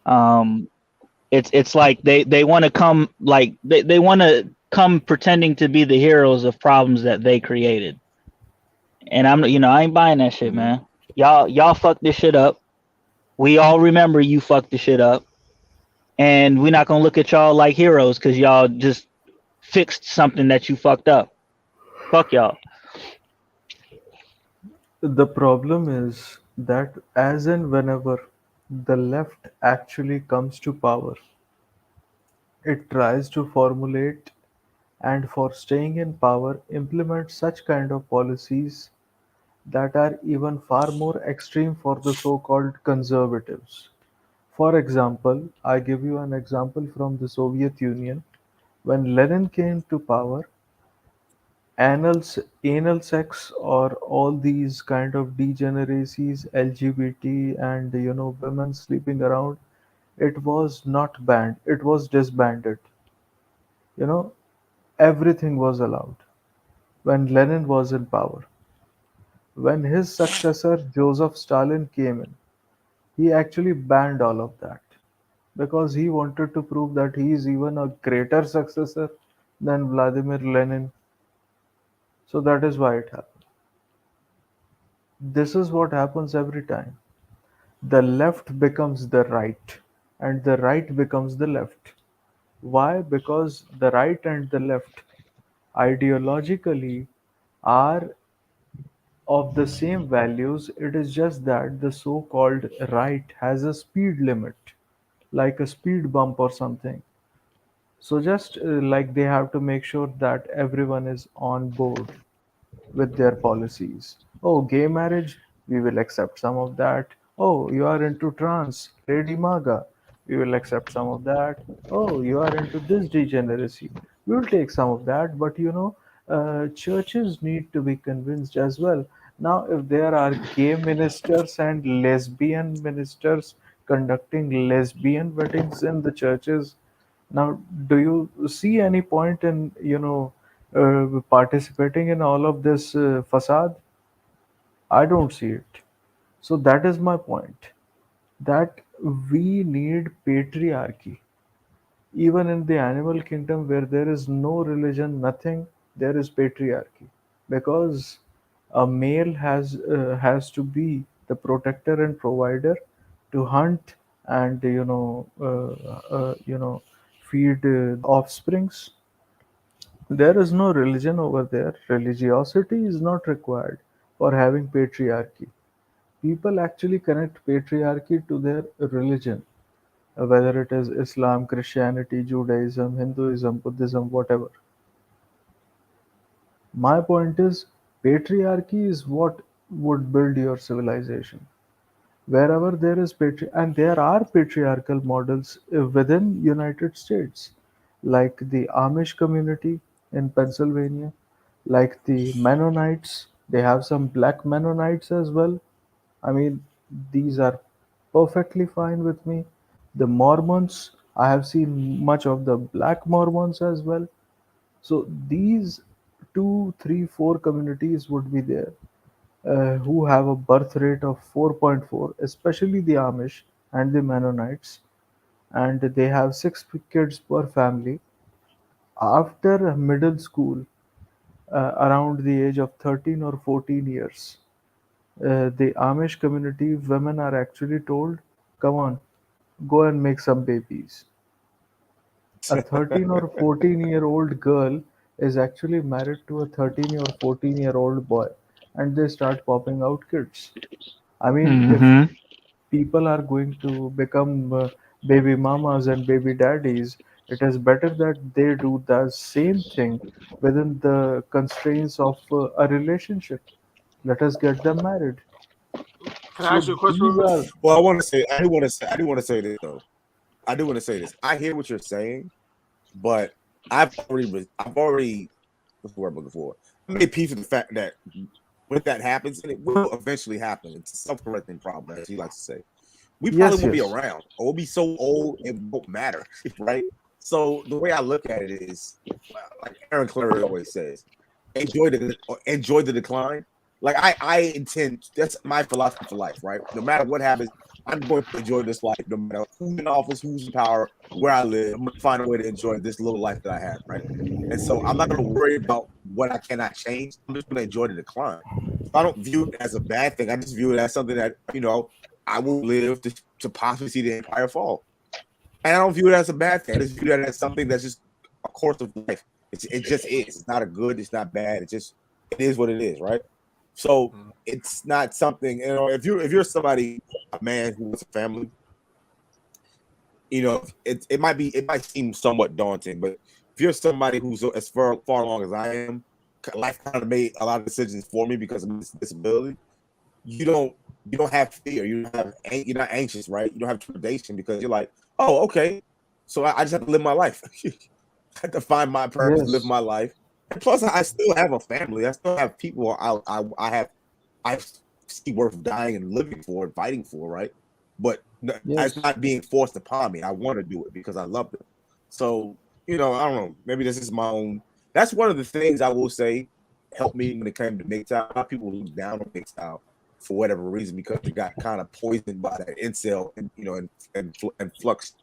um it's like they want to come like they want to come pretending to be the heroes of problems that they created, and I ain't buying that shit, Mhm. man. Y'all fucked this shit up. We all remember you fucked the shit up, and we're not gonna look at y'all like heroes because y'all just fixed something that you fucked up. Fuck y'all. The problem is that as and whenever the left actually comes to power, it tries to formulate and for staying in power implement such kind of policies that are even far more extreme for the so-called conservatives. For example, I give you an example from the Soviet Union. When Lenin came to power, anal sex or all these kind of degeneracies, LGBT and women sleeping around, it was not banned. It was disbanded. You know, everything was allowed when Lenin was in power. When his successor Joseph Stalin came in, he actually banned all of that because he wanted to prove that he is even a greater successor than Vladimir Lenin. So that is why it happened. This is what happens every time. The left becomes the right, and the right becomes the left. Why? Because the right and the left ideologically are of the same values. It is just that the so called right has a speed limit, like a speed bump or something. So, just like they have to make sure that everyone is on board with their policies. Oh, gay marriage, we will accept some of that. Oh, you are into trans, Lady Maga, we will accept some of that. Oh, you are into this degeneracy, we will take some of that. But churches need to be convinced as well. Now, if there are gay ministers and lesbian ministers conducting lesbian weddings in the churches, now, do you see any point in participating in all of this facade? I don't see it. So that is my point. That we need patriarchy. Even in the animal kingdom, where there is no religion, nothing, there is patriarchy, because a male has to be the protector and provider to hunt and feed the offsprings. There is no religion over there. Religiosity is not required for having patriarchy. People actually connect patriarchy to their religion, whether it is Islam, Christianity, Judaism, Hinduism, Buddhism, whatever. My point is, patriarchy is what would build your civilization. Wherever there is and there are patriarchal models within United States, like the Amish community in Pennsylvania, like the Mennonites. They have some black Mennonites as well. I mean, these are perfectly fine with me. The Mormons, I have seen much of the black Mormons as well. So these two, three, four communities would be there who have a birth rate of 4.4, especially the Amish and the Mennonites, and they have six kids per family. After middle school, around the age of 13 or 14 years, the Amish community women are actually told, come on, go and make some babies. A 13 or 14-year-old girl is actually married to a 13 or 14-year-old boy, and they start popping out kids. I mean, if Hmm. people are going to become baby mamas and baby daddies, It is better that they do the same thing within the constraints of a relationship. Let us get them married. Can I So ask you a question these real quick? are Well, I do want to say this though. I do want to say this. I hear what you're saying, but I've already what's the word I'm looking for? I made peace with the fact that when that happens, and it will eventually happen, it's a self-correcting problem, as he likes to say. We probably yes, won't be yes, around, or we'll be so old it won't matter, right? So the way I look at it is, like Aaron Clary always says, enjoy the decline. Like I intend, that's my philosophy for life, right? No matter what happens, I'm going to enjoy this life, no matter who's in office, who's in power, where I live. I'm going to find a way to enjoy this little life that I have, right? And so I'm not going to worry about what I cannot change. I'm just going to enjoy the decline. So I don't view it as a bad thing. I just view it as something that I will live to possibly see the empire fall. And I don't view it as a bad thing. I just view that as something that's just a course of life. It just is. It's not a good. It's not bad. It is what it is, right? So it's not something. If you're somebody, a man who wants a family, it might seem somewhat daunting, but if you're somebody who's as far along as I am, life kind of made a lot of decisions for me because of this disability. You don't have fear. You're not anxious, right? You don't have trepidation because you're like, oh, okay. So I just have to live my life. I have to find my purpose, live yes, my life. And plus, I still have a family. I still have people I see worth dying and living for and fighting for, right? But it's yes. not being forced upon me. I want to do it because I love them. So, I don't know. Maybe this is my own. That's one of the things I will say helped me when it came to MGTOW. A lot of people look down on MGTOW for whatever reason because it got kind of poisoned by that incel and flux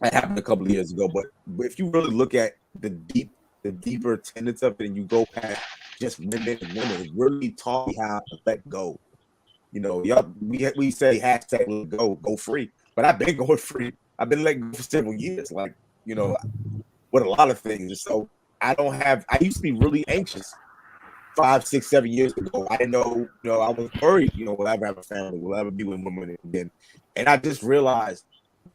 that happened a couple of years ago. But if you really look at the deeper tenets of it, and you go past just men and women, it really taught me how to let go. Y'all, we say hashtag let go free, but I've been going free. I've been letting go for several years, like with a lot of things. And so I used to be really anxious 5, 6, 7 years ago. I didn't know, I was worried, will I ever have a family? Will I ever be with women again? And I just realized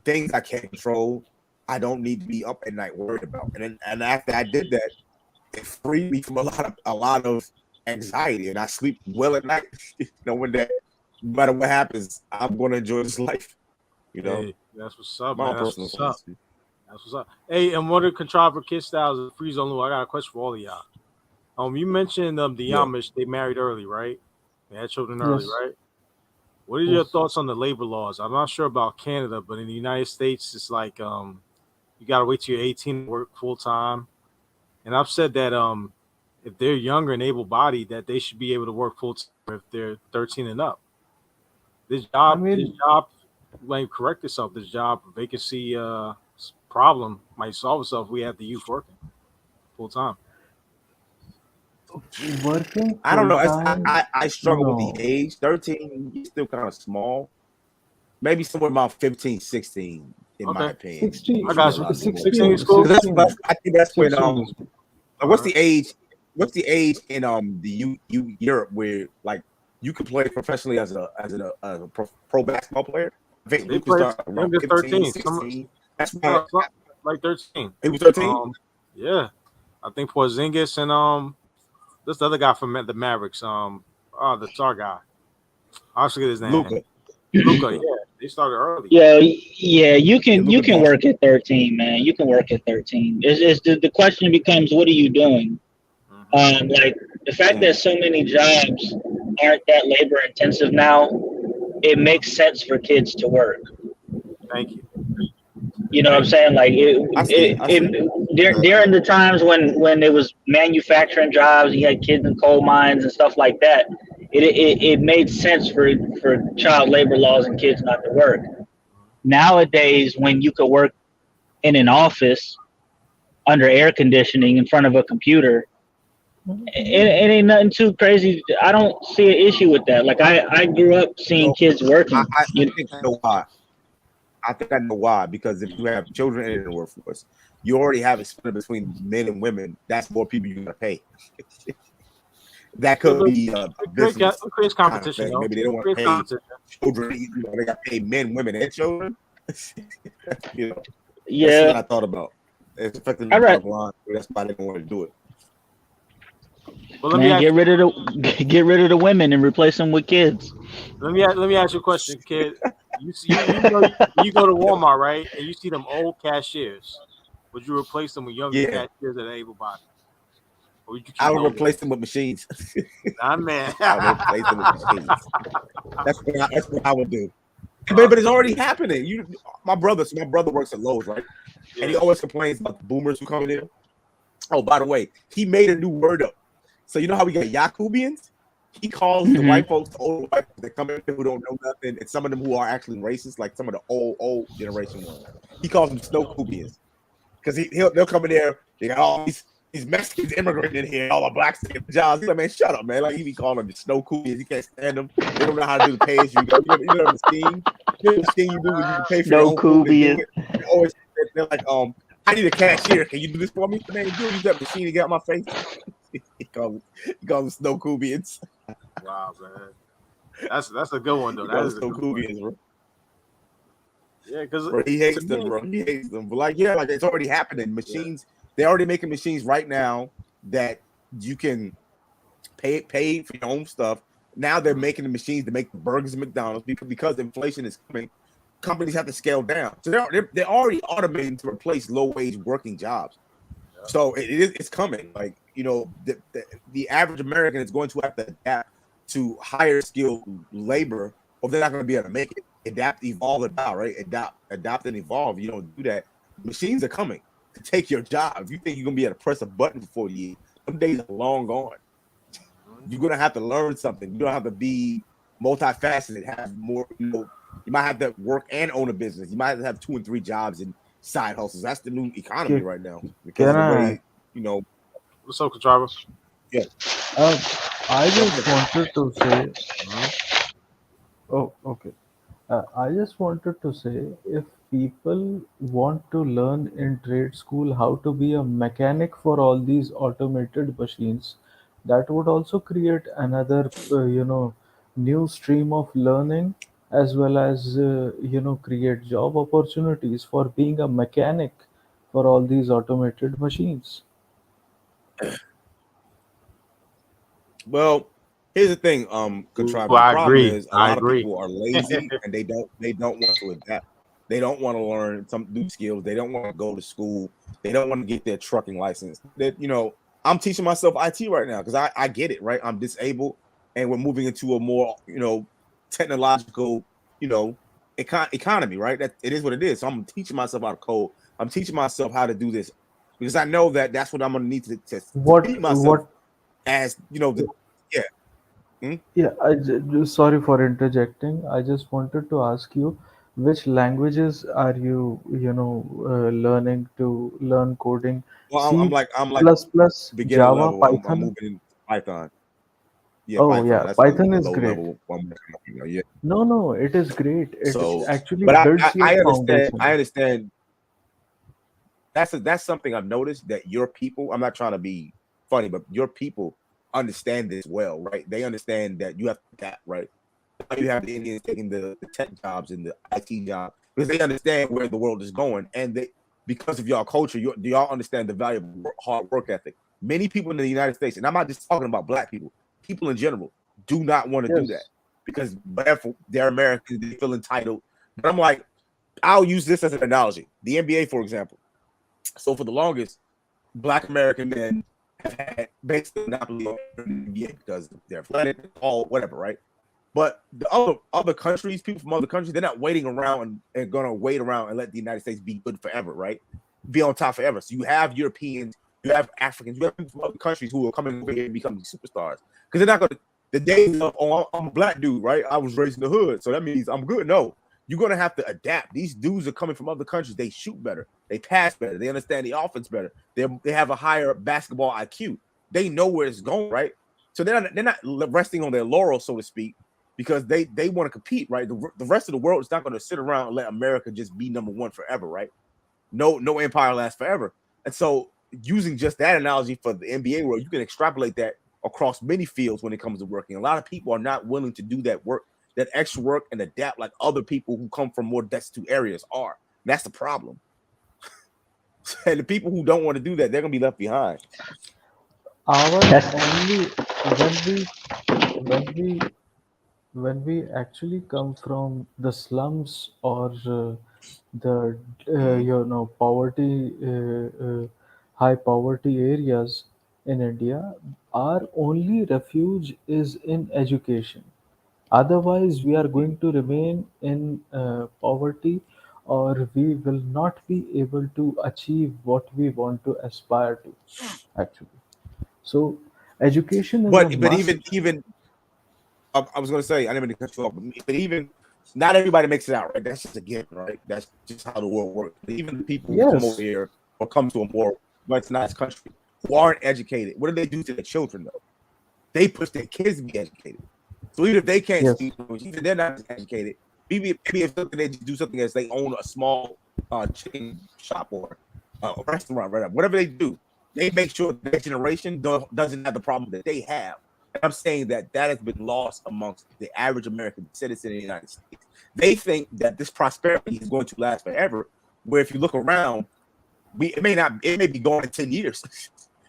things I can't control, I don't need to be up at night worried about. And after I did that, it freed me from a lot of anxiety, and I sleep well at night, knowing that no matter what happens, I'm going to enjoy this life. Hey, that's what's up, My man. own That's personal what's up. philosophy. That's what's up. Hey, and what are contrived kid styles of free zone? I got a question for all of y'all. You mentioned the Yeah. Amish, they married early, right? They had children early, Yes, right? What are your yes. thoughts on the labor laws? I'm not sure about Canada, but in the United States, it's like you gotta wait till you're 18 to work full time. And I've said that if they're younger and able bodied, that they should be able to work full time if they're 13 and up. This I job mean, might correct itself. This job vacancy problem might solve itself if we have the youth working full time. working I don't full know. time, I struggle with the no. age. 13, you're still kind of small. Maybe somewhere about 15, 16, in my Okay, opinion. You I 16, should be got you. allowed to be working. 16 16, is cool. I think that's when 16 is All what's right. the age? What's the age in the Europe where like you can play professionally as a pro basketball player? I think They Luka play started around under 15, 13. Some 16. That's why like 13. he was 13. Yeah, I think Porzingis and this the other guy from the Mavericks. The star guy. I forget his name. Luka. Luca. Yeah, they started early. Yeah, yeah, you Yeah, can Luka work Doncic. at 13, man. You can work at 13. It's the question becomes, what are you doing? Like the fact that so many jobs aren't that labor intensive now, it makes sense for kids to work. Thank you. You know what I'm Thank you. saying? Like I see it. during the times when it was manufacturing jobs, you had kids in coal mines and stuff like that. It made sense for child labor laws and kids not to work. Nowadays, when you could work in an office under air conditioning in front of a computer, it ain't nothing too crazy. I don't see an issue with that. Like I grew up seeing kids working. I think I know why. I think I know why. Because if you have children in the workforce, you already have a split between men and women. That's more people you're gonna pay. That Yeah, could but be a it business creates kind of competition, thing. though. Maybe they don't It want to creates pay competition. children. They got to pay men, women, and children. you know, That's what Yeah, I thought about. It's affecting the all right, bottom line. That's why they don't want to do it. But let me man. ask Get rid of the women and replace them with kids. let me ask you a question, kid. When you go to Walmart, right, and you see them old cashiers, would you replace them with younger Yeah, cashiers that are able bodied, or would you I keep would those? replace them with machines. Nah, man. I would replace them with machines. That's what I would do. But Okay. it's already happening. My brother works at Lowe's, right? And he Yeah. always complains about the boomers who come in there. Oh, by the way, he made a new word up. So you know how we got Yakubians? He calls the Hmm. white folks, the older white folks that come in who don't know nothing, and some of them who are actually racist, like some of the old generation ones. He calls them snow Cubians because they'll come in there. They got all these Mexicans immigrating in here, all the blacks taking jobs. He's like, man, shut up, man. Like he be calling them the snow Cubians. He can't stand them. They don't know how to do the pay as you go. You know the scheme. You know the scheme you do when you can pay for your No own food and do Kubian. it. They always they're like, I need a cashier. Can you do this for me? Man, you use that machine to get out my face. he calls them snow Cubians. Wow, man. That's a good one though. He That calls is a them good snow one. Cubians, bro. Yeah, because Bro, he to hates them, me, bro. He hates them. But like, yeah, like it's already happening. yeah. Machines, they're already making machines right now that you can pay for your own stuff. Now they're making the machines to make the burgers at McDonald's because inflation is coming. Companies have to scale down, so they're already automating to replace low wage working jobs. So it's coming. Like the average American is going to have to adapt to higher skilled labor, or they're not going to be able to make it. Adapt, evolve, adapt, right? Adapt and evolve. You don't do that. Machines are coming to take your job. If you think you're going to be able to press a button for 40 years, some days are long gone. You're going to have to learn something. You don't have to be multifaceted. Have more. You might have to work and own a business. You might have to have 2 and 3 jobs and side hustles. That's the new economy Ca- right now because Can of the I? way you know. What's up, Contriver? Yeah, Uh, I go just ahead, bro. wanted to say. Mhm. Oh, okay. I just wanted to say, if people want to learn in trade school how to be a mechanic for all these automated machines, that would also create another, new stream of learning, as well as, create job opportunities for being a mechanic for all these automated machines. Well, here's the thing, Ooh, Contriver. The I problem agree. is a I lot of agree. people are lazy and they don't want to adapt. They don't want to learn some new skills. They don't want to go to school. They don't want to get their trucking license. I'm teaching myself IT right now because I get it, right? I'm disabled and we're moving into a more, technological, you know, economy, right? That it is what it is. So I'm teaching myself how to code. I'm teaching myself how to do this because I know that that's what I'm going to need to feed myself What as yeah. Hmm? Yeah, sorry for interjecting. I just wanted to ask you, which languages are you, learning to learn coding? Well, I'm C, like plus plus, beginner Java, level. I'm Python. moving into Python. Yeah, Oh Python. yeah, That's the Python is low great. level one. Yeah. No, no, it is great. It So, actually but builds your I understand. foundation. I understand. That's something I've noticed that your people. I'm not trying to be funny, but your people understand this well, right? They understand that you have to adapt, right? You have the Indians taking the tech jobs and the IT job because they understand where the world is going, and they because of y'all culture, do y'all understand the value of hard work ethic? Many people in the United States, and I'm not just talking about black people, people in general, do not want to do that Yes. because therefore they're Americans, they feel entitled. But I'm like, I'll use this as an analogy. The NBA, for example. So for the longest, black American men have had basically a monopoly on the NBA because they're athletic, all whatever, right? But the other countries, people from other countries, they're not waiting around and gonna wait around and let the United States be good forever, right? Be on top forever. So you have Europeans, you have Africans, you have people from other countries who are coming over here and becoming superstars. Because they're not gonna the days of I'm a black dude, right? I was raised in the hood, so that means I'm good. No, you're gonna have to adapt. These dudes are coming from other countries. They shoot better, they pass better, they understand the offense better. They have a higher basketball IQ. They know where it's going, right? So they're not resting on their laurels, so to speak, because they want to compete, right? The rest of the world is not going to sit around and let America just be number one forever, right? No empire lasts forever. And so using just that analogy for the NBA world, you can extrapolate that across many fields when it comes to working. A lot of people are not willing to do that work, that extra work and adapt like other people who come from more destitute areas are. And that's the problem. And the people who don't want to do that, they're gonna be left behind. Our That's only when when we when we actually come from the slums or the Mhm. poverty high poverty areas in India, our only refuge is in education. Otherwise we are Mhm. going to remain in poverty, or we will not be able to achieve what we want to aspire to, actually. So education is a But must. even I was gonna say I didn't mean to cut you off, but even not everybody makes it out, right? That's just a given, right? That's just how the world works. But even the people who come over Yes, here or come to a more nice country who aren't educated, what do they do to their children though? They push their kids to be educated. So even if they can't yes. speak English, even they're not educated, maybe if something they just do something as they own a small chicken shop or a restaurant, right? Whatever they do, they make sure the next generation doesn't have the problem that they have. And I'm saying that that has been lost amongst the average American citizen in the United States. They think that this prosperity is going to last forever. Where if you look around, it may be going in 10 years.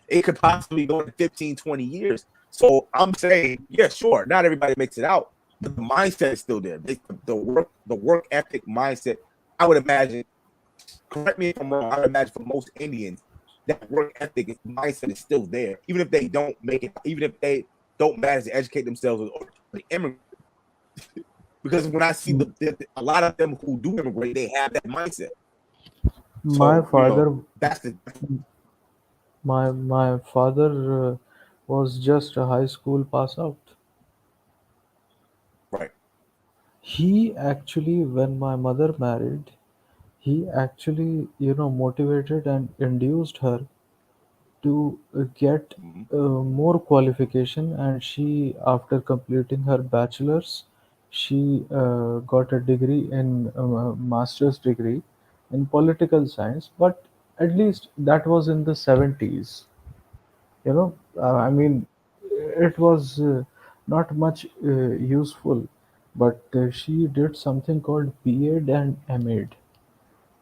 It could possibly go in 15, 20 years. So I'm saying, yeah, sure, not everybody makes it out, but the mindset is still there. The work ethic mindset, I would imagine, correct me if I'm wrong, I would imagine for most Indians, that work ethic mindset is still there, even if they don't make it, even if they don't manage to educate themselves or they immigrate. Because when I see a lot of them who do immigrate, they have that mindset. My So, father, that's the my father was just a high school pass out. right. He actually, when my mother married, he actually, motivated and induced her to get Mhm. more qualification. And she, after completing her bachelor's, she got a degree in master's degree in political science. But at least that was in the 70s. I Mhm. mean, it was not much useful, but she did something called B.Ed and M.Ed.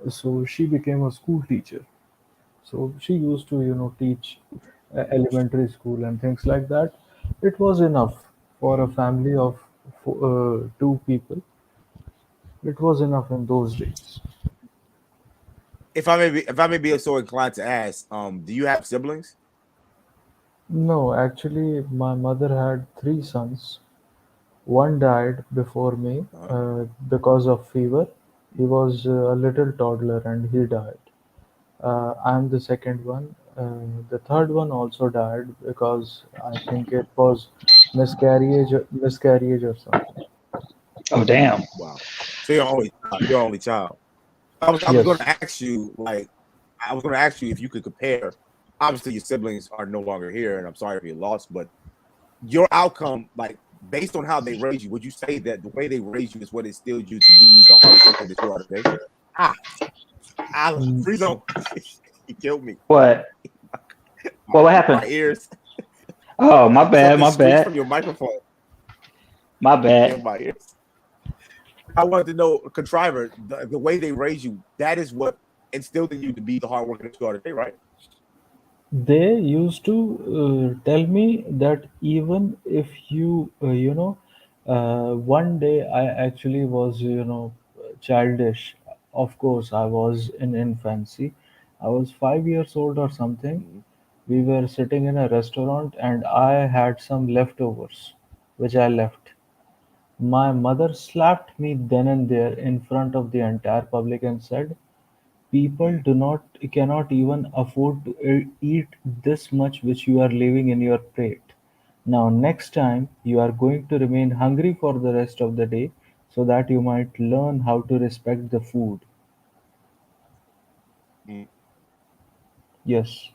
So she became a school teacher. So she used to, teach elementary school and things like that. It was enough for a Mhm. family of two people. It was enough in those days. If I may be so inclined to ask, do you have siblings? No, actually, my mother had three sons. One died before me Uh-huh. because of fever. He was a little toddler and he died. I'm the second one. The third one also died because I think it was miscarriage or something. oh damn. Wow. So you're only child. I was going Yes. to ask you, like, I was going to ask you if you could compare. Obviously, your siblings are no longer here, and I'm sorry for your loss. But your outcome, like, based on how they raised you, would you say that the way they raised you is what instilled you to be the hard worker that you are today? Ah, Mm, free zone. He killed me. What? What My happened? ears. Oh, my bad. Something My screeched bad. from your microphone. My Killed bad. my ears. I wanted to know, contriver, the way they raise you, that is what instilled in you to be the hard worker that you are today, right? They used to tell me that even if one day I actually was, childish. Of course, I was in infancy. I was 5 years old or something. Mhm. We were sitting in a restaurant and I had some leftovers, which I left. My mother slapped me then and there in front of the entire public and said, people Mhm. do not cannot even afford to eat this much which you are leaving in your plate. Now next time you are going to remain hungry for the rest of the day so that you might learn how to respect the food. Mhm. Yes.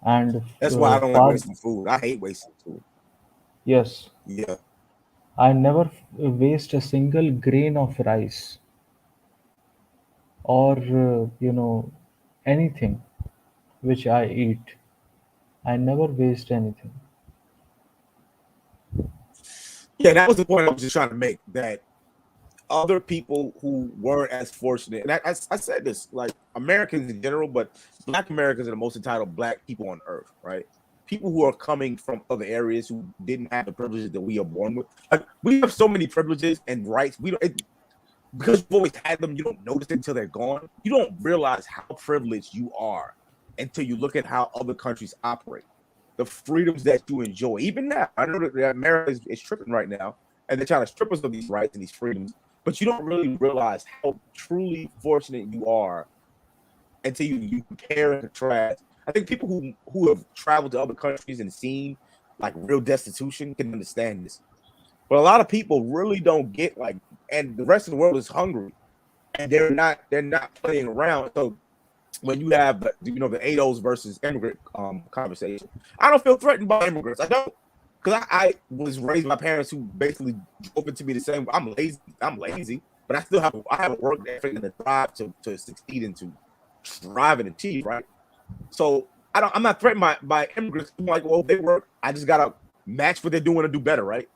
And That's why I don't like father, wasting food. I hate wasting food. yes, Yeah. I never waste a single grain of rice or anything which I eat. I never waste anything. Yeah, that was the point I was just trying to make. That other people who weren't as fortunate, and I said this, like Americans in general, but Black Americans are the most entitled Black people on earth, right? People who are coming from other areas who didn't have the privileges that we are born with. Like we have so many privileges and rights. We don't because you've always had them. You don't notice it until they're gone. You don't realize how privileged you are until you look at how other countries operate. The freedoms that you enjoy, even now. I know that America is tripping right now, and they're trying to strip us of these rights and these freedoms. But you don't really realize how truly fortunate you are until you compare and contrast. I think people who have traveled to other countries and seen like real destitution can understand this. But a lot of people really don't get like, and the rest of the world is hungry, and they're not playing around. So when you have the the ADOS versus immigrant conversation, I don't feel threatened by immigrants. I don't, because I was raised by parents who basically drove it to me the same. I'm lazy, but I have a work ethic and a drive to succeed and to strive and achieve. Right. So I'm not threatened by immigrants. I'm like, well, they work. I just gotta match what they're doing and do better. Right.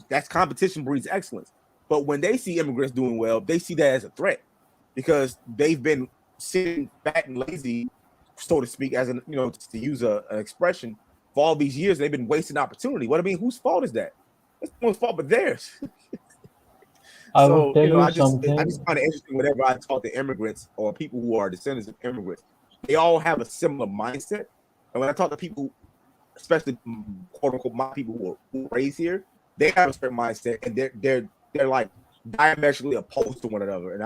That's competition breeds excellence. But when they see immigrants doing well, they see that as a threat because they've been sitting fat and lazy, so to speak, as an to use an expression, for all these years. They've been wasting opportunity. What I mean, whose fault is that? It's no one's fault but theirs. I would So tell you I just something. find it interesting whenever I talk to immigrants or people who are descendants of immigrants, they all have a similar mindset. And when I talk to people, especially quote unquote my people who were raised here, they have a certain mindset, and they're like diametrically opposed to one another. And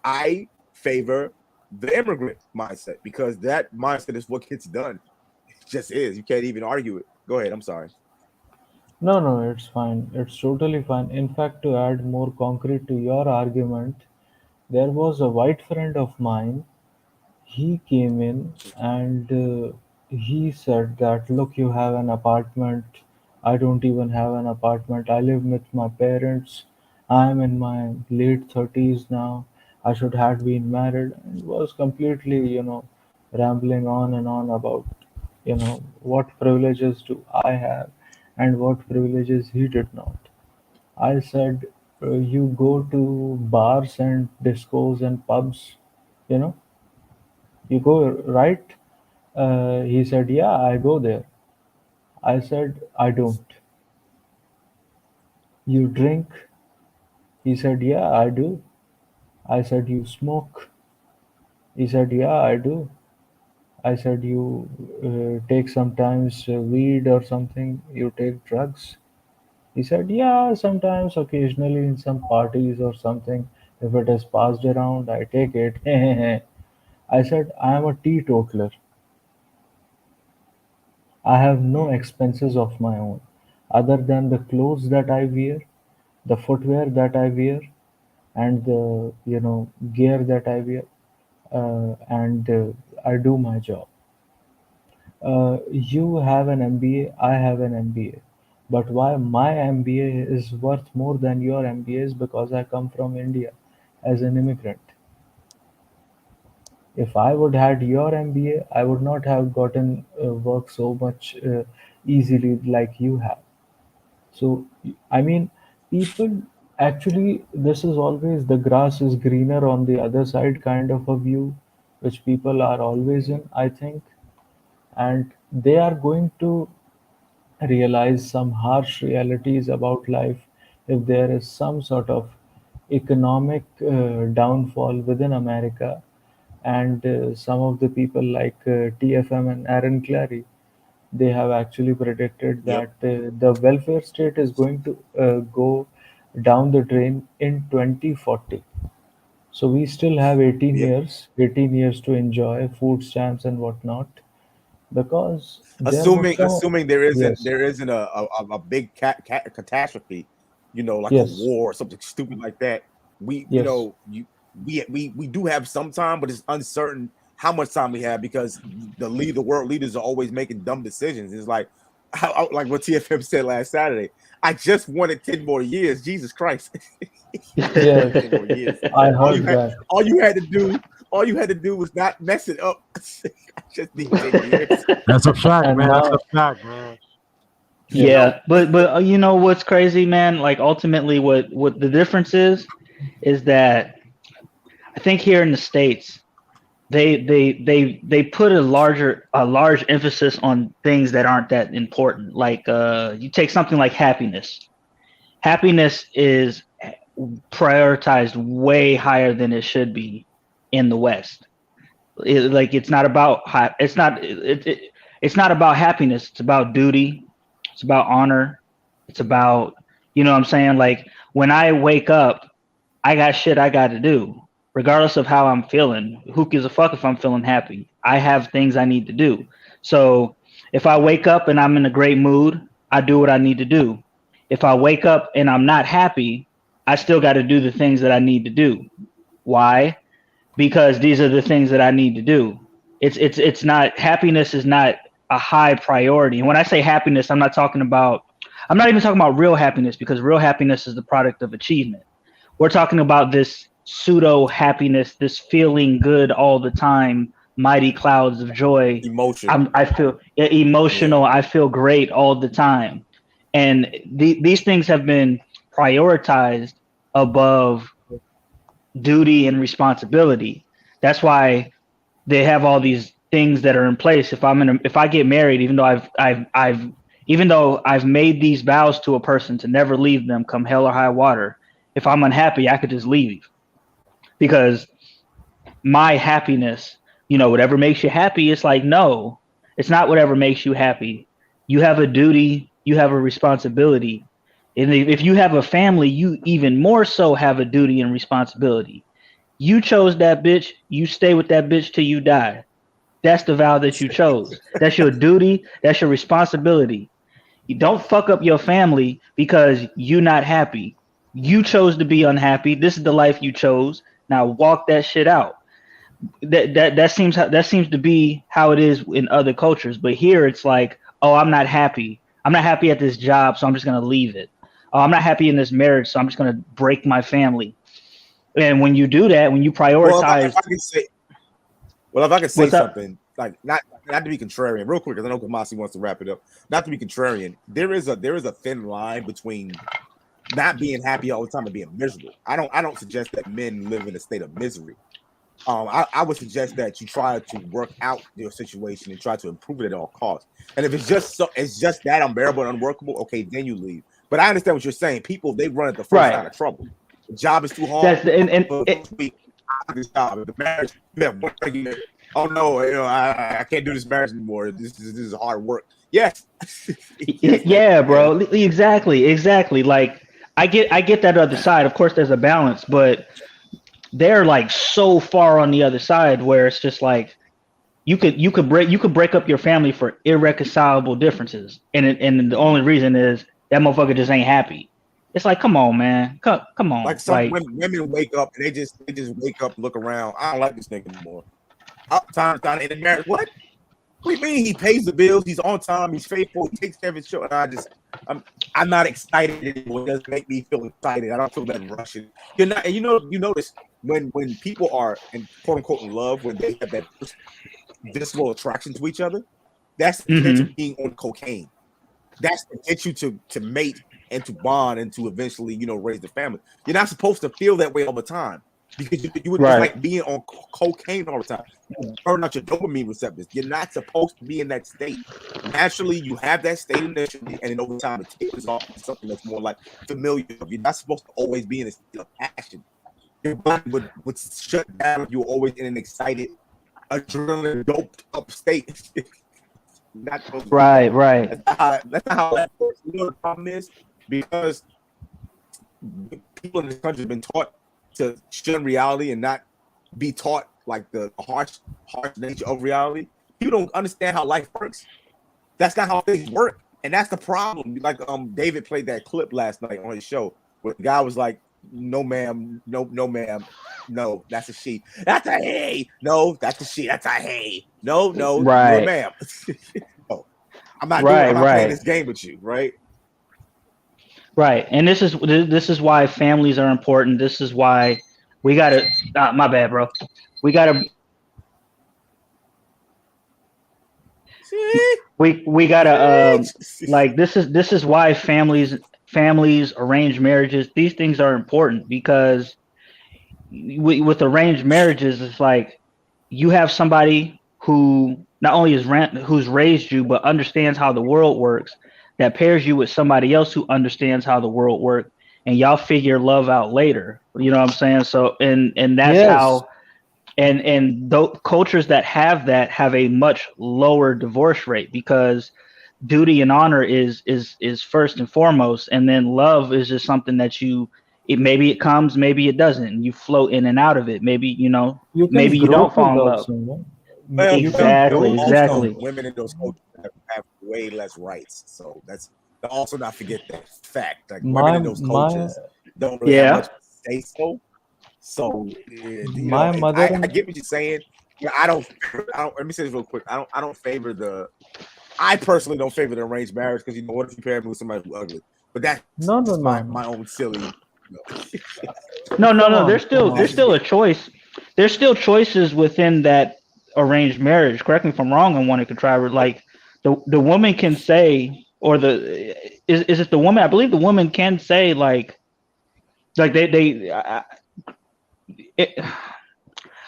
I favor the immigrant mindset because that mindset is what gets done. It just is. You can't even argue it. Go ahead. I'm sorry. No, no, it's fine. It's totally fine. In fact, to add more concrete to your argument, there was a white friend of mine. He came in and he said that, look, you have an apartment. I don't even have an apartment. I live with my parents. I'm in my late 30s now. I should have been married. And was completely, rambling on and on about, what privileges do I have and what privileges he did not. I said, you go to bars and discos and pubs, you know, you go, right? He said, yeah, I go there. I said, I don't. You drink? He said, yeah, I do. I said, you smoke? He said, yeah, I do. I said, you take sometimes weed or something, you take drugs? He said, yeah, sometimes, occasionally in some parties or something, if it is passed around, I take it. I said, I am a teetotaler. I have no expenses of my own other than the clothes that I wear, the footwear that I wear, and the gear that I wear, and I do my job. You have an MBA, I have an MBA, but why my MBA is worth more than your MBA is because I come from India as an immigrant. If I would had your MBA, I would not have gotten work so much easily like you have. So, I mean, people actually, this is always the grass is greener on the other side kind of a view, which people are always in, I think. And they are going to realize some harsh realities about life if there is some sort of economic downfall within America. And some of the people like TFM and Aaron Clary, they have actually predicted Yep. that the welfare state is going to go down the drain in 2040. So we still have 18 Yep. years, 18 years to enjoy food stamps and whatnot, because there was some. Assuming Yes, there isn't a big catastrophe, like a yes, war or something stupid like that. We you yes, know you we do have some time, but it's uncertain how much time we have because the world leaders are always making dumb decisions. It's like like what TFM said last Saturday. I just wanted 10 more years. Jesus Christ. You just wanted yes. 10 more years. I All you heard had that. all you had to do all you had to do was not mess it up. I just need 10 years. That's a fact, And man. That's a now, fact, man. You yes, know? Yeah, but you know what's crazy, man? Like ultimately, what the difference is? is that I think here in the States, they put a large emphasis on things that aren't that important. Like you take something like happiness. Happiness is prioritized way higher than it should be in the West. Like it's not about it's not about happiness. It's about duty. It's about honor. It's about, you know what I'm saying? Like when I wake up, I got shit I got to do, regardless of how I'm feeling. Who gives a fuck if I'm feeling happy? I have things I need to do. So if I wake up and I'm in a great mood, I do what I need to do. If I wake up and I'm not happy, I still got to do the things that I need to do. Why? Because these are the things that I need to do. It's not, happiness is not a high priority. And when I say happiness, I'm not even talking about real happiness, because real happiness is the product of achievement. We're talking about this pseudo happiness, this feeling good all the time, mighty clouds of joy. Emotion. I feel emotional. Yeah. I feel great all the time. And these things have been prioritized above duty and responsibility. That's why they have all these things that are in place. If I get married, even though I've made these vows to a person to never leave them come hell or high water, if I'm unhappy, I could just leave, because my happiness, whatever makes you happy, it's like, no, it's not whatever makes you happy. You have a duty, you have a responsibility. And if you have a family, you even more so have a duty and responsibility. You chose that bitch, you stay with that bitch till you die. That's the vow that you chose. That's your duty, that's your responsibility. You don't fuck up your family because you're not happy. You chose to be unhappy. This is the life you chose. Now walk that shit out. That seems to be how it is in other cultures. But here it's like, oh, I'm not happy. I'm not happy at this job, so I'm just gonna leave it. Oh, I'm not happy in this marriage, so I'm just gonna break my family. And when you do that, when you prioritize, if I can say something, like not to be contrarian, real quick, because I know Kamasi wants to wrap it up. Not to be contrarian, there is a thin line between not being happy all the time and being miserable. I don't suggest that men live in a state of misery. I would suggest that you try to work out your situation and try to improve it at all costs. And if it's just that unbearable and unworkable, okay, then you leave. But I understand what you're saying. People, they run at the first sign of trouble. The job is too hard. This job, the marriage, oh no, I can't do this marriage anymore. This is hard work. Yes. Yeah, bro. Exactly. Like I get that other side. Of course, there's a balance, but they're like so far on the other side where it's just like you could break up your family for irreconcilable differences, and the only reason is that motherfucker just ain't happy. It's like, come on, man, come on. Like some women wake up and they just wake up, look around. I don't like this nigga anymore. Time in the marriage. What do you mean? He pays the bills. He's on time. He's faithful. He takes care of his children. I'm not excited anymore. It doesn't make me feel excited. I don't feel that rushing. You're not, and you notice when people are in quote unquote in love, when they have that visceral attraction to each other, that's being on cocaine. That's to get you to mate and to bond and to eventually, raise the family. You're not supposed to feel that way all the time, because you would just like being on cocaine all the time. You burn out your dopamine receptors. You're not supposed to be in that state. Naturally, you have that state initially, and then over time it tapers off to something that's more like familiar. You're not supposed to always be in a state of passion. Your body would shut down if you're always in an excited, adrenaline doped up state. Not right. That's not how that works. You know what the problem is? Because people in this country have been taught to shun reality and not be taught like the harsh nature of reality. People don't understand how life works. That's not how things work, and that's the problem. Like David played that clip last night on his show where the guy was like, "No, ma'am, no, ma'am, no, that's a she. That's a he. No, that's a she. That's a he. No, right, you're a ma'am." No, I'm not playing this game with you, right? Right, and this is why families are important. This is why we gotta. My bad, bro. We gotta. We gotta. Like this is why families, arranged marriages, these things are important, because with arranged marriages, it's like you have somebody who not only who's raised you but understands how the world works, that pairs you with somebody else who understands how the world works, and y'all figure love out later. You know what I'm saying? So and that's Yes, how and those cultures that have that have a much lower divorce rate because duty and honor is first and foremost, and then love is just something that maybe it comes, maybe it doesn't, and you float in and out of it. Maybe you can maybe you grow don't to fall in love love. someone. Well, You can grow Exactly, to also exactly. someone. women in those cultures have way less rights. So that's also not forget that fact. Like women My in those my cultures don't really have Yeah. much say so. So my mother I and get what you're saying. Yeah, I don't. Let me say this real quick. I don't favor the. I personally don't favor the arranged marriage because what if you pair me with somebody who's ugly? But that's no, no, my no, my own silly. No, no, come no. on, come There's on. still a choice. There's still choices within that arranged marriage. Correct me if I'm wrong on one and contriver. Like the woman can say, or is it the woman? I believe the woman can say like it,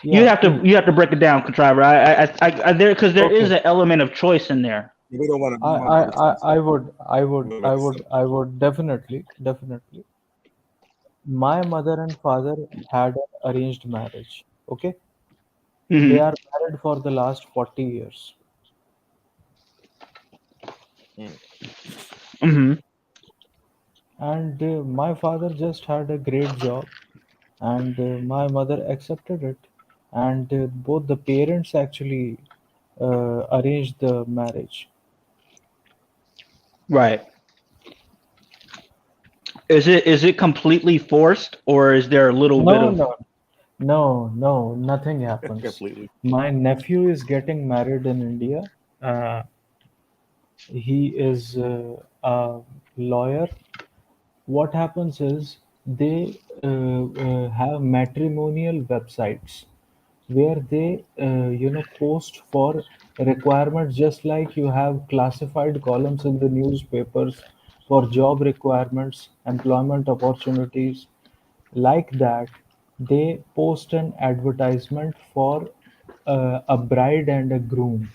Yeah, you have to break it down, contriver. I there because there is okay. an element of choice in there. We don't want to. I, We want I, to understand. I would, I would, We I want would, to I would definitely. My mother and father had an arranged marriage. Okay, they Hmm. are married for the last 40 years, understand. Hmm. and my father just had a great job, and my mother accepted it, and both the parents actually arranged the marriage. Right. Is it completely forced, or is there a little bit No, of no, no, no, nothing happens. Completely. My nephew is getting married in India. Uh, he is a lawyer. What happens is they have matrimonial websites where they post for requirements, just like you have classified columns in the newspapers for job requirements, employment opportunities. Like that, they post an advertisement for a bride and a groom.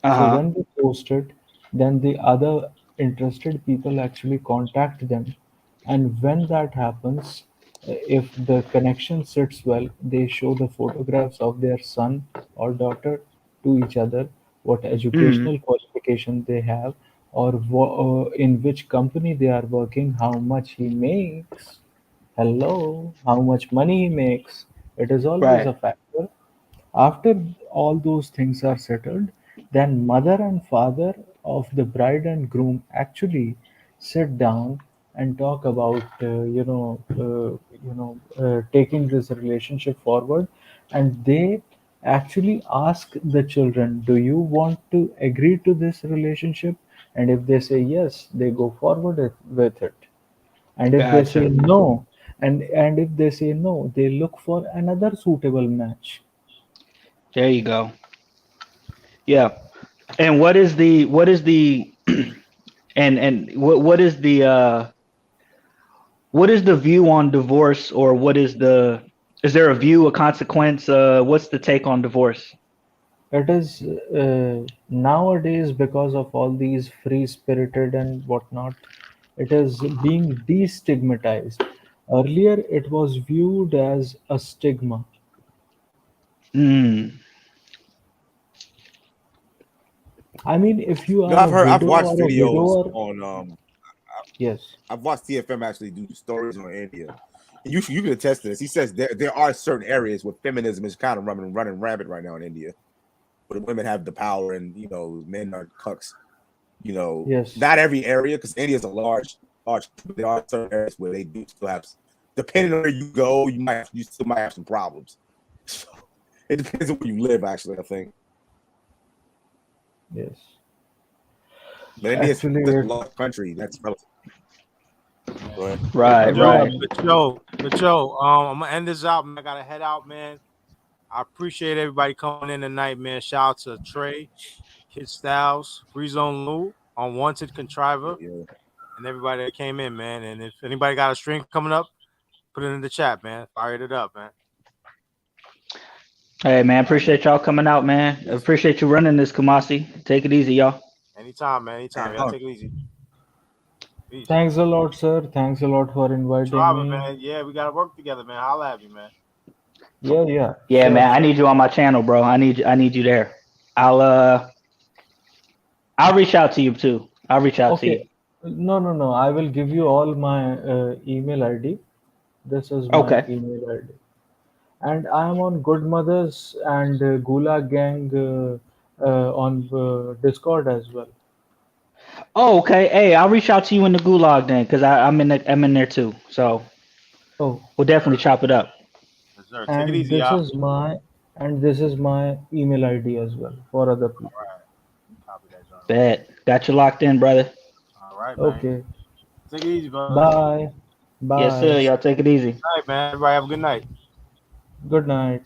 So uh-huh. when they post it, then the other interested people actually contact them. And when that happens, if the connection sits well, they show the photographs of their son or daughter to each other, what Hmm. educational qualification they have, or in which company they are working, how much he makes. Hello, how much money he makes. It is always Right. a factor. After all those things are settled, then mother and father of the bride and groom actually sit down and talk about taking this relationship forward, and they actually ask the children, do you want to agree to this relationship? And if they say yes, they go forward with it. And if they say Gotcha. no, and if they say no, they look for another suitable match. There you go. Yeah. And what is the and what is the view on divorce, or what is there a view, a consequence? What's the take on divorce? It is nowadays, because of all these free spirited and whatnot, it is being destigmatized. Earlier, it was viewed as a stigma. Mm. I mean, if you No, are a I've widow watched or a videos widower, on yes, I've watched TFM actually do stories on India. And you can attest to this. He says there are certain areas where feminism is kind of running rampant right now in India, where the women have the power and men are cucks. yes, Not every area, because India is a large. There are certain areas where they do still have, depending on where you go, you still might have some problems. So it depends on where you live, actually. I think, yes. but India is Actually, such a it, large country. That's relative. Go ahead. Right, yeah, right. I'm gonna end this out, man. I gotta head out, man. I appreciate everybody coming in tonight, man. Shout out to Trey, Kid Styles, Free Zone Lou, Unwanted Contriver, Yeah. and everybody that came in, man. And if anybody got a stream coming up, Put it in the chat, man. Fired it up, man. Hey man, appreciate y'all coming out, man. Appreciate you running this, Kamasi. Take it easy, y'all. Anytime, man. Anytime. Y'all take it easy. Peace. Thanks a lot, sir. Thanks a lot for inviting Robert, me. man. Yeah, we gotta work together, man. Holla at me, man. Yeah. Yeah, Sure, man. I sure. need you on my channel, bro. I need you there. I'll reach out to you too. I'll reach out to you. Okay. No. I will give you all my email ID. This is my Okay. email ID. And I am on Good Mothers and Gula Gang on Discord as well. Oh, okay. Hey, I'll reach out to you in the gulag then, cause I'm in there too. So Oh, we'll definitely chop it up. Yes, sir. Take it and easy, this y'all. is my email ID as well for other people. All right. Copy that, John. Bet. Got you locked in, brother. All right, man. Okay. Take it easy, brother. Bye. Yes, sir. Bye. Y'all take it easy. All right, man. Everybody have a good night. Good night.